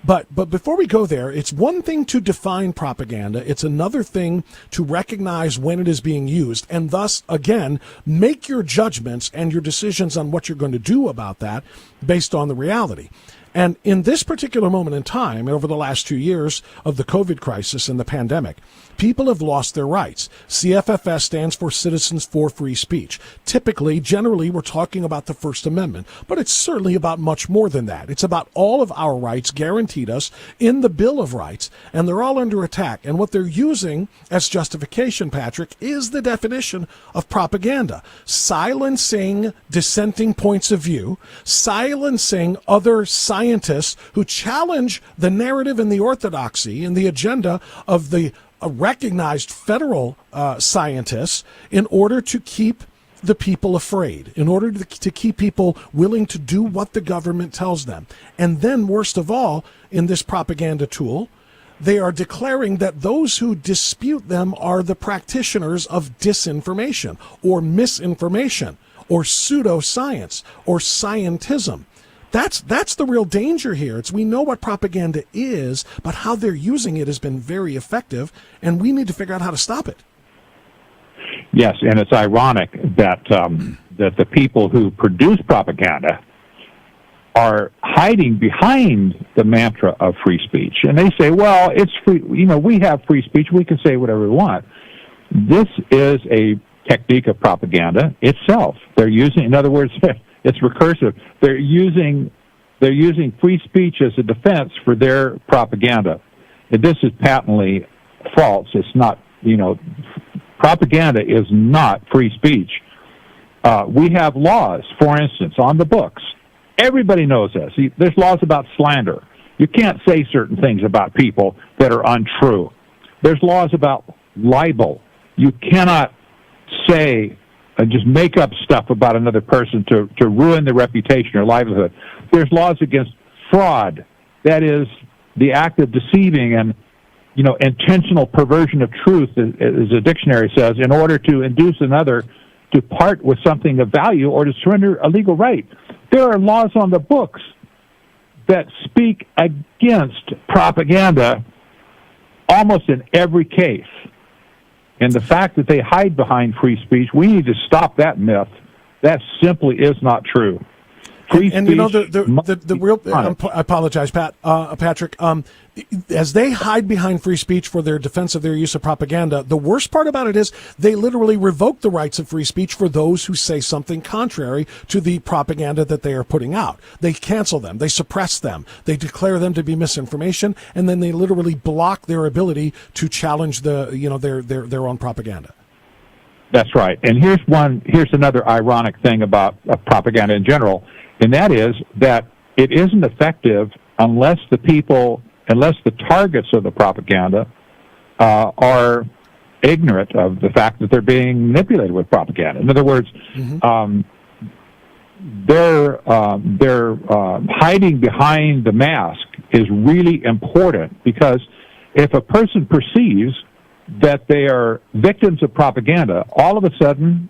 But before we go there, it's one thing to define propaganda. It's another thing to recognize when it is being used, and thus, again, make your judgments and your decisions on what you're going to do about that based on the reality. And in this particular moment in time, over the last 2 years of the COVID crisis and the pandemic, people have lost their rights. CFFS stands for Citizens for Free Speech. Generally, we're talking about the First Amendment, but it's certainly about much more than that. It's about all of our rights guaranteed us in the Bill of Rights, and they're all under attack. And what they're using as justification, Patrick, is the definition of propaganda. Silencing dissenting points of view, silencing other scientists who challenge the narrative and the orthodoxy and the agenda of the recognized federal scientists in order to keep the people afraid, in order to keep people willing to do what the government tells them. And then, worst of all, in this propaganda tool, they are declaring that those who dispute them are the practitioners of disinformation or misinformation or pseudoscience or scientism. That's the real danger here. We know what propaganda is, but how they're using it has been very effective, and we need to figure out how to stop it.
Yes, and it's ironic that that the people who produce propaganda are hiding behind the mantra of free speech, and they say, "Well, it's free. We have free speech. We can say whatever we want." This is a technique of propaganda itself. They're using, in other words, it's recursive. They're using free speech as a defense for their propaganda. And this is patently false. It's not, propaganda is not free speech. We have laws, for instance, on the books. Everybody knows this. There's laws about slander. You can't say certain things about people that are untrue. There's laws about libel. You cannot say just make up stuff about another person to ruin their reputation or livelihood. There's laws against fraud. That is the act of deceiving and, intentional perversion of truth, as a dictionary says, in order to induce another to part with something of value or to surrender a legal right. There are laws on the books that speak against propaganda almost in every case. And the fact that they hide behind free speech, we need to stop that myth. That simply is not true.
And the real, I apologize, Patrick, as they hide behind free speech for their defense of their use of propaganda, the worst part about it is they literally revoke the rights of free speech for those who say something contrary to the propaganda that they are putting out. They cancel them, they suppress them, they declare them to be misinformation, and then they literally block their ability to challenge their own propaganda.
That's right. And here's another ironic thing about propaganda in general. And that is that it isn't effective unless the targets of the propaganda are ignorant of the fact that they're being manipulated with propaganda. In other words, they're hiding behind the mask is really important, because if a person perceives that they are victims of propaganda, all of a sudden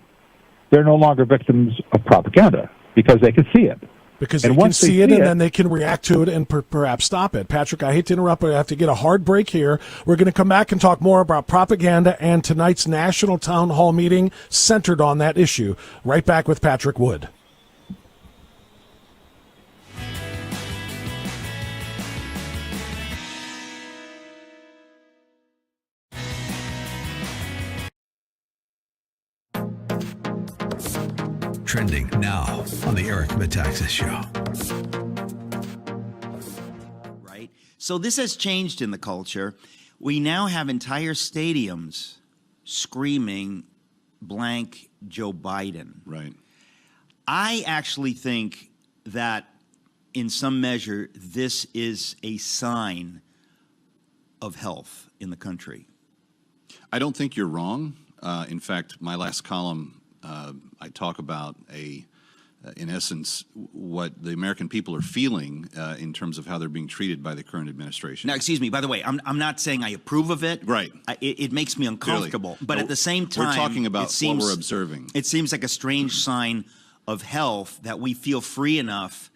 they're no longer victims of propaganda, because they can see it.
Because
And
they can
once they
see it
see
and
it-
then they can react to it and perhaps stop it. Patrick, I hate to interrupt, but I have to get a hard break here. We're going to come back and talk more about propaganda and tonight's national town hall meeting centered on that issue. Right back with Patrick Wood.
Trending now on the Eric Metaxas Show.
Right? So this has changed in the culture. We now have entire stadiums screaming blank Joe Biden.
Right.
I actually think that in some measure this is a sign of health in the country.
I don't think you're wrong. In fact, my last column, I talk about in essence, what the American people are feeling in terms of how they're being treated by the current administration.
Now, excuse me, by the way, I'm not saying I approve of it.
Right.
It makes me uncomfortable.
Clearly.
But
No,
at the same time,
we're talking about
it seems,
what we're observing.
It seems like a strange sign of health that we feel free enough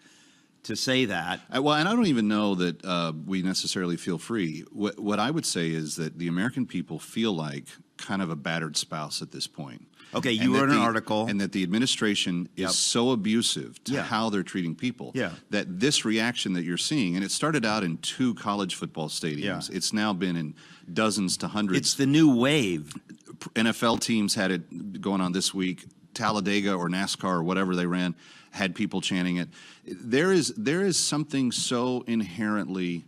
to say that.
Well, and I don't even know that we necessarily feel free. What I would say is that the American people feel like kind of a battered spouse at this point.
Okay, you wrote an article.
And that the administration is so abusive to how they're treating people that this reaction that you're seeing, and it started out in 2 college football stadiums. It's now been in dozens to hundreds.
It's the new wave.
NFL teams had it going on this week. Talladega or NASCAR or whatever they ran had people chanting it. There is something so inherently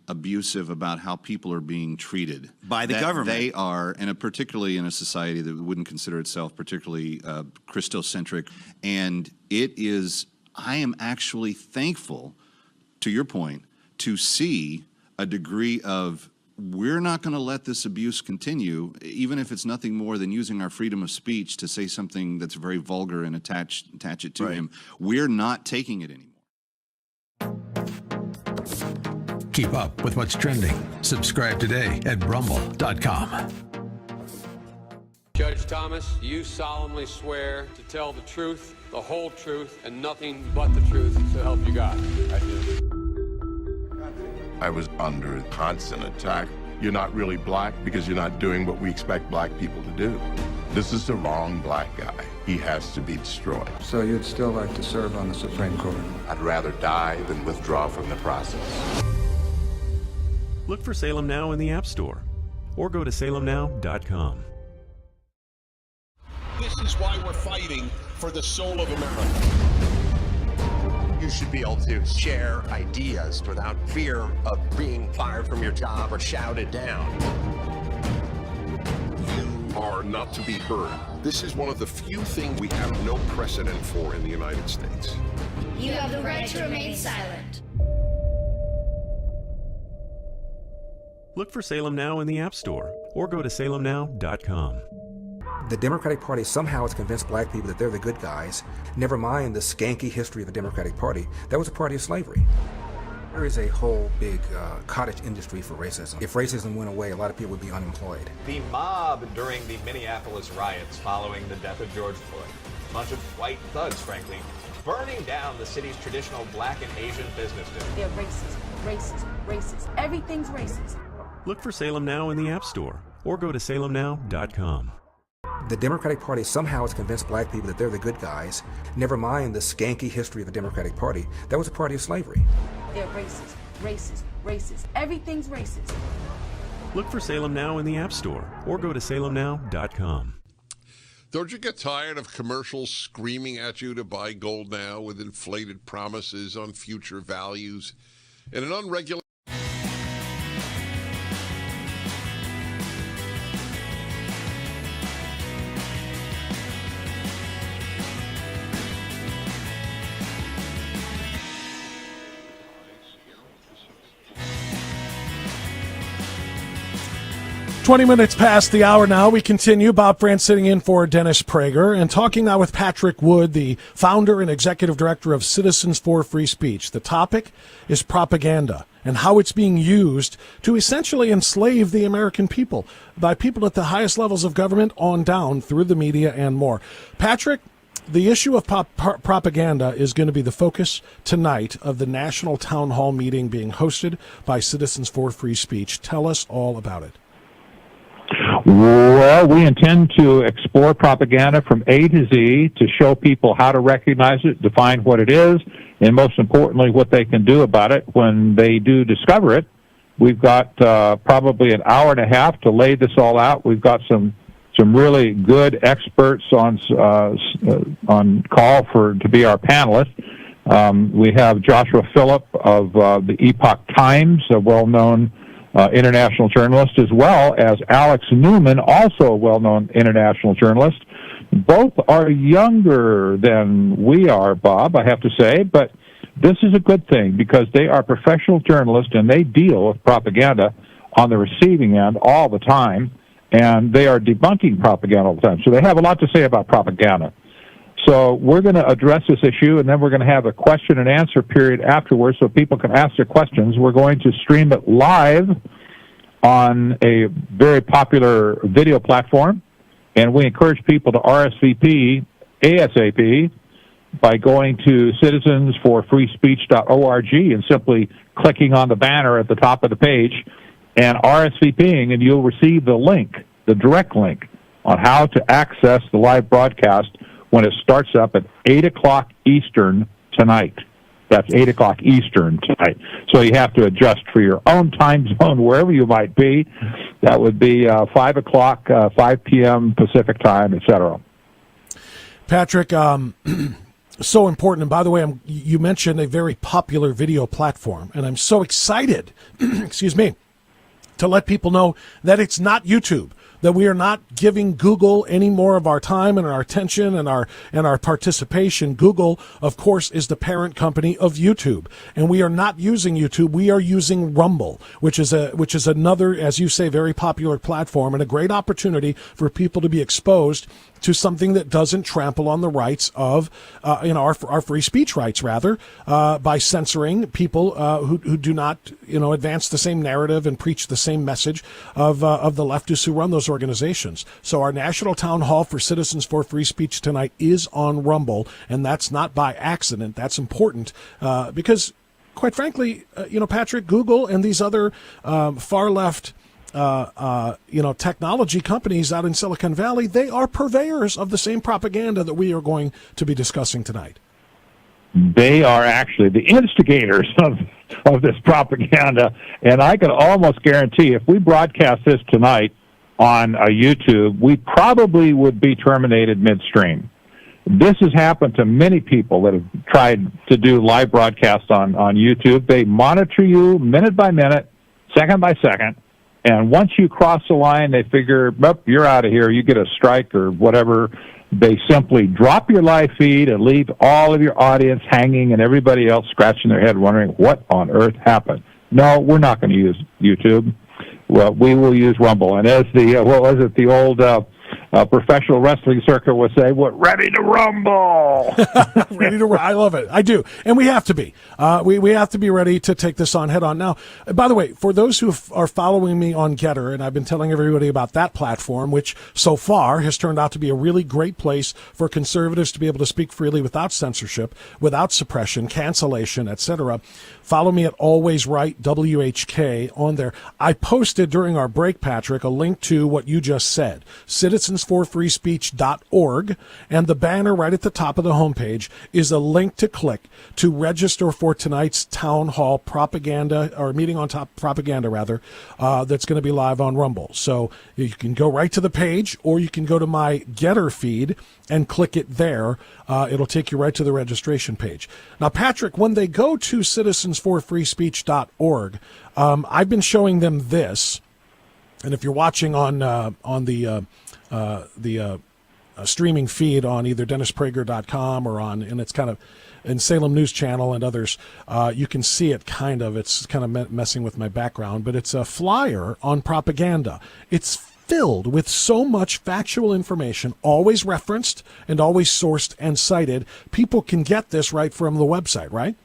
abusive about how people are being treated
by the
that
government.
They are, and particularly in a society that wouldn't consider itself particularly Christocentric. And it is, I am actually thankful, to your point, to see a degree of we're not going to let this abuse continue, even if it's nothing more than using our freedom of speech to say something that's very vulgar and attach it to him. We're not taking it anymore.
Keep up with what's trending. Subscribe today at rumble.com.
Judge Thomas, do you solemnly swear to tell the truth, the whole truth, and nothing but the truth, so help you God? I do.
I was under constant attack. You're not really black because you're not doing what we expect black people to do. This is the wrong black guy. He has to be destroyed.
So you'd still like to serve on the Supreme Court?
I'd rather die than withdraw from the process.
Look for Salem Now in the App Store or go to salemnow.com.
This is why we're fighting for the soul of America.
You should be able to share ideas without fear of being fired from your job or shouted down.
You are not to be heard. This is one of the few things we have no precedent for in the United States.
You have the right to remain silent.
Look for Salem Now in the App Store or go to salemnow.com.
The Democratic Party somehow has convinced black people that they're the good guys. Never mind the skanky history of the Democratic Party. That was a party of slavery. There is a whole big cottage industry for racism. If racism went away, a lot of people would be unemployed.
The mob during the Minneapolis riots following the death of George Floyd. A bunch of white thugs, frankly, burning down the city's traditional black and Asian business district.
They're racist, racist, racist. Everything's racist.
Look for Salem Now in the App Store or go to salemnow.com.
The Democratic Party somehow has convinced black people that they're the good guys. Never mind the skanky history of the Democratic Party. That was a party of slavery.
They're racist, racist, racist. Everything's racist.
Look for Salem Now in the App Store or go to salemnow.com.
Don't you get tired of commercials screaming at you to buy gold now with inflated promises on future values and an unregulated...
Twenty minutes past the hour now. We continue. Bob France sitting in for Dennis Prager and talking now with Patrick Wood, the founder and executive director of Citizens for Free Speech. The topic is propaganda and how it's being used to essentially enslave the American people by people at the highest levels of government on down through the media and more. Patrick, The issue of propaganda is going to be the focus tonight of the National Town Hall meeting being hosted by Citizens for Free Speech. Tell us all about it.
Well, we intend to explore propaganda from A to Z to show people how to recognize it, define what it is, and most importantly, what they can do about it when they do discover it. We've got probably an hour and a half to lay this all out. We've got some really good experts on call to be our panelists. We have Joshua Phillip of the Epoch Times, a well-known international journalist, as well as Alex Newman, also a well-known international journalist. Both are younger than we are, Bob, I have to say, but this is a good thing because they are professional journalists and they deal with propaganda on the receiving end all the time. And they are debunking propaganda all the time. So they have a lot to say about propaganda. So we're going to address this issue, and then we're going to have a question and answer period afterwards so people can ask their questions. We're going to stream it live on a very popular video platform, and we encourage people to RSVP ASAP by going to citizensforfreespeech.org and simply clicking on the banner at the top of the page and RSVPing, and you'll receive the link, the direct link, on how to access the live broadcast when it starts up at 8 o'clock Eastern tonight. That's 8 o'clock Eastern tonight. So you have to adjust for your own time zone wherever you might be. That would be 5 o'clock, 5 p.m. Pacific time, etc.
Patrick, so important. And by the way, you mentioned a very popular video platform, and I'm so excited, excuse me, to let people know that it's not YouTube, that we are not giving Google any more of our time and our attention and our participation. Google, of course, is the parent company of YouTube, and we are not using YouTube. We are using Rumble, which is another, as you say, very popular platform and a great opportunity for people to be exposed to something that doesn't trample on the rights of, our free speech rights, rather, by censoring people who do not, advance the same narrative and preach the same message of the leftists who run those organizations. So our National Town Hall for Citizens for Free Speech tonight is on Rumble, and that's not by accident. That's important because, quite frankly, Patrick, Google and these other far left technology companies out in Silicon Valley, they are purveyors of the same propaganda that we are going to be discussing tonight.
They are actually the instigators of this propaganda, and I can almost guarantee if we broadcast this tonight on YouTube, we probably would be terminated midstream. This has happened to many people that have tried to do live broadcasts on YouTube. They monitor you minute by minute, second by second, and once you cross the line, they figure, you're out of here, you get a strike or whatever. They simply drop your live feed and leave all of your audience hanging and everybody else scratching their head wondering what on earth happened. No, we're not going to use YouTube. Well, we will use Rumble. And as the old professional wrestling circuit would say, we're ready to rumble.
I love it. I do. And we have to be. We have to be ready to take this on head on. Now, by the way, for those who are following me on Getter, and I've been telling everybody about that platform, which so far has turned out to be a really great place for conservatives to be able to speak freely without censorship, without suppression, cancellation, etc. Follow me at Always Right WHK on there. I posted during our break, Patrick, a link to what you just said, citizensforfreespeech.org, and the banner right at the top of the homepage is a link to click to register for tonight's town hall propaganda, or meeting on top propaganda, rather, that's going to be live on Rumble. So you can go right to the page, or you can go to my Getter feed and click it there. It'll take you right to the registration page. Now, Patrick, when they go to citizensforfreespeech.org, I've been showing them this, and if you're watching on the streaming feed on either DennisPrager.com or and it's kind of in Salem News Channel and others, you can see it kind of. It's kind of messing with my background, but it's a flyer on propaganda. It's filled with so much factual information, always referenced and always sourced and cited. People can get this right from the website, right?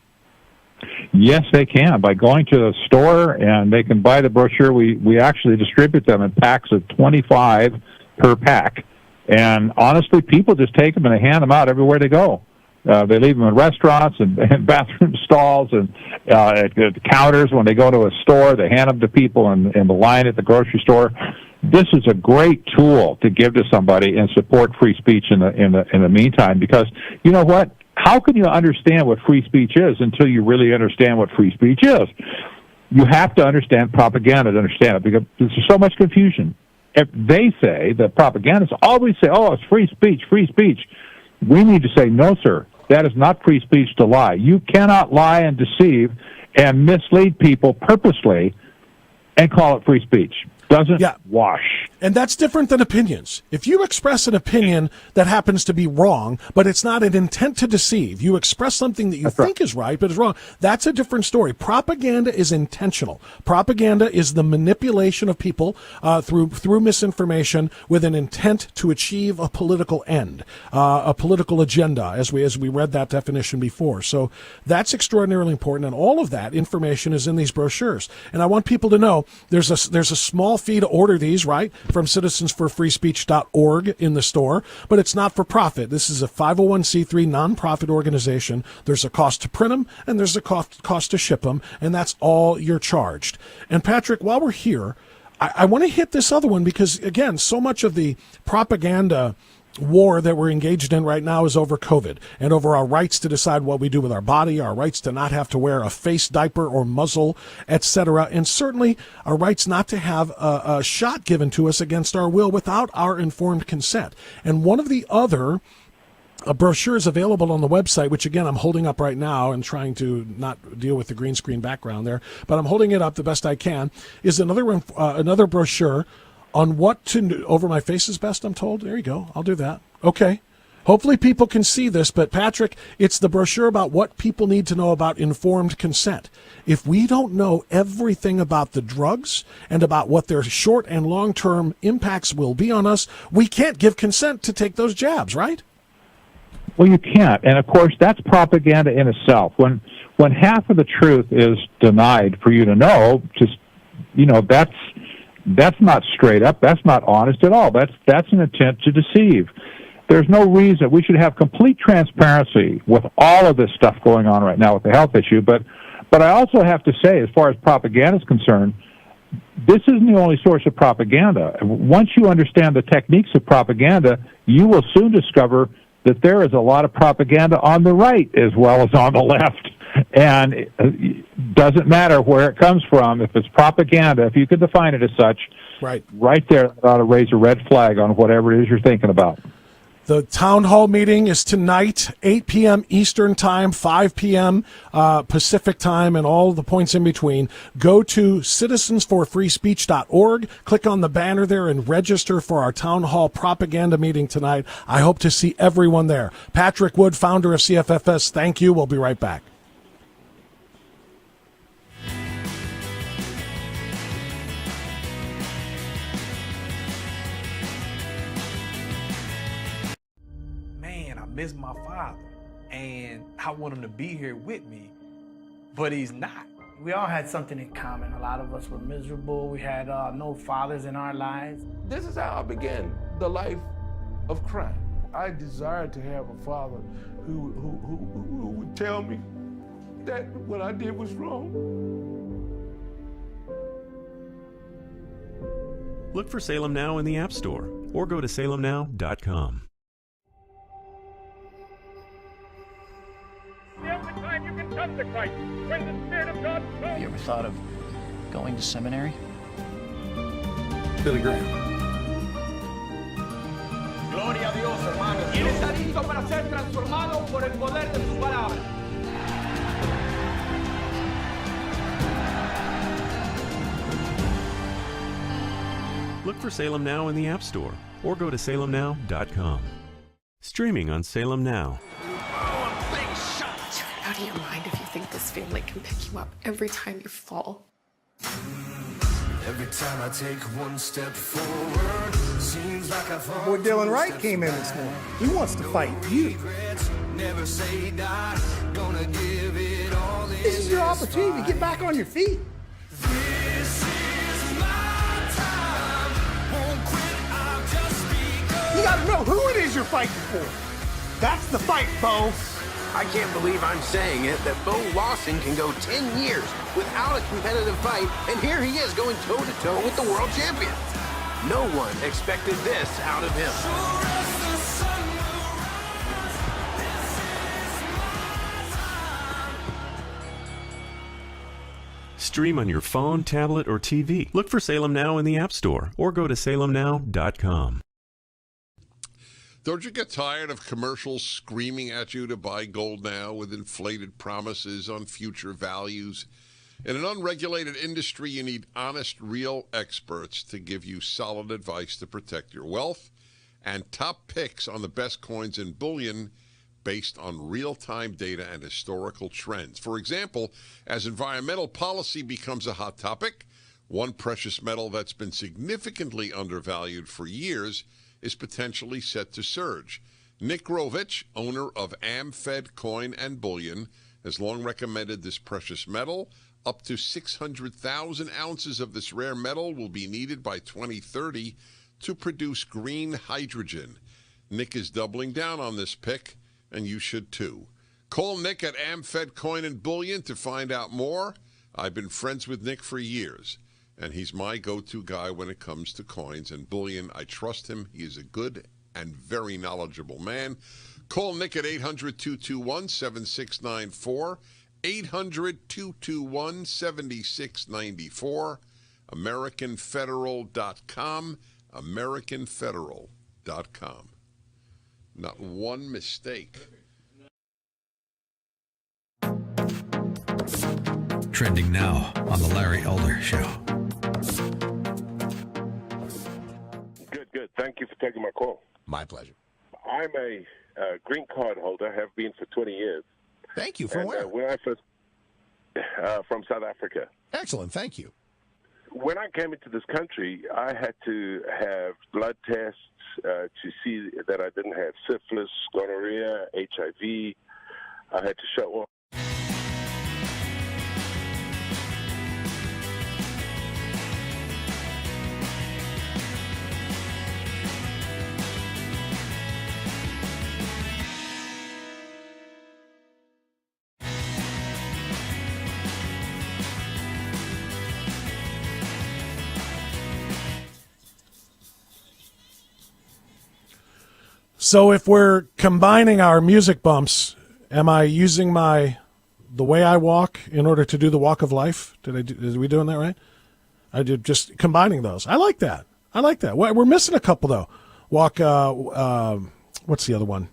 Yes, they can, by going to the store, and they can buy the brochure. We actually distribute them in packs of 25 per pack, And honestly, people just take them and they hand them out everywhere they go. They leave them in restaurants and bathroom stalls and at the counters when they go to a store. They hand them to people in the line at the grocery store. This is a great tool to give to somebody and support free speech in the meantime. Because you know what? How can you understand what free speech is until you really understand what free speech is? You have to understand propaganda to understand it, because there's so much confusion. If they say, the propagandists always say, oh, it's free speech, free speech. We need to say, no, sir, that is not free speech to lie. You cannot lie and deceive and mislead people purposely and call it free speech. Doesn't wash.
And that's different than opinions. If you express an opinion that happens to be wrong, but it's not an intent to deceive, you express something that you think is right, but is wrong, that's a different story. Propaganda is intentional. Propaganda is the manipulation of people through misinformation with an intent to achieve a political end, a political agenda, as we read that definition before. So that's extraordinarily important, and all of that information is in these brochures. And I want people to know there's a small fee to order these, right, from citizensforfreespeech.org in the store, but it's not for profit. This is a 501c3 nonprofit organization. There's a cost to print them, and there's a cost to ship them, and that's all you're charged. And Patrick, while we're here, I want to hit this other one because, again, so much of the propaganda war that we're engaged in right now is over COVID and over our rights to decide what we do with our body, our rights to not have to wear a face diaper or muzzle, etc., and certainly our rights not to have a shot given to us against our will without our informed consent. And one of the other brochures available on the website, which again I'm holding up right now and trying to not deal with the green screen background there, but I'm holding it up the best I can, is another brochure on what to do. Over my face is best, I'm told. There you go. I'll do that. Okay. Hopefully people can see this, but Patrick, it's the brochure about what people need to know about informed consent. If we don't know everything about the drugs and about what their short and long-term impacts will be on us, we can't give consent to take those jabs, right?
Well, you can't. And of course, that's propaganda in itself. When half of the truth is denied for you to know, just, that's not straight up. That's not honest at all. That's an intent to deceive. There's no reason. We should have complete transparency with all of this stuff going on right now with the health issue. But I also have to say, as far as propaganda is concerned, this isn't the only source of propaganda. Once you understand the techniques of propaganda, you will soon discover that there is a lot of propaganda on the right as well as on the left. And it doesn't matter where it comes from. If it's propaganda, if you could define it as such, right there, that ought to raise a red flag on whatever it is you're thinking about.
The town hall meeting is tonight, 8 p.m. Eastern Time, 5 p.m. Pacific Time, and all the points in between. Go to citizensforfreespeech.org, click on the banner there, and register for our town hall propaganda meeting tonight. I hope to see everyone there. Patrick Wood, founder of CFFS, thank you. We'll be right back.
Miss my father, and I want him to be here with me, but he's not.
We all had something in common. A lot of us were miserable. We had no fathers in our lives.
This is how I began the life of crime. I desired to have a father who would tell me that what I did was wrong.
Look for Salem Now in the App Store or go to salemnow.com.
Have you ever thought of going to seminary?
Billy Graham.
Gloria a Dios, hermanos. ¿Quién está listo para ser transformado por el poder de sus palabras?
Look for Salem Now in the App Store or go to salemnow.com. Streaming on Salem Now.
Out of your mind if you think this family can pick you up every time you fall.
Every time I take one step forward, seems like I fall.
Boy, Dylan Wright came in this morning. He wants to fight you.
Never say die, gonna give it all.
This is your opportunity to get back on your feet.
This is my time. Won't quit, I'll just be good.
You got gotta know who it is you're fighting for. That's the fight, Bo.
I can't believe I'm saying it, that Bo Lawson can go 10 years without a competitive fight, and here he is going toe-to-toe with the world champion. No one expected this out of him.
Stream on your phone, tablet, or TV. Look for Salem Now in the App Store or go to salemnow.com.
Don't you get tired of commercials screaming at you to buy gold now with inflated promises on future values? In an unregulated industry, you need honest, real experts to give you solid advice to protect your wealth and top picks on the best coins and bullion based on real-time data and historical trends. For example, as environmental policy becomes a hot topic, one precious metal that's been significantly undervalued for years is potentially set to surge. Nick Grovich, owner of AmFed Coin and Bullion, has long recommended this precious metal. Up to 600,000 ounces of this rare metal will be needed by 2030 to produce green hydrogen. Nick is doubling down on this pick, and you should too. Call Nick at AmFed Coin and Bullion to find out more. I've been friends with Nick for years, and he's my go-to guy when it comes to coins and bullion. I trust him. He is a good and very knowledgeable man. Call Nick at 800-221-7694, 800-221-7694, AmericanFederal.com, AmericanFederal.com. Not one mistake.
Trending now on The Larry Elder Show.
Good. Thank you for taking my call.
My pleasure.
I'm a green card holder, have been for 20 years.
Thank you. From where?
When I first, from South Africa.
Excellent. Thank you.
When I came into this country, I had to have blood tests to see that I didn't have syphilis, gonorrhea, HIV. I had to show up.
So if we're combining our music bumps, am I using the way I walk in order to do the walk of life? Is we doing that right? I did just combining those. I like that. We're missing a couple though. Walk. What's the other one?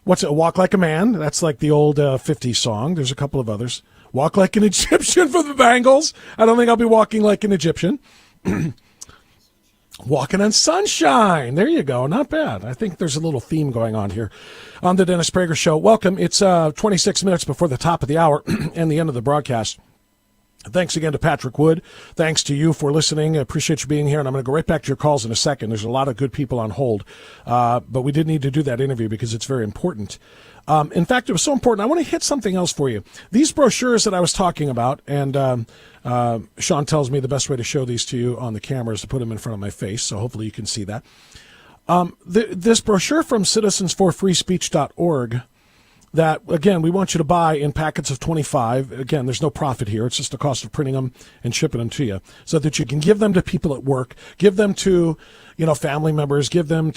What's it? Walk like a man. That's like the old 50s song. There's a couple of others. Walk like an Egyptian for the Bangles. I don't think I'll be walking like an Egyptian. Walking on sunshine. There you go. Not bad. I think there's a little theme going on here on the Dennis Prager Show. Welcome. It's 26 minutes before the top of the hour and the end of the broadcast. Thanks again to Patrick Wood. Thanks to you for listening. I appreciate you being here, and I'm going to go right back to your calls in a second. There's a lot of good people on hold, but we did need to do that interview because it's very important. In fact, it was so important. I want to hit something else for you. These brochures that I was talking about, and Sean tells me the best way to show these to you on the camera is to put them in front of my face, so hopefully you can see that. This brochure from citizensforfreespeech.org that, again, we want you to buy in packets of 25. Again, there's no profit here. It's just the cost of printing them and shipping them to you so that you can give them to people at work, give them to, family members, leave them,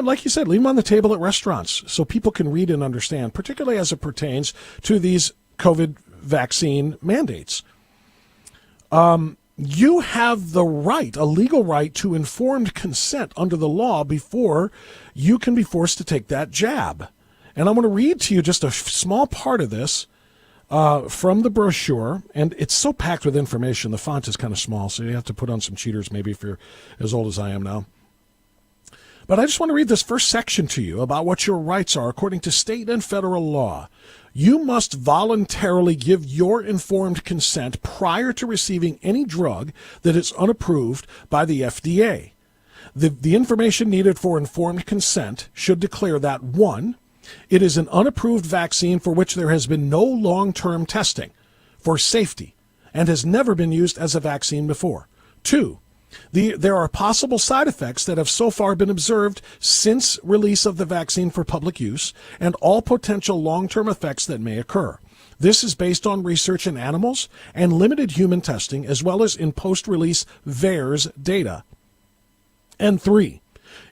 like you said, leave them on the table at restaurants so people can read and understand, particularly as it pertains to these COVID vaccine mandates. You have the right, a legal right, to informed consent under the law before you can be forced to take that jab. And I'm going to read to you just a small part of this from the brochure. And it's so packed with information. The font is kind of small, so you have to put on some cheaters maybe if you're as old as I am now. But I just want to read this first section to you about what your rights are according to state and federal law. You must voluntarily give your informed consent prior to receiving any drug that is unapproved by the FDA. The information needed for informed consent should declare that 1, it is an unapproved vaccine for which there has been no long-term testing for safety and has never been used as a vaccine before. 2, There are possible side effects that have so far been observed since release of the vaccine for public use, and all potential long-term effects that may occur. This is based on research in animals and limited human testing, as well as in post-release VAERS data. And 3,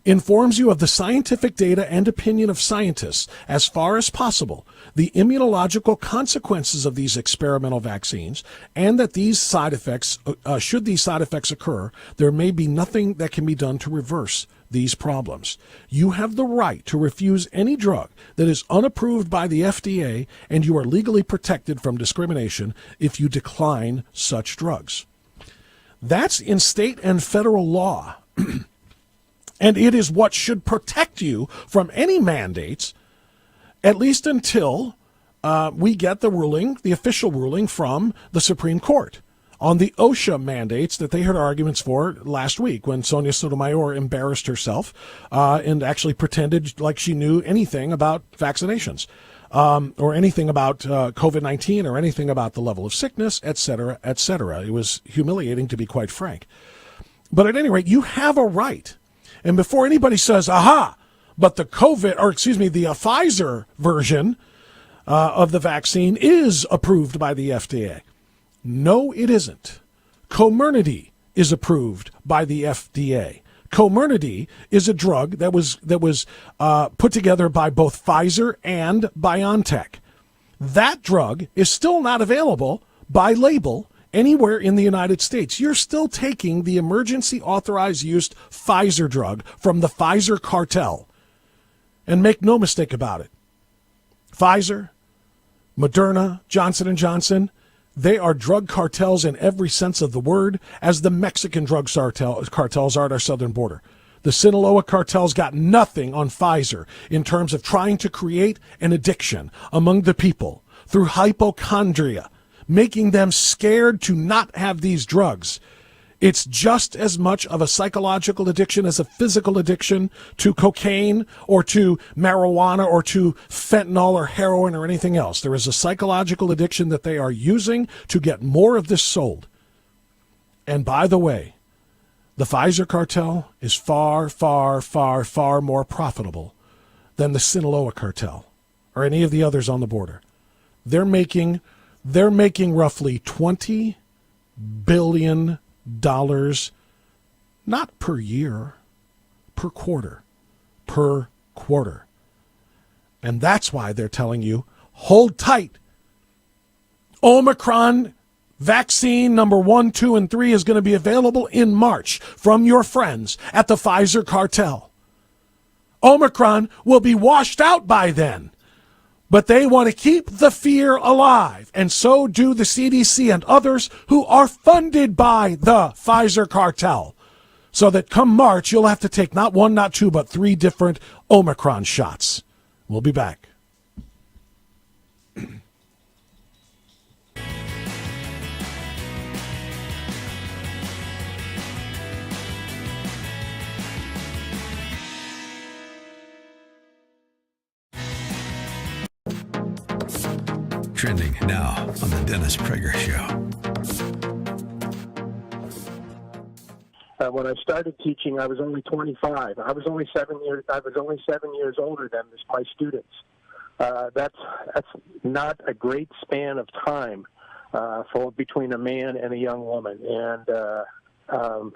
informs you of the scientific data and opinion of scientists as far as possible, the immunological consequences of these experimental vaccines, and that these side effects, should these side effects occur, there may be nothing that can be done to reverse these problems. You have the right to refuse any drug that is unapproved by the FDA, and you are legally protected from discrimination if you decline such drugs. That's in state and federal law. And it is what should protect you from any mandates, at least until we get the ruling, the official ruling from the Supreme Court on the OSHA mandates that they heard arguments for last week when Sonia Sotomayor embarrassed herself and actually pretended like she knew anything about vaccinations or anything about COVID-19 or anything about the level of sickness, et cetera, et cetera. It was humiliating, to be quite frank. But at any rate, you have a right. And before anybody says, aha, but the Pfizer version of the vaccine is approved by the FDA. No, it isn't. Comirnaty is approved by the FDA. Comirnaty is a drug that was put together by both Pfizer and BioNTech. That drug is still not available by label anywhere in the United States. You're still taking the emergency authorized use Pfizer drug from the Pfizer cartel. And make no mistake about it. Pfizer, Moderna, Johnson & Johnson, they are drug cartels in every sense of the word, as the Mexican drug cartels are at our southern border. The Sinaloa cartel's got nothing on Pfizer in terms of trying to create an addiction among the people through hypochondria, making them scared to not have these drugs. It's just as much of a psychological addiction as a physical addiction to cocaine or to marijuana or to fentanyl or heroin or anything else. There is a psychological addiction that they are using to get more of this sold. And by the way, the Pfizer cartel is far, far, far, far more profitable than the Sinaloa cartel or any of the others on the border. They're making roughly $20 billion, not per year, per quarter. And that's why they're telling you, hold tight. Omicron vaccine number 1, 2, and 3 is going to be available in March from your friends at the Pfizer cartel. Omicron will be washed out by then. But they want to keep the fear alive, and so do the CDC and others who are funded by the Pfizer cartel. So that come March, you'll have to take not 1, not 2, but 3 different Omicron shots. We'll be back.
Trending now on the Dennis Prager Show.
When I started teaching, I was only 25. I was only 7 years older than my students. That's not a great span of time for between a man and a young woman, and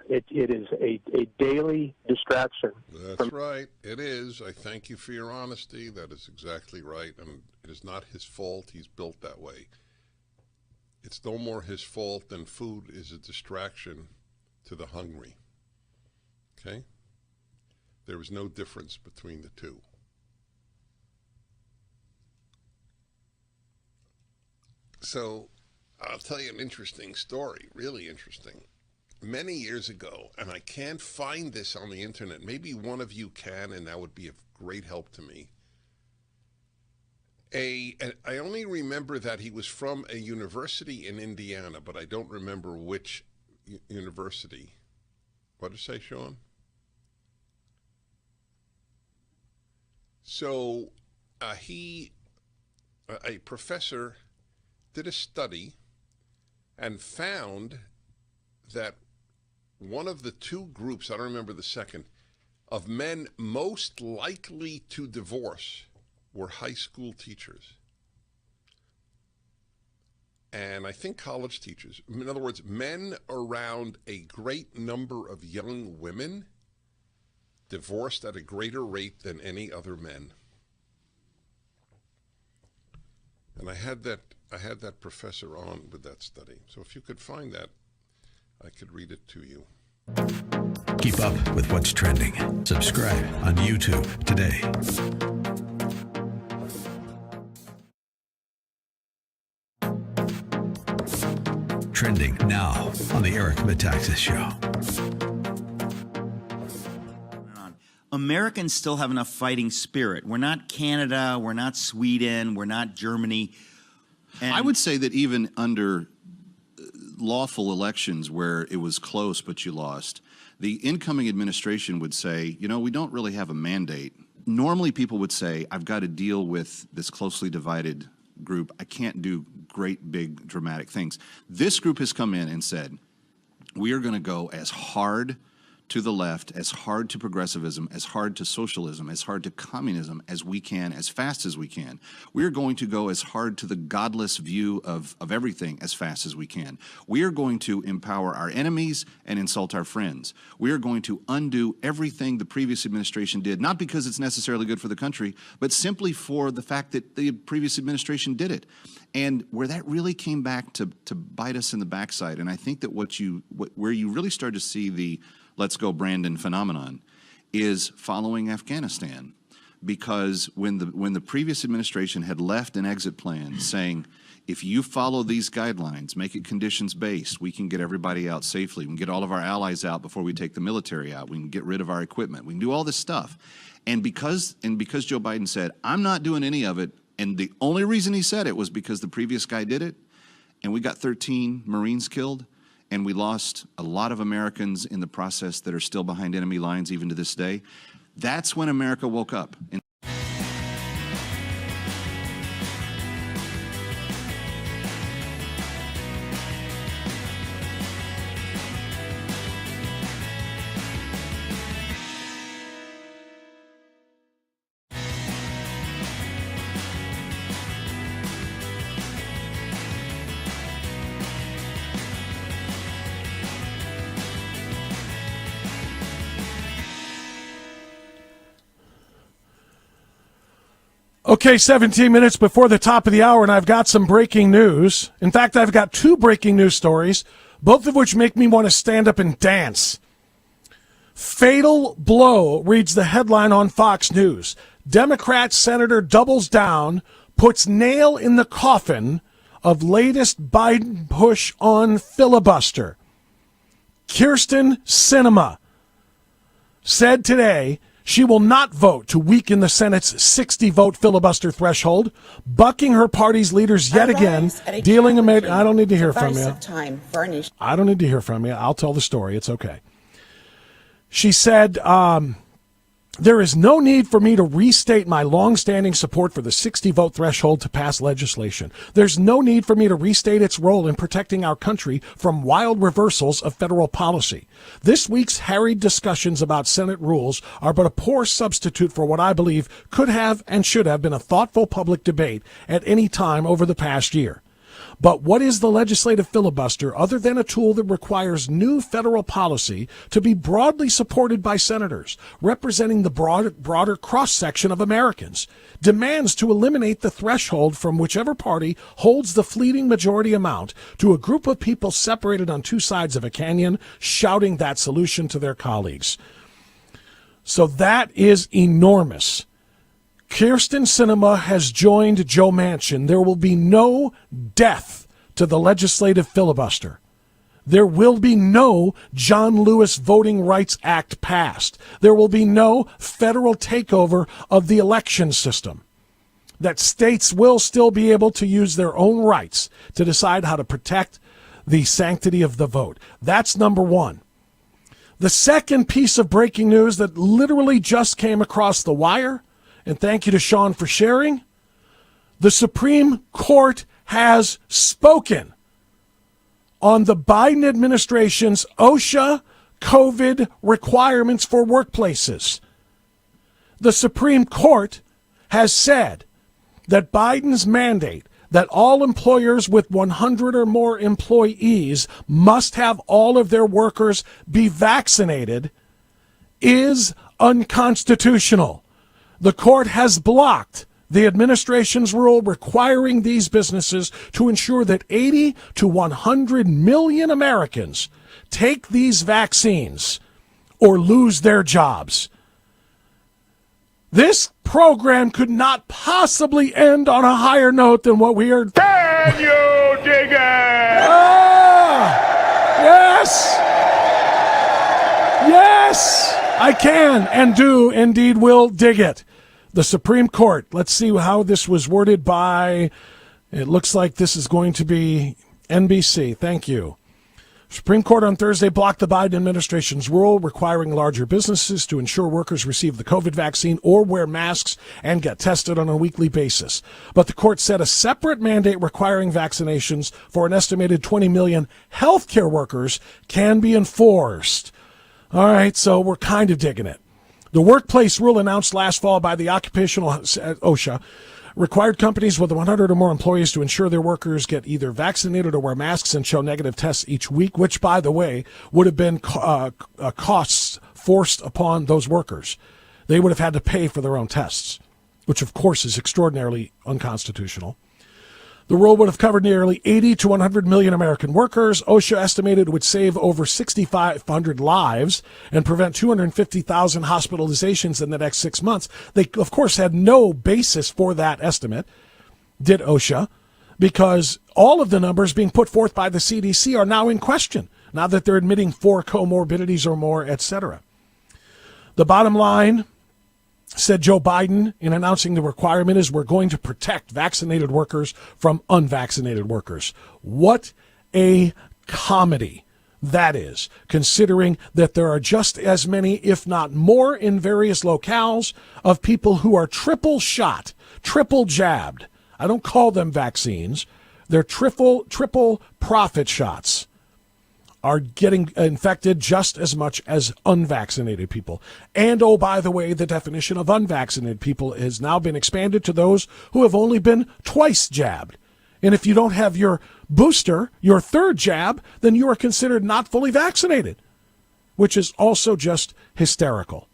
it is a daily distraction.
That's right. It is. I thank you for your honesty. That is exactly right. And it is not his fault. He's built that way. It's no more his fault than food is a distraction to the hungry. Okay? There is no difference between the two. So I'll tell you an interesting story, really interesting. Many years ago, and I can't find this on the internet. Maybe one of you can, and that would be of great help to me. I only remember that he was from a university in Indiana, but I don't remember which university. What did you say, Sean? So a professor did a study and found that one of the two groups, I don't remember the second, of men most likely to divorce were high school teachers. And I think college teachers. In other words, men around a great number of young women divorced at a greater rate than any other men. And I had that professor on with that study. So if you could find that, I could read it to you.
Keep up with what's trending. Subscribe on YouTube today. Trending now on the Eric Metaxas Show.
Americans still have enough fighting spirit. We're not Canada, we're not Sweden, we're not Germany.
I would say that even under lawful elections where it was close but you lost, the incoming administration would say, you know, we don't really have a mandate. Normally people would say, I've got to deal with this closely divided group. I can't do great, big, dramatic things. This group has come in and said, we are going to go as hard to the left, as hard to progressivism, as hard to socialism, as hard to communism as we can, as fast as we can. We are going to go as hard to the godless view of everything as fast as we can. We are going to empower our enemies and insult our friends. We are going to undo everything the previous administration did, not because it's necessarily good for the country, but simply for the fact that the previous administration did it. And where that really came back to bite us in the backside, and I think that where you really start to see the let's go Brandon phenomenon is following Afghanistan. Because when the previous administration had left an exit plan saying, if you follow these guidelines, make it conditions-based, we can get everybody out safely, we can get all of our allies out before we take the military out, we can get rid of our equipment, we can do all this stuff. And because Joe Biden said, I'm not doing any of it, and the only reason he said it was because the previous guy did it, and we got 13 Marines killed, and we lost a lot of Americans in the process that are still behind enemy lines even to this day. That's when America woke up.
Okay, 17 minutes before the top of the hour, and I've got some breaking news. In fact, I've got two breaking news stories, both of which make me want to stand up and dance. Fatal blow reads the headline on Fox News. Democrat senator doubles down, puts nail in the coffin of latest Biden push on filibuster. Kyrsten Sinema said today she will not vote to weaken the Senate's 60-vote filibuster threshold, bucking her party's leaders yet again, dealing amid... I don't need to hear from you. I don't need to hear from you. I'll tell the story. It's okay. She said, there is no need for me to restate my longstanding support for the 60-vote threshold to pass legislation. There's no need for me to restate its role in protecting our country from wild reversals of federal policy. This week's harried discussions about Senate rules are but a poor substitute for what I believe could have and should have been a thoughtful public debate at any time over the past year. But what is the legislative filibuster other than a tool that requires new federal policy to be broadly supported by senators, representing the broader cross-section of Americans, demands to eliminate the threshold from whichever party holds the fleeting majority amount to a group of people separated on two sides of a canyon, shouting that solution to their colleagues. So that is enormous. Kyrsten Sinema has joined Joe Manchin. There will be no death to the legislative filibuster. There will be no John Lewis Voting Rights Act passed. There will be no federal takeover of the election system. That states will still be able to use their own rights to decide how to protect the sanctity of the vote. That's number one. The second piece of breaking news that literally just came across the wire, and thank you to Sean for sharing, the Supreme Court has spoken on the Biden administration's OSHA COVID requirements for workplaces. The Supreme Court has said that Biden's mandate that all employers with 100 or more employees must have all of their workers be vaccinated is unconstitutional. The court has blocked the administration's rule requiring these businesses to ensure that 80 to 100 million Americans take these vaccines or lose their jobs. This program could not possibly end on a higher note than what we are.
Can you dig it?
Yes! Yes! I can and do indeed will dig it. The Supreme Court, let's see how this was worded by, it looks like this is going to be NBC. Thank you. Supreme Court on Thursday blocked the Biden administration's rule requiring larger businesses to ensure workers receive the COVID vaccine or wear masks and get tested on a weekly basis. But the court said a separate mandate requiring vaccinations for an estimated 20 million healthcare workers can be enforced. All right, so we're kind of digging it. The workplace rule announced last fall by the occupational OSHA required companies with 100 or more employees to ensure their workers get either vaccinated or wear masks and show negative tests each week, which, by the way, would have been costs forced upon those workers. They would have had to pay for their own tests, which, of course, is extraordinarily unconstitutional. The rule would have covered nearly 80 to 100 million American workers. OSHA estimated it would save over 6,500 lives and prevent 250,000 hospitalizations in the next 6 months. They, of course, had no basis for that estimate, did OSHA, because all of the numbers being put forth by the CDC are now in question, now that they're admitting 4 comorbidities or more, etc. The bottom line, said Joe Biden in announcing the requirement, is we're going to protect vaccinated workers from unvaccinated workers. What a comedy that is, considering that there are just as many, if not more, in various locales of people who are triple shot, triple jabbed. I don't call them vaccines. They're triple profit shots, are getting infected just as much as unvaccinated people. And, oh, by the way, the definition of unvaccinated people has now been expanded to those who have only been twice jabbed. And if you don't have your booster, your third jab, then you are considered not fully vaccinated, which is also just hysterical.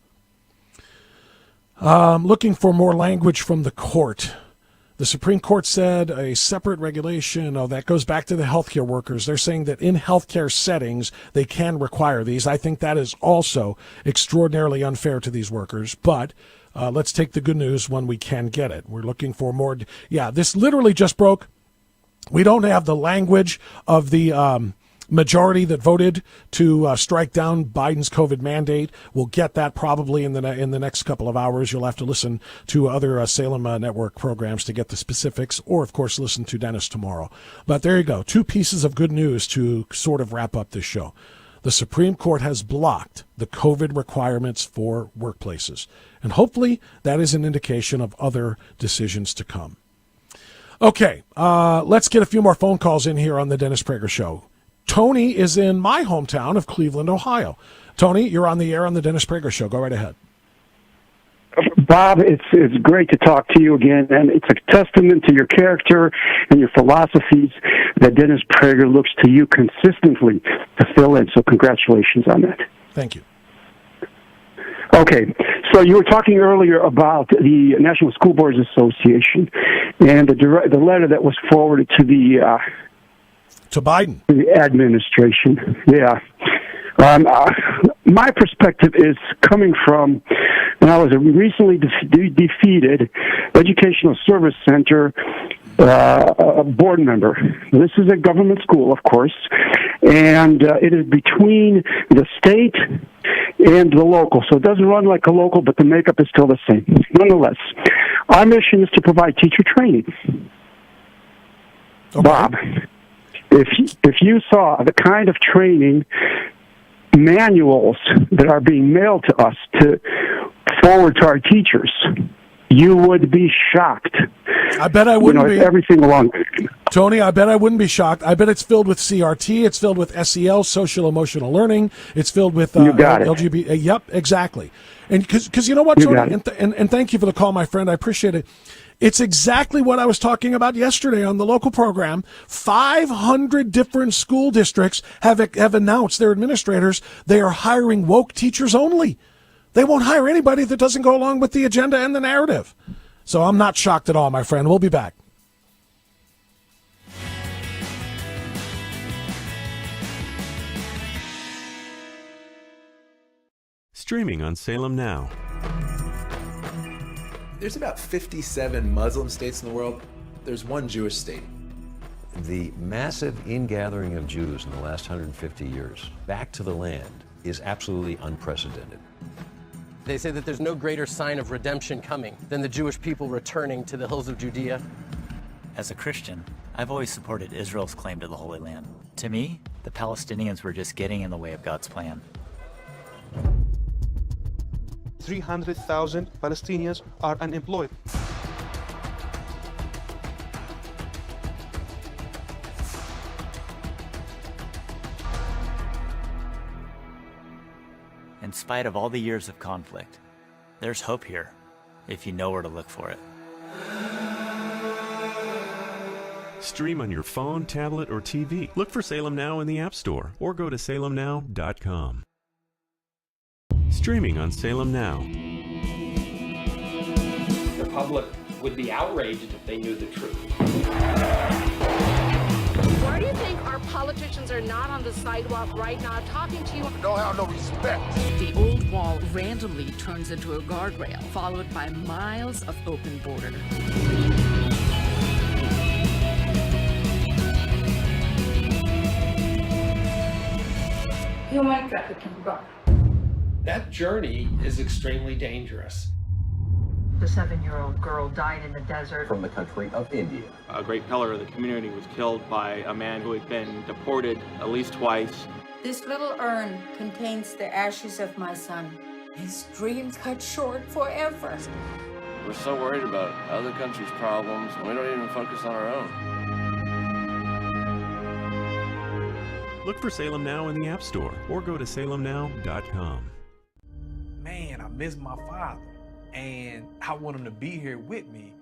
Looking for more language from the court. The Supreme Court said a separate regulation, that goes back to the healthcare workers. They're saying that in healthcare settings, they can require these. I think that is also extraordinarily unfair to these workers. But let's take the good news when we can get it. We're looking for more. Yeah, this literally just broke. We don't have the language of the majority that voted to strike down Biden's COVID mandate. We'll get that probably in the next couple of hours. You'll have to listen to other Salem Network programs to get the specifics, or, of course, listen to Dennis tomorrow. But there you go. 2 pieces of good news to sort of wrap up this show. The Supreme Court has blocked the COVID requirements for workplaces. And hopefully that is an indication of other decisions to come. Okay, let's get a few more phone calls in here on the Dennis Prager Show. Tony is in my hometown of Cleveland, Ohio. Tony, you're on the air on the Dennis Prager Show. Go right ahead.
Bob, it's great to talk to you again, and it's a testament to your character and your philosophies that Dennis Prager looks to you consistently to fill in, so congratulations on that.
Thank you.
Okay, so you were talking earlier about the National School Boards Association and the letter that was forwarded to
to Biden,
the administration. Yeah. My perspective is coming from, and I was a recently defeated Educational Service Center board member. This is a government school, of course, and it is between the state and the local. So it doesn't run like a local, but the makeup is still the same. Nonetheless, our mission is to provide teacher training. Okay. Bob, if you saw the kind of training manuals that are being mailed to us to forward to our teachers, you would be shocked
I bet I wouldn't be.
Everything along.
Tony, I bet I wouldn't be shocked. I bet it's filled with CRT. It's filled with SEL, social emotional learning. It's filled with
You got it.
LGBT. Yep, exactly. And because you know what, Tony, and thank you for the call, my friend. I appreciate it. It's exactly what I was talking about yesterday on the local program. 500 different school districts have announced their administrators they are hiring woke teachers only. They won't hire anybody that doesn't go along with the agenda and the narrative. So I'm not shocked at all, my friend. We'll be back.
Streaming on Salem Now.
There's about 57 Muslim states in the world. There's one Jewish state.
The massive ingathering of Jews in the last 150 years back to the land is absolutely unprecedented.
They say that there's no greater sign of redemption coming than the Jewish people returning to the hills of Judea.
As a Christian, I've always supported Israel's claim to the Holy Land. To me, the Palestinians were just getting in the way of God's plan.
300,000 Palestinians are unemployed.
In spite of all the years of conflict, there's hope here, if you know where to look for it.
Stream on your phone, tablet, or TV. Look for Salem Now in the App Store or go to salemnow.com. Streaming on Salem Now.
The public would be outraged if they knew the truth.
Why do you think our politicians are not on the sidewalk right now talking to you?
Don't have no respect.
The old wall randomly turns into a guardrail, followed by miles of open border. Human trafficking gone.
That journey is extremely dangerous.
The 7-year-old girl died in the desert.
From the country of India.
A great pillar of the community was killed by a man who had been deported at least twice.
This little urn contains the ashes of my son. His dream cut short forever.
We're so worried about other countries' problems, and we don't even focus on our own.
Look for Salem Now in the App Store or go to salemnow.com.
Man, I miss my father, and I want him to be here with me,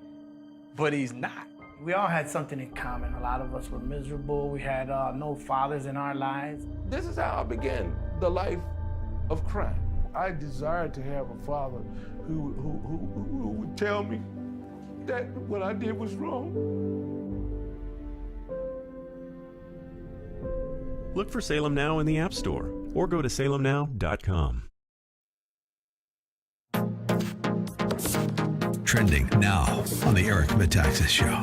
but he's not.
We all had something in common. A lot of us were miserable. We had no fathers in our lives.
This is how I began the life of crime. I desired to have a father who would tell me that what I did was wrong.
Look for Salem Now in the App Store or go to salemnow.com.
Trending now on the Eric Metaxas Show.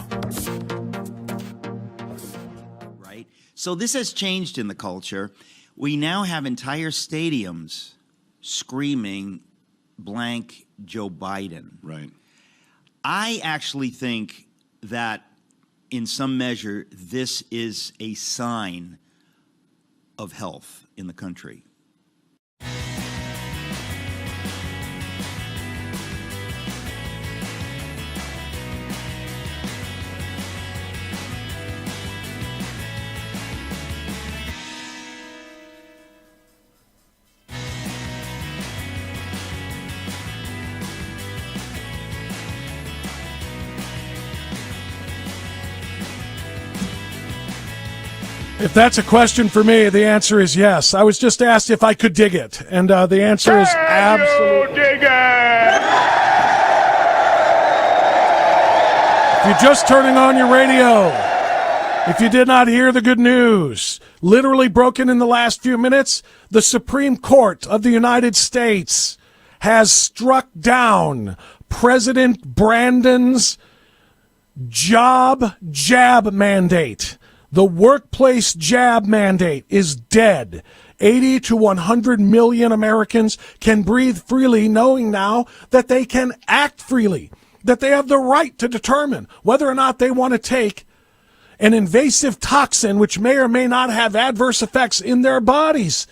Right? So this has changed in the culture. We now have entire stadiums screaming blank Joe Biden.
Right.
I actually think that in some measure this is a sign of health in the country.
If that's a question for me, the answer is yes. I was just asked if I could dig it, and the answer is absolutely.
Dig it!
If you're just turning on your radio, if you did not hear the good news, literally broken in the last few minutes, the Supreme Court of the United States has struck down President Brandon's jab mandate. The workplace jab mandate is dead. 80 to 100 million Americans can breathe freely knowing now that they can act freely, that they have the right to determine whether or not they want to take an invasive toxin which may or may not have adverse effects in their bodies.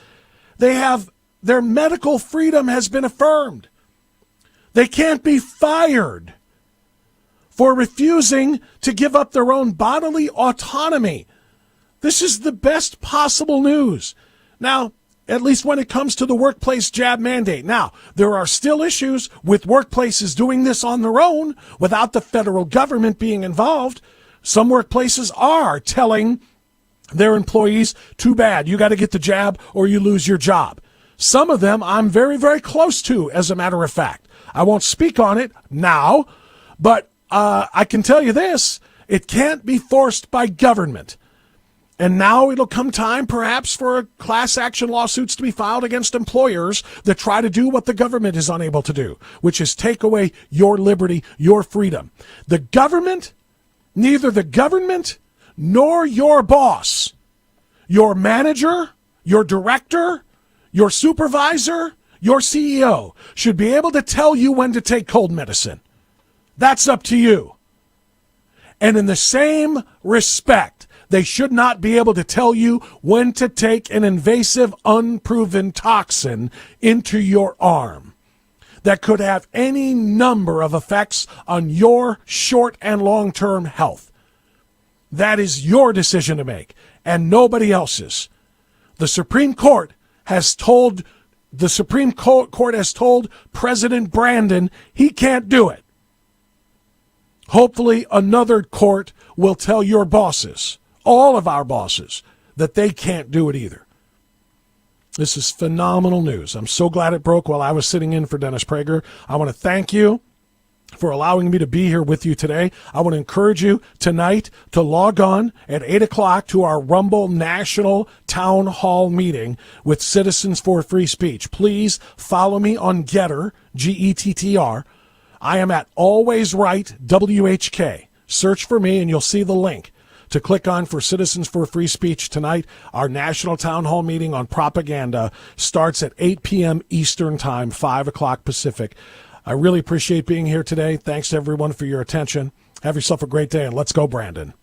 Their medical freedom has been affirmed. They can't be fired for refusing to give up their own bodily autonomy. This is the best possible news. Now, at least when it comes to the workplace jab mandate. Now, there are still issues with workplaces doing this on their own without the federal government being involved. Some workplaces are telling their employees, too bad, you got to get the jab or you lose your job. Some of them I'm very, very close to, as a matter of fact. I won't speak on it now, but I can tell you this, it can't be forced by government. And now it'll come time, perhaps, for class action lawsuits to be filed against employers that try to do what the government is unable to do, which is take away your liberty, your freedom. The government, neither the government nor your boss, your manager, your director, your supervisor, your CEO, should be able to tell you when to take cold medicine. That's up to you. And in the same respect, they should not be able to tell you when to take an invasive, unproven toxin into your arm that could have any number of effects on your short and long-term health. That is your decision to make, and nobody else's. The Supreme Court has told President Brandon he can't do it. Hopefully another court will tell your bosses, all of our bosses, that they can't do it either. This is phenomenal news. I'm so glad it broke while I was sitting in for Dennis Prager. I want to thank you for allowing me to be here with you today. I want to encourage you tonight to log on at 8 o'clock to our Rumble National Town Hall meeting with Citizens for Free Speech. Please follow me on Gettr, Gettr. I am at Always Right WHK. Search for me and you'll see the link to click on for Citizens for Free Speech tonight. Our National Town Hall meeting on propaganda starts at 8 p.m. Eastern Time, 5 o'clock Pacific. I really appreciate being here today. Thanks to everyone for your attention. Have yourself a great day, and let's go, Brandon.